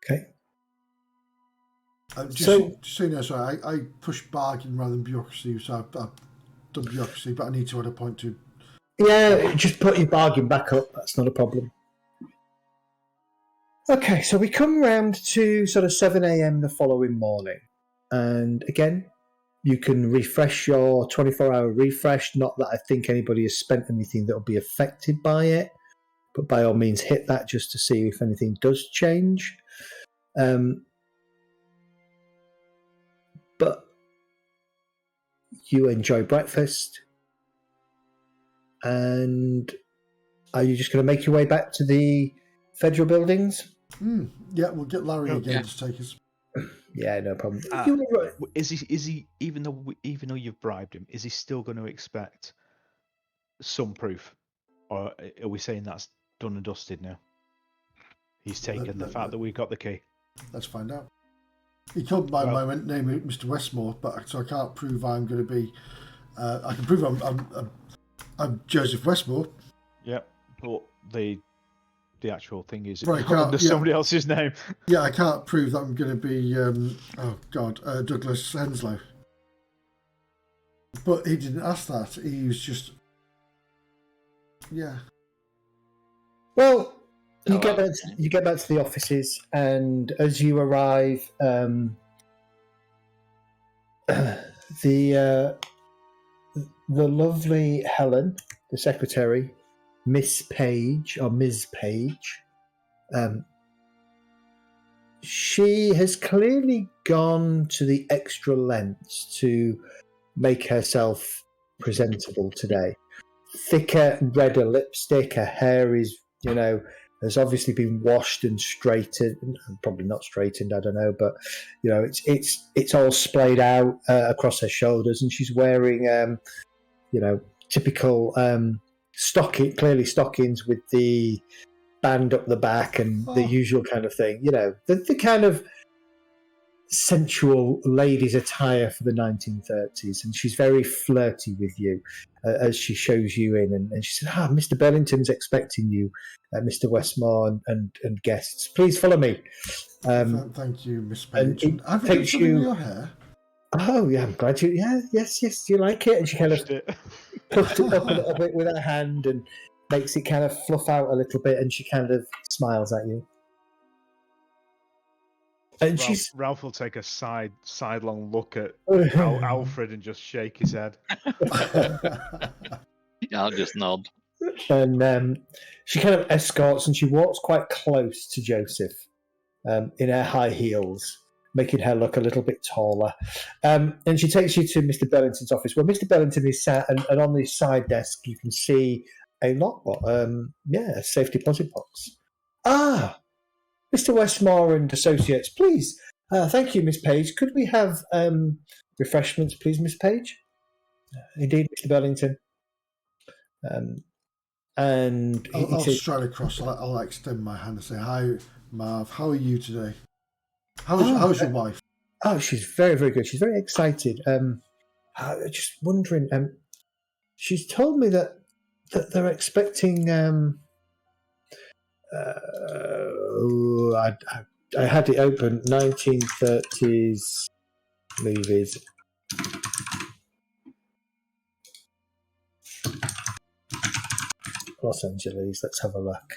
Okay. Just so you know, sorry, I push bargain rather than bureaucracy, so I've done bureaucracy, but I need to add a point to. Yeah, just put your bargain back up. That's not a problem. Okay, so we come round to sort of 7 a.m. the following morning. And again, you can refresh your 24-hour refresh. Not that I think anybody has spent anything that will be affected by it, but by all means hit that just to see if anything does change. But you enjoy breakfast. And are you just going to make your way back to the federal buildings? Yeah, we'll get Larry again to take us. Yeah, no problem. Is he even though you've bribed him, is he still going to expect some proof, or are we saying that's done and dusted now? He's taken the fact that we've got the key. Let's find out. He called by my name Mr. Westmore, but so I can't prove I'm going to be. I can prove I'm Joseph Westmore. Yep, but the actual thing is Right, under somebody else's name. Yeah, I can't prove that I'm going to be. Douglas Henslow. But he didn't ask that. He was just. Yeah. Well, you get back to the offices, and as you arrive, the lovely Helen, the secretary, Miss Page or Ms. Page, she has clearly gone to the extra lengths to make herself presentable today. Thicker, redder lipstick. Her hair is, has obviously been washed and straightened. Probably not straightened, I don't know, but it's all splayed out across her shoulders, and she's wearing, typical stockings with the band up the back and the usual kind of thing. The kind of sensual ladies' attire for the 1930s, and she's very flirty with you as she shows you in, and she said, Mr. Burlington's expecting you, Mr. Westmore and guests. Please follow me. Thank you, Miss Page. I've got your hair. Oh, yeah, I'm glad you... Yeah, yes, do you like it? And she kind of puffed it up a little bit with her hand and makes it kind of fluff out a little bit, and she kind of smiles at you. And Ralph will take a sidelong look at Alfred and just shake his head. I'll just nod. And she kind of escorts, and she walks quite close to Joseph in her high heels, making her look a little bit taller. And she takes you to Mr. Burlington's office, where Mr. Burlington is sat, and on the side desk you can see a lockbox, a safe deposit box. Mr. Westmore and Associates, please. Thank you, Miss Page. Could we have refreshments, please, Miss Page? Indeed, Mr. Burlington. And I'll stride across. I'll extend my hand and say, "Hi, Marv. How are you today? How's your wife?" Oh, she's very, very good. She's very excited. Just wondering. She's told me that they're expecting. I had it open. 1930s movies. Los Angeles. Let's have a look.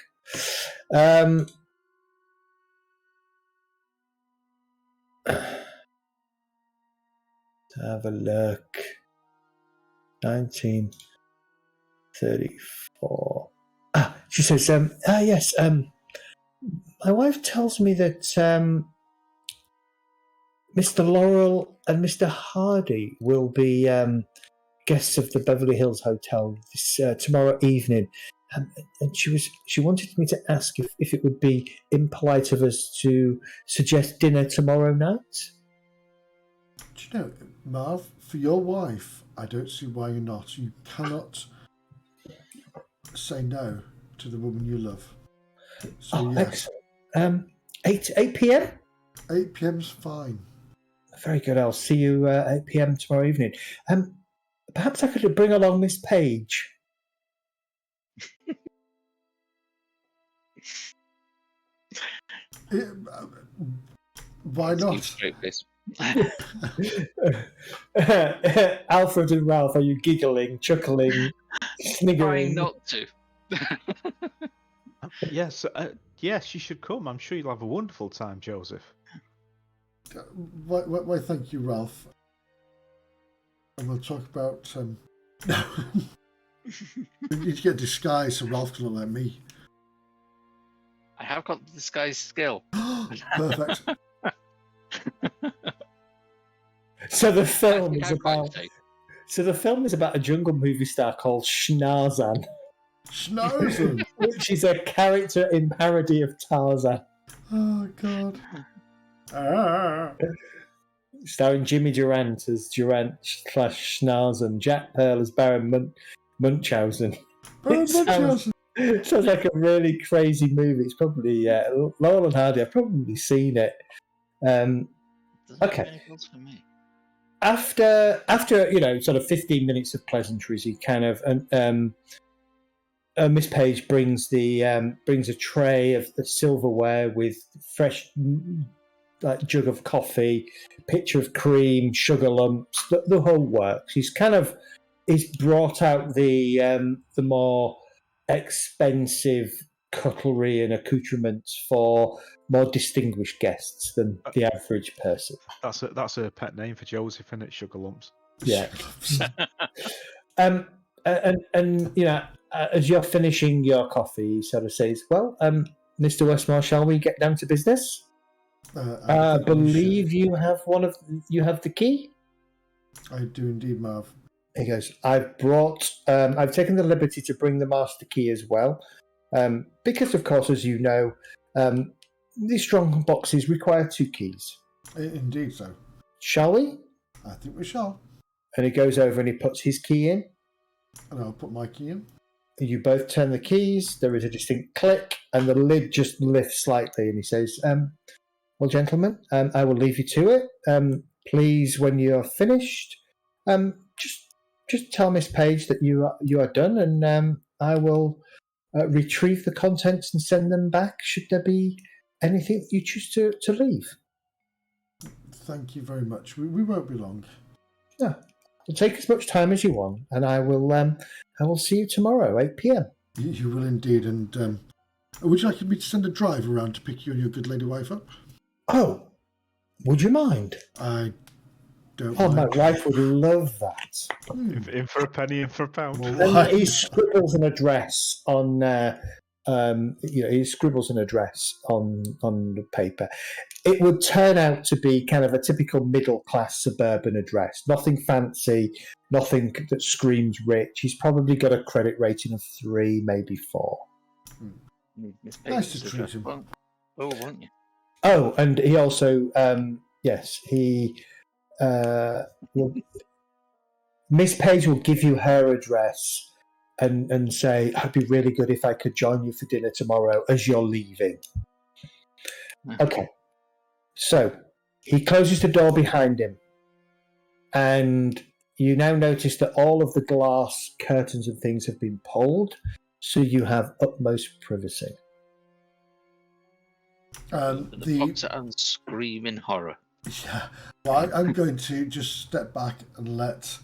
Have a look. 1934. She says, yes, my wife tells me that Mr. Laurel and Mr. Hardy will be guests of the Beverly Hills Hotel this tomorrow evening. And she wanted me to ask if it would be impolite of us to suggest dinner tomorrow night. Do you know, Marv, for your wife, I don't see why you're not. You cannot say no to the woman you love. So yes. Excellent. 8 p.m. 8 p.m.'s fine. Very good. I'll see you 8 p.m. tomorrow evening. Perhaps I could bring along Miss Page. Why not? Straight face. Alfred and Ralph, are you giggling, chuckling, sniggering? Trying not to. Yes, you should come. I'm sure you'll have a wonderful time, Joseph. Why thank you, Ralph. And we'll talk about... You need to get disguised so Ralph can look like me. I have got the disguise skill. Perfect. So the film is about a jungle movie star called Schnarzan. Schnarzan? Which is a character in parody of Tarzan. Oh, God. Starring Jimmy Durant as Durant/Schnarzan, Jack Pearl as Baron Munchausen. Munchausen. Sounds like a really crazy movie. It's probably Laurel and Hardy. I've probably seen it. Doesn't Okay. have any goals for me. After sort of 15 minutes of pleasantries, he kind of Miss Page brings a tray of the silverware with fresh jug of coffee, pitcher of cream, sugar lumps, the whole works. He's brought out the more expensive cutlery and accoutrements for more distinguished guests than the average person. That's a pet name for Joseph, isn't it? Sugar lumps. Yeah. And as you're finishing your coffee, he sort of says, "Well, Mr. Westmore, shall we get down to business? I believe you have the key." I do indeed, Marv. He goes, I've taken the liberty to bring the master key as well. Because, of course, as you know, these strong boxes require 2 keys. Indeed so. Shall we? I think we shall. And he goes over and he puts his key in. And I'll put my key in. You both turn the keys. There is a distinct click, and the lid just lifts slightly. And he says, well, gentlemen, I will leave you to it. Please, when you're finished, just tell Miss Page that you are done, and I will retrieve the contents and send them back should there be anything that you choose to leave. Thank you very much. We won't be long. No, it'll take as much time as you want, and I will see you tomorrow, 8 p.m. You will indeed. And would you like me to send a driver around to pick you and your good lady wife up? Oh, would you mind? I don't Oh, mind. my wife would love that. In for a penny, in for a pound. Well, And he scribbles an address on. He scribbles an address on the paper. It would turn out to be kind of a typical middle-class suburban address. Nothing fancy, nothing that screams rich. He's probably got a credit rating of 3, maybe 4. Nice to treat him. Oh, won't you? Oh, and he also, Miss Page will give you her address and say, it'd be really good if I could join you for dinner tomorrow as you're leaving. Okay. So he closes the door behind him, and you now notice that all of the glass curtains and things have been pulled, so you have utmost privacy. The fox and scream in horror. Yeah. Well, I'm going to just step back and let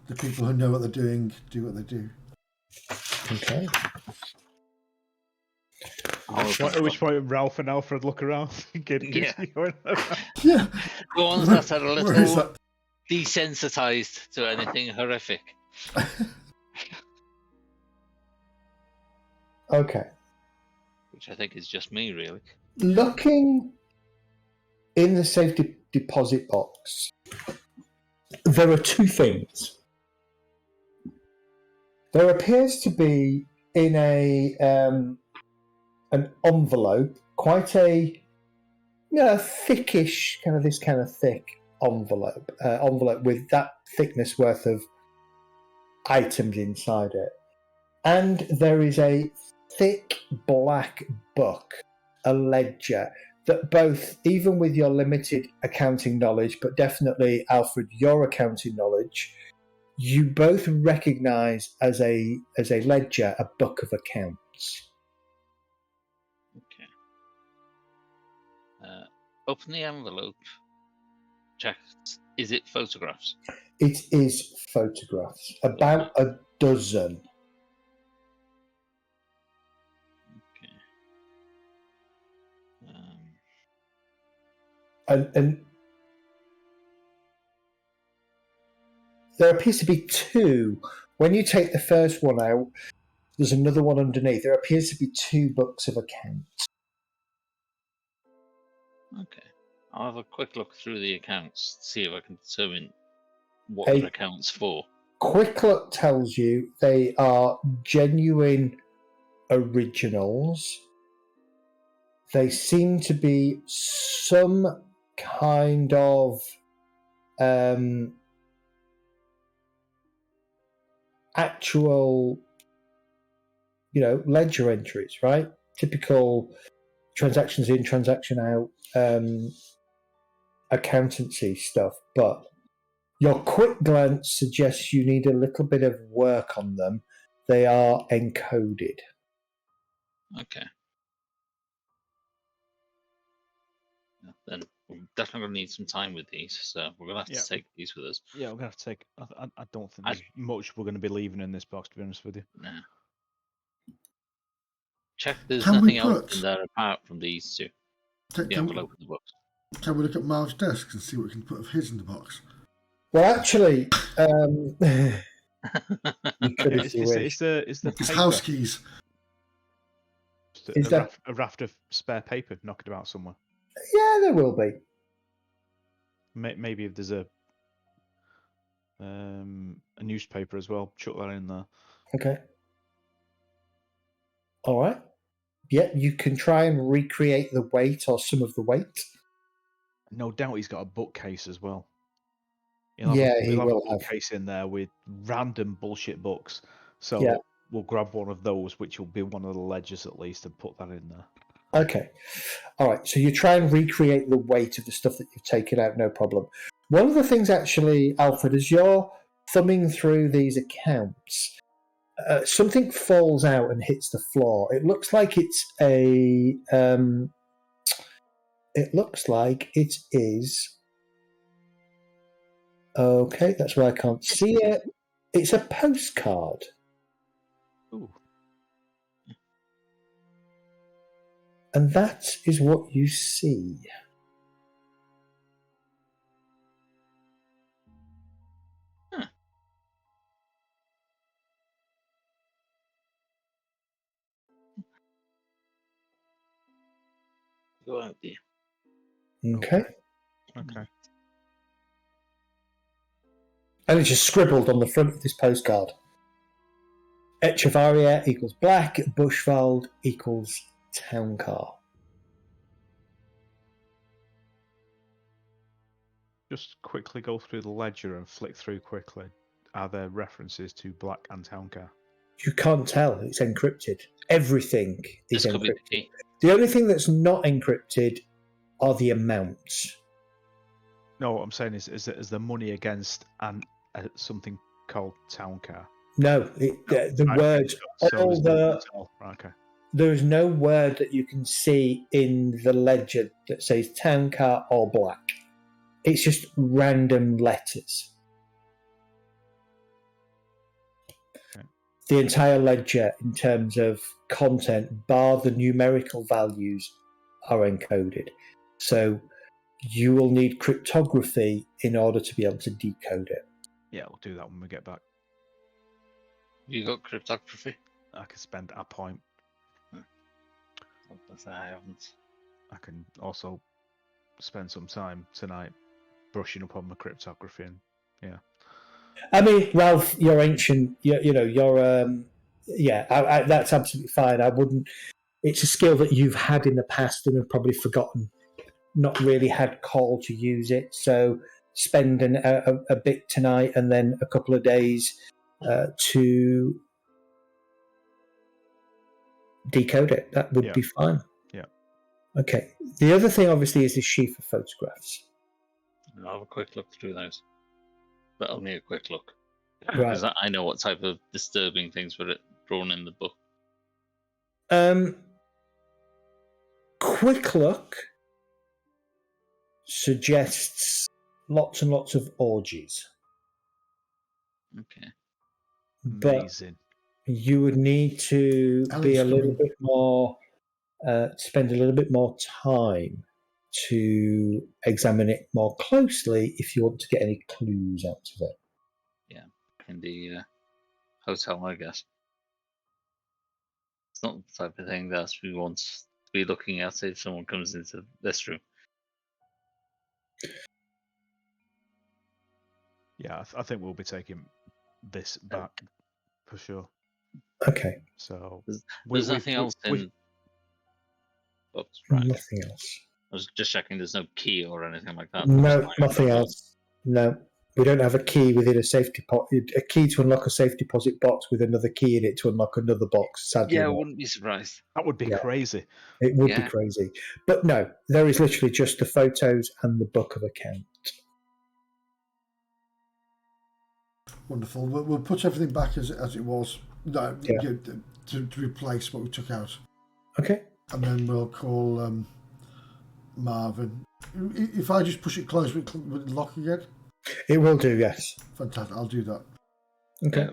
the people who know what they're doing do what they do. Okay. At which point Ralph and Alfred look around. Yeah. The ones that are a little desensitized to anything horrific. Okay. Which I think is just me, really. Looking in the safe deposit box, there are 2 things. There appears to be in an envelope, quite a thickish, this kind of thick envelope with that thickness worth of items inside it. And there is a thick black book, a ledger, that both, even with your limited accounting knowledge, but definitely, Alfred, your accounting knowledge, you both recognise as a ledger, a book of accounts. Okay. Open the envelope. Check. Is it photographs? It is photographs, about a dozen. And there appears to be 2. When you take the first one out, there's another one underneath. There appears to be 2 books of accounts. Okay. I'll have a quick look through the accounts, see if I can determine what the accounts for. Quick look tells you they are genuine originals. They seem to be some kind of actual ledger entries, right? Typical transactions in, transaction out, accountancy stuff. But your quick glance suggests you need a little bit of work on them. They are encoded. Okay. Yeah, then we're definitely going to need some time with these, so we're going to have to take these with us. Yeah, we're going to have to take... I don't think there's much we're going to be leaving in this box, to be honest with you. No. Check there's Can we nothing else put- in there apart from these two. The Can envelope in the box. we look at Marv's desk and see what we can put of his in the box? Well, actually, you could if you wish. Is the His paper, house keys. Is that- a raft of spare paper knocking about somewhere? Yeah, there will be. Maybe if there's a newspaper as well, chuck that in there. Okay. All right. Yeah, you can try and recreate the weight or some of the weight. No doubt he's got a bookcase as well. He He'll have will a bookcase in there with random bullshit books. So Yeah. we'll grab one of those, which will be one of the ledgers at least, and put that in there. Okay. All right. So you try and recreate the weight of the stuff that you've taken out, no problem. One of the things, actually, Alfred, as you're thumbing through these accounts, something falls out and hits the floor. It looks like it's a. It looks like it is. Okay, that's why I can't see it. It's a postcard. Ooh. And that is what you see. Huh. Go out there. Okay. Okay. And it's just scribbled on the front of this postcard. Echevarria equals black, Bushvald equals town car. Just quickly go through the ledger and flick through quickly. Are there references to Black and Town Car? You can't tell. It's encrypted. Everything is This could be the encrypted. key. The only thing that's not encrypted are the amounts. No, what I'm saying is there money against something called Town Car? No, the Right, words. So all there's no the, one to tell. Right, okay. there is no word that you can see in the ledger that says town car or black. It's just random letters. Okay. The entire ledger, in terms of content, bar the numerical values, are encoded. So you will need cryptography in order to be able to decode it. Yeah, we'll do that when we get back. You got cryptography? I can spend a point. I haven't. I can also spend some time tonight brushing up on my cryptography. And yeah. I mean, Ralph, you're ancient. You're that's absolutely fine. I wouldn't. It's a skill that you've had in the past and have probably forgotten. Not really had call to use it. So spend a bit tonight and then a couple of days to decode it. That would be fine. Yeah. Okay. The other thing, obviously, is this sheaf of photographs. I'll have a quick look through those. But only a quick look. Right. Because I know what type of disturbing things were drawn in the book. Quick look suggests lots and lots of orgies. Okay. Amazing. But you would need to be a little bit more, spend a little bit more time to examine it more closely if you want to get any clues out of it. Yeah, in the hotel, I guess. It's not the type of thing that we want to be looking at if someone comes into this room. Yeah, I think we'll be taking this back for sure. Okay. So there's nothing else in books, right? Nothing else. I was just checking there's no key or anything like that. No, nothing else. No. We don't have a key within a a key to unlock a safe deposit box with another key in it to unlock another box. Sadly, Yeah, I not. wouldn't be surprised. That would be Yeah. crazy. It would be Yeah. crazy. But no, there is literally just the photos and the book of account. Wonderful. We'll put everything back as it was. No, Yeah. to replace what we took out. Okay. And then we'll call Marvin. If I just push it close, will it lock again? It will do, yes. Fantastic. I'll do that. Okay.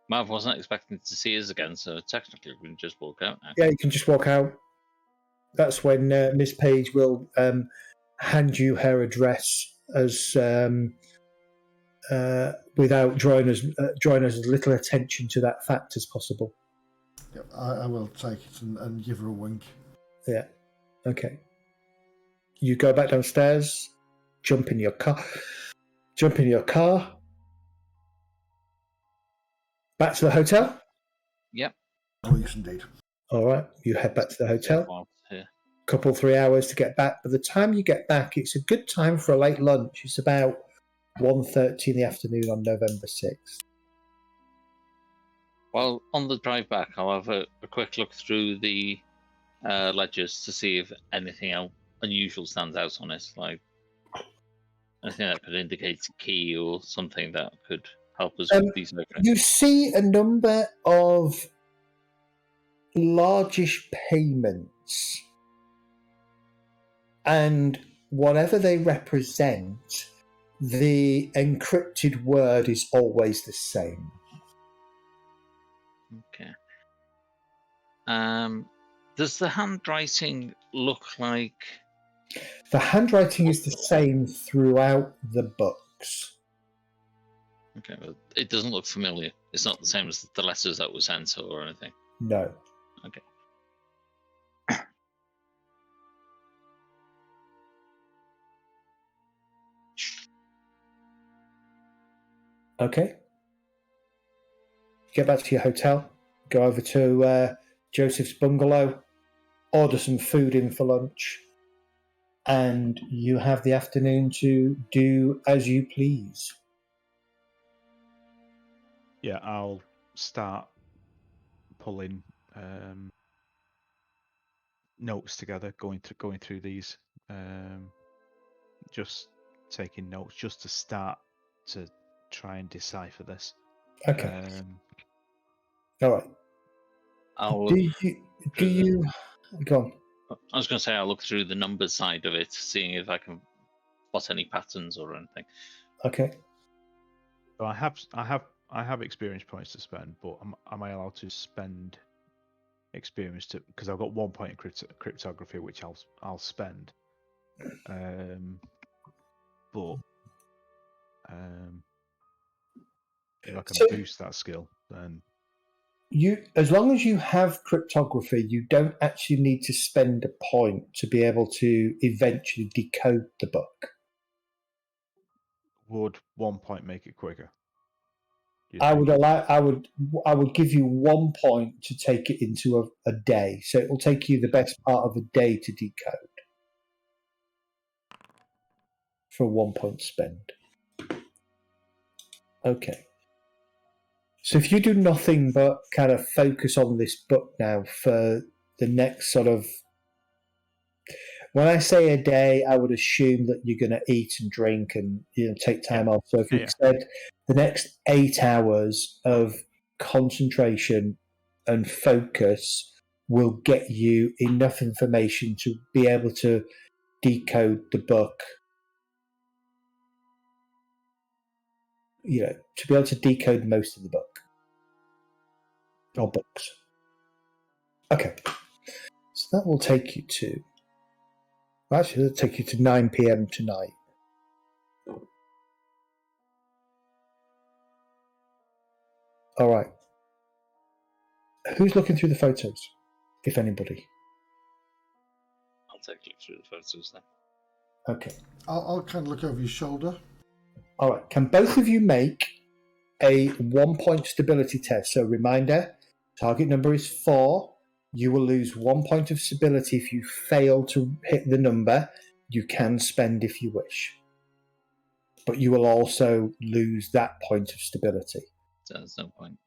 Marv wasn't expecting to see us again, so technically we can just walk out now. Yeah, you can just walk out. That's when Miss Page will hand you her address as without drawing as little attention to that fact as possible. Yep, I will take it and give her a wink. Yeah. Okay. You go back downstairs, jump in your car. Back to the hotel. Yep. Oh, yes, indeed. All right. You head back to the hotel. Well, yeah. Couple 3 hours to get back. By the time you get back, it's a good time for a late lunch. It's about 1:30 in the afternoon on November 6th. Well, on the drive back, I'll have a quick look through the ledgers to see if anything unusual stands out on it, like anything that could indicate a key or something that could help us with these records. You see a number of largish payments, and whatever they represent, the encrypted word is always the same. Okay. Does the handwriting look like... The handwriting is the same throughout the books. Okay, but it doesn't look familiar. It's not the same as the letters that were sent or anything. No. Okay. Okay. Get back to your hotel. Go over to Joseph's bungalow. Order some food in for lunch. And you have the afternoon to do as you please. Yeah, I'll start pulling notes together, going through these, just taking notes, just to start to try and decipher this. Okay. All right. Do you go on? I was going to say I'll look through the numbers side of it, seeing if I can spot any patterns or anything. Okay. So I have experience points to spend, but am I allowed to spend experience to, because I've got 1 point in cryptography, which I'll spend. But if I can boost that skill, then as long as you have cryptography, you don't actually need to spend a point to be able to eventually decode the book. Would 1 point make it quicker? I would give you 1 point to take it into a day. So it will take you the best part of a day to decode for 1 point spend. Okay. So if you do nothing but kind of focus on this book now for the next sort of... When I say a day, I would assume that you're going to eat and drink and take time off. So if you said the next 8 hours of concentration and focus will get you enough information to be able to decode the book, to be able to decode most of the book or books. Okay, so that will take you to... Actually, it'll take you to 9 p.m. tonight. All right. Who's looking through the photos, if anybody? I'll take a look through the photos then. Okay. I'll kind of look over your shoulder. All right. Can both of you make a 1 point stability test? So reminder, target number is 4. You will lose 1 point of stability if you fail to hit the number. You can spend if you wish. but you will also lose that point of stability. So there's no point.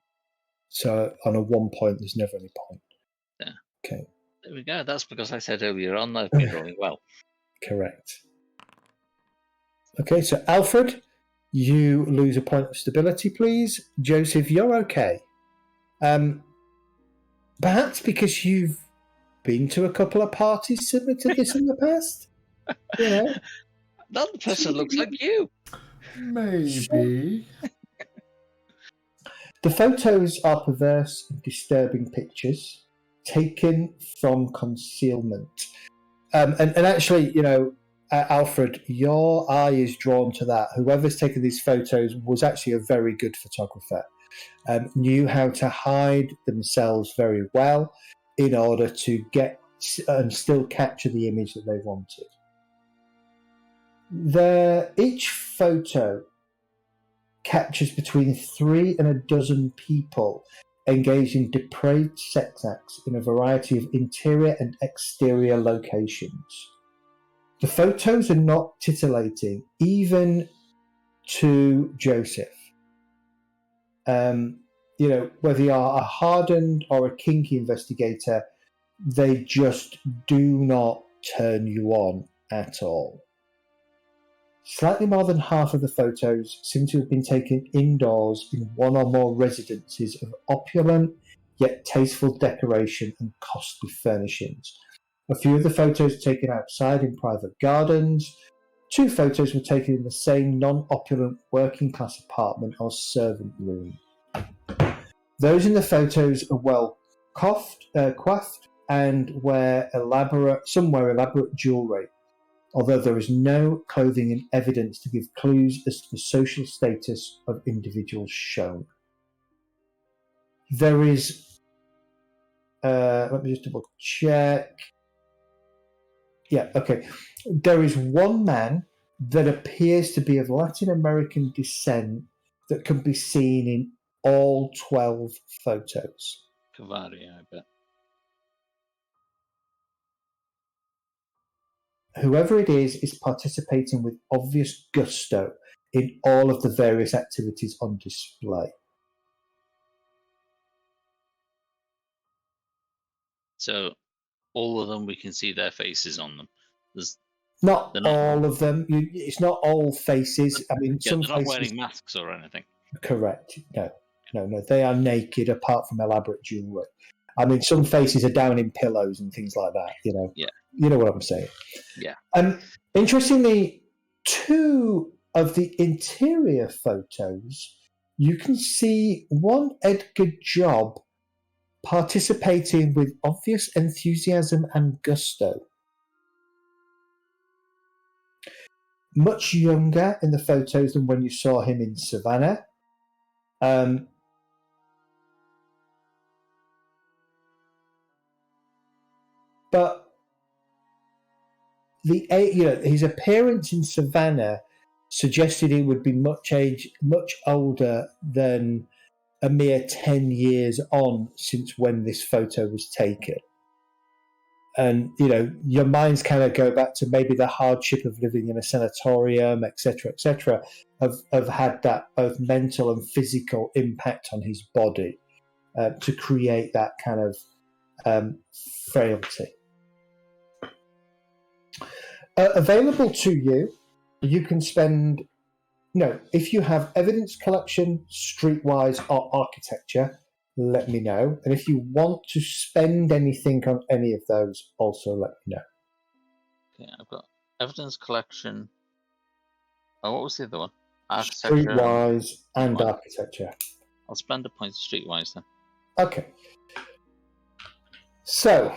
So on a 1 point, there's never any point. Yeah. Okay. There we go. That's because I said earlier on I've been rolling well. Correct. Okay, so Alfred, you lose a point of stability, please. Joseph, you're okay. Perhaps because you've been to a couple of parties similar to this in the past? You know? That person looks like you. Maybe. The photos are perverse and disturbing pictures taken from concealment. And actually, you know, Alfred, your eye is drawn to that. Whoever's taken these photos was actually a very good photographer. Knew how to hide themselves very well in order to get and still capture the image that they wanted. Each photo captures between 3 and a dozen people engaged in depraved sex acts in a variety of interior and exterior locations. The photos are not titillating, even to Joseph. You know, whether you are a hardened or a kinky investigator, they just do not turn you on at all. Slightly more than half of the photos seem to have been taken indoors in one or more residences of opulent yet tasteful decoration and costly furnishings. A few of the photos taken outside in private gardens. 2 photos were taken in the same non-opulent working-class apartment or servant room. Those in the photos are well coiffed and some wear elaborate jewellery, although there is no clothing and evidence to give clues as to the social status of individuals shown. There is, let me just double check. Yeah, okay. There is one man that appears to be of Latin American descent that can be seen in all 12 photos. Cavari, I bet. Whoever it is participating with obvious gusto in all of the various activities on display. So all of them, we can see their faces on them. Not They're not- all of them. It's not all faces. I mean, Yeah, some they're not faces. wearing masks or anything. Correct. No. They are naked apart from elaborate jewelry. I mean, some faces are down in pillows and things like that. You know. Yeah. You know what I'm saying. Yeah. Interestingly, 2 of the interior photos, you can see one Edgar Job participating with obvious enthusiasm and gusto. Much younger in the photos than when you saw him in Savannah. But his appearance in Savannah suggested he would be much older than a mere 10 years on since when this photo was taken. And, you know, your minds kind of go back to maybe the hardship of living in a sanatorium, etc., have had that both mental and physical impact on his body to create that kind of frailty. Available to you, you can spend, if you have evidence collection, streetwise, or architecture, let me know. And if you want to spend anything on any of those, also let me know. Okay, I've got evidence collection. Oh, what was the other one? Architecture. Streetwise and architecture. I'll spend a point streetwise then. Okay. So,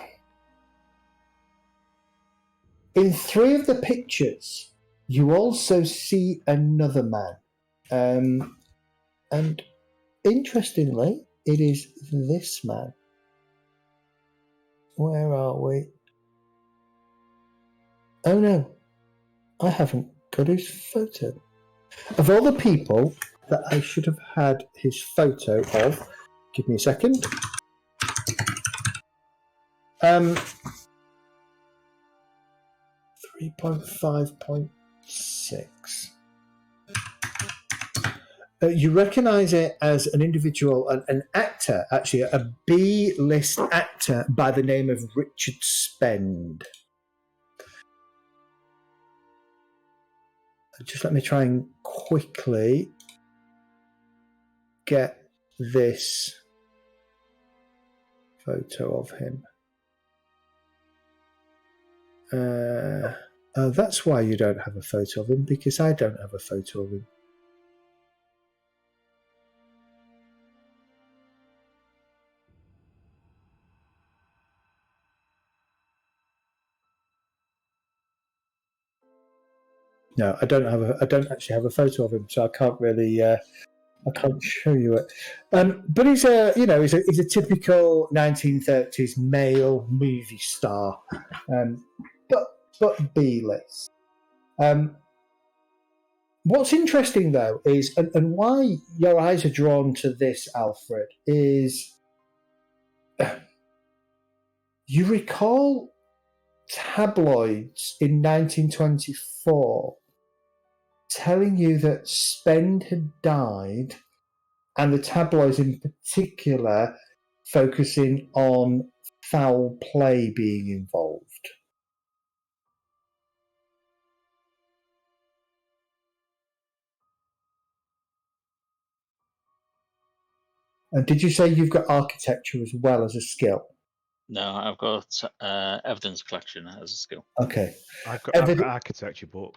in 3 of the pictures, you also see another man. And interestingly, it is this man. Where are we? Oh no, I haven't got his photo. Of all the people that I should have had his photo of, give me a second. 3.5.6. You recognise it as an individual, an actor, actually, a B-list actor by the name of Richard Spend. Just let me try and quickly get this photo of him. Oh, that's why you don't have a photo of him, because I don't have a photo of him. No, I don't actually have a photo of him, so I can't really. I can't show you it. But he's a typical 1930s male movie star, but B-list. What's interesting though is, and why your eyes are drawn to this, Alfred, is you recall tabloids in 1924 telling you that Spend had died, and the tabloids in particular focusing on foul play being involved. And did you say you've got architecture as well as a skill? No, I've got evidence collection as a skill. Okay. I've got architecture, but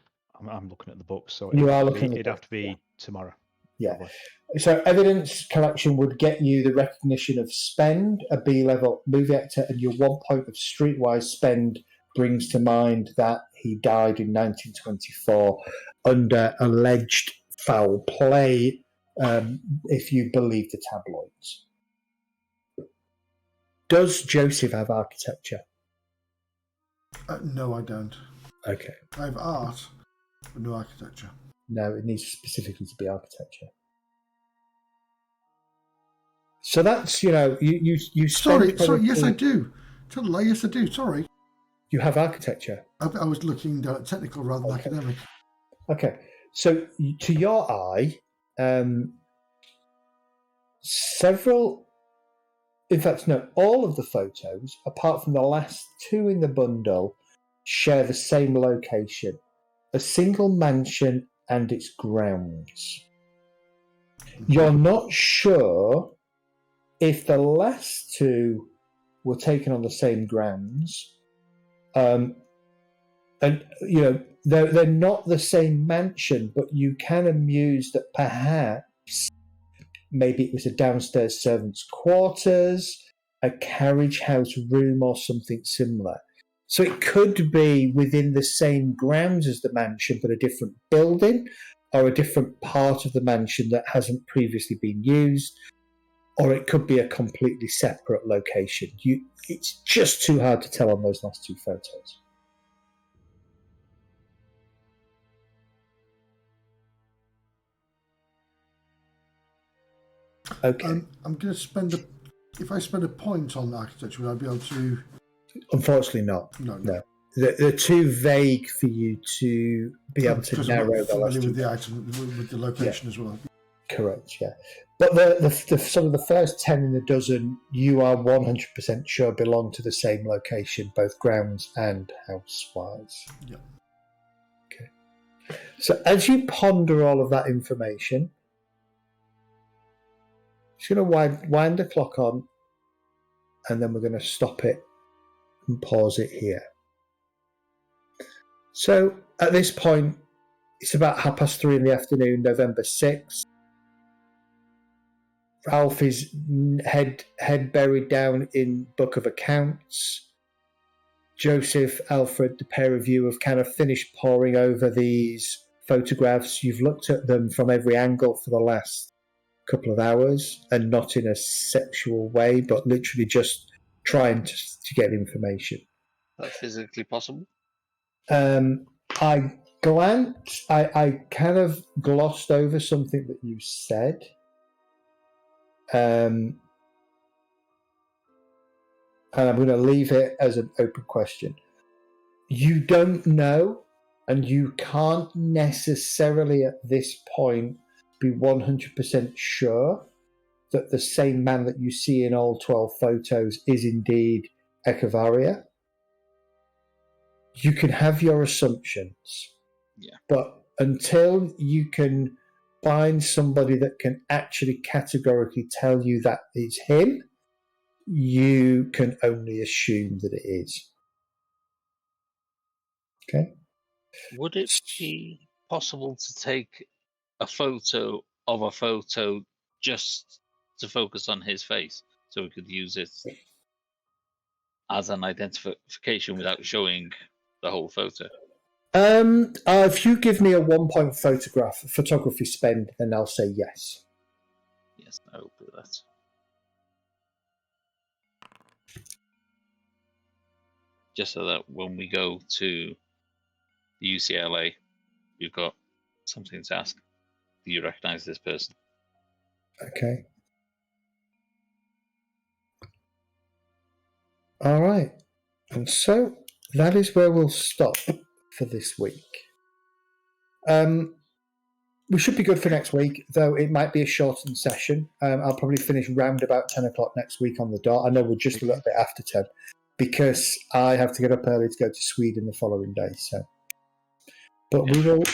I'm looking at the books, so it'd have to be tomorrow. Yeah. Probably. So evidence collection would get you the recognition of Spend, a B-level movie actor, and your 1 point of streetwise Spend brings to mind that he died in 1924 under alleged foul play, if you believe the tabloids. Does Joseph have architecture? No, I don't. Okay. I have art, but no architecture. No, it needs specifically to be architecture. So that's, you Sorry, yes, I do. Tell a lie, yes, I do. Sorry. You have architecture. I was looking technical rather than academic. Okay. So to your eye, all of the photos, apart from the last two in the bundle, share the same location, a single mansion and its grounds. You're not sure if the last two were taken on the same grounds, and they're not the same mansion, but you can amuse that perhaps maybe it was a downstairs servant's quarters, a carriage house room, or something similar. So it could be within the same grounds as the mansion, but a different building, or a different part of the mansion that hasn't previously been used, or it could be a completely separate location. It's just too hard to tell on those last two photos. Okay. I'm going to if I spend a point on architecture, would I be able to? Unfortunately not. No. They're too vague for you to be able to narrow the last two. With the item, with the location as well. Correct, yeah. But the some of the first 10 in the dozen, you are 100% sure belong to the same location, both grounds and house-wise. Yeah. Okay. So as you ponder all of that information, just going to wind the clock on, and then we're going to stop it and pause it here. So at this point, it's about 3:30 in the afternoon, November 6th. Ralph is head buried down in book of accounts. Joseph, Alfred, the pair of you have kind of finished poring over these photographs. You've looked at them from every angle for the last couple of hours, and not in a sexual way, but literally just trying to get information. Is that physically possible? I glanced, I kind of glossed over something that you said. And I'm going to leave it as an open question. You don't know, and you can't necessarily at this point be 100% sure that the same man that you see in all 12 photos is indeed Echevarria. You can have your assumptions, but until you can find somebody that can actually categorically tell you that it's him, you can only assume that it is. Okay. Would it be possible to take a photo of a photo just to focus on his face, so we could use it as an identification without showing the whole photo? If you give me a 1-point photography spend, then I'll say yes. Yes, I will do that. Just so that when we go to the UCLA, we've got something to ask. Do you recognize this person? Okay. All right. And so that is where we'll stop for this week. We should be good for next week, though it might be a shortened session. I'll probably finish round about 10 o'clock next week on the dot. I know we're just a little bit after 10 because I have to get up early to go to Sweden the following day. So, but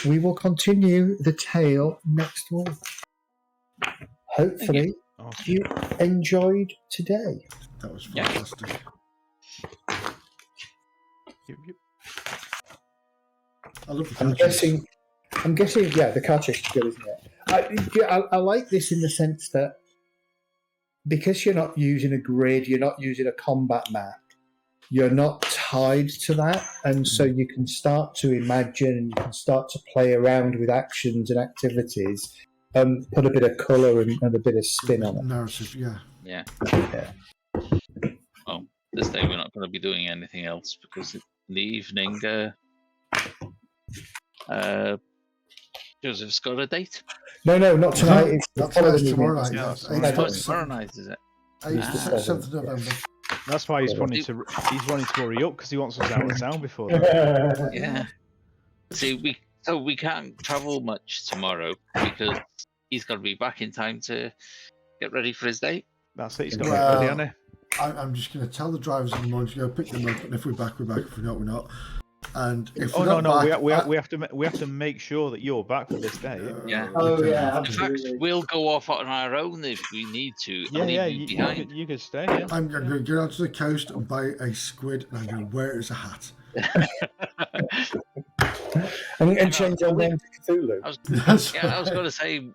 we will continue the tale next week. Hopefully, you enjoyed today. That was fantastic. I love the I'm guessing, yeah, the car chase is good, isn't it? I like this in the sense that because you're not using a grid, you're not using a combat map, you're not tied to that, and so you can start to imagine and you can start to play around with actions and activities and put a bit of colour and a bit of spin on it. Narrative, yeah. Yeah. Well, this day we're not going to be doing anything else because in the evening, Joseph's got a date. No, not tonight. It's the following tomorrow evening. night. Tomorrow night, is it? 7th of November. That's why he's wanting to hurry up because he wants us out of town before that. Yeah. See, we can't travel much tomorrow because he's got to be back in time to get ready for his date. That's it. He's got to get ready, hasn't he? I'm just going to tell the drivers in the morning to go pick them up, and if we're back, we're back. If we're not, we're not. And if we have to make sure that you're back for this day. Yeah. Oh yeah, In fact, we'll go off on our own if we need to. You could stay. Yeah. I'm going to go out to the coast and buy a squid, and I'm going to wear it as a hat. and change our name to Cthulhu. I was going to say,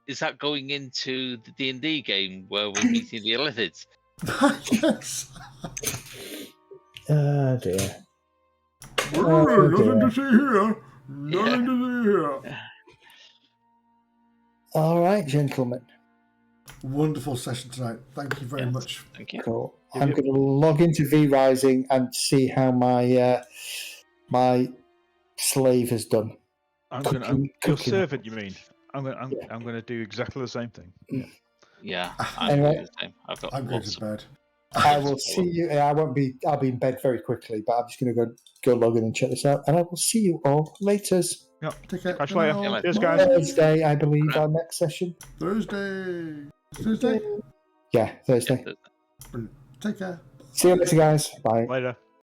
is that going into the D&D game where we're meeting the Illithids? Yes. Oh dear. Nothing to see here. Nothing to see here. All right, gentlemen. Wonderful session tonight. Thank you very much. Thank you. Cool. I'm going to log into V Rising and see how my my slave has done. Your servant, you mean? I'm going to do exactly the same thing. Yeah. Anyway, I'm going to bed. I will see you. I'll be in bed very quickly, but I'm just going to go log in and check this out, and I will see you all later. Yep. Take care. Catch you later. Cheers, guys. Thursday, I believe, our next session. Thursday. Yeah, Thursday. Take care. See you later, guys. Bye. Later.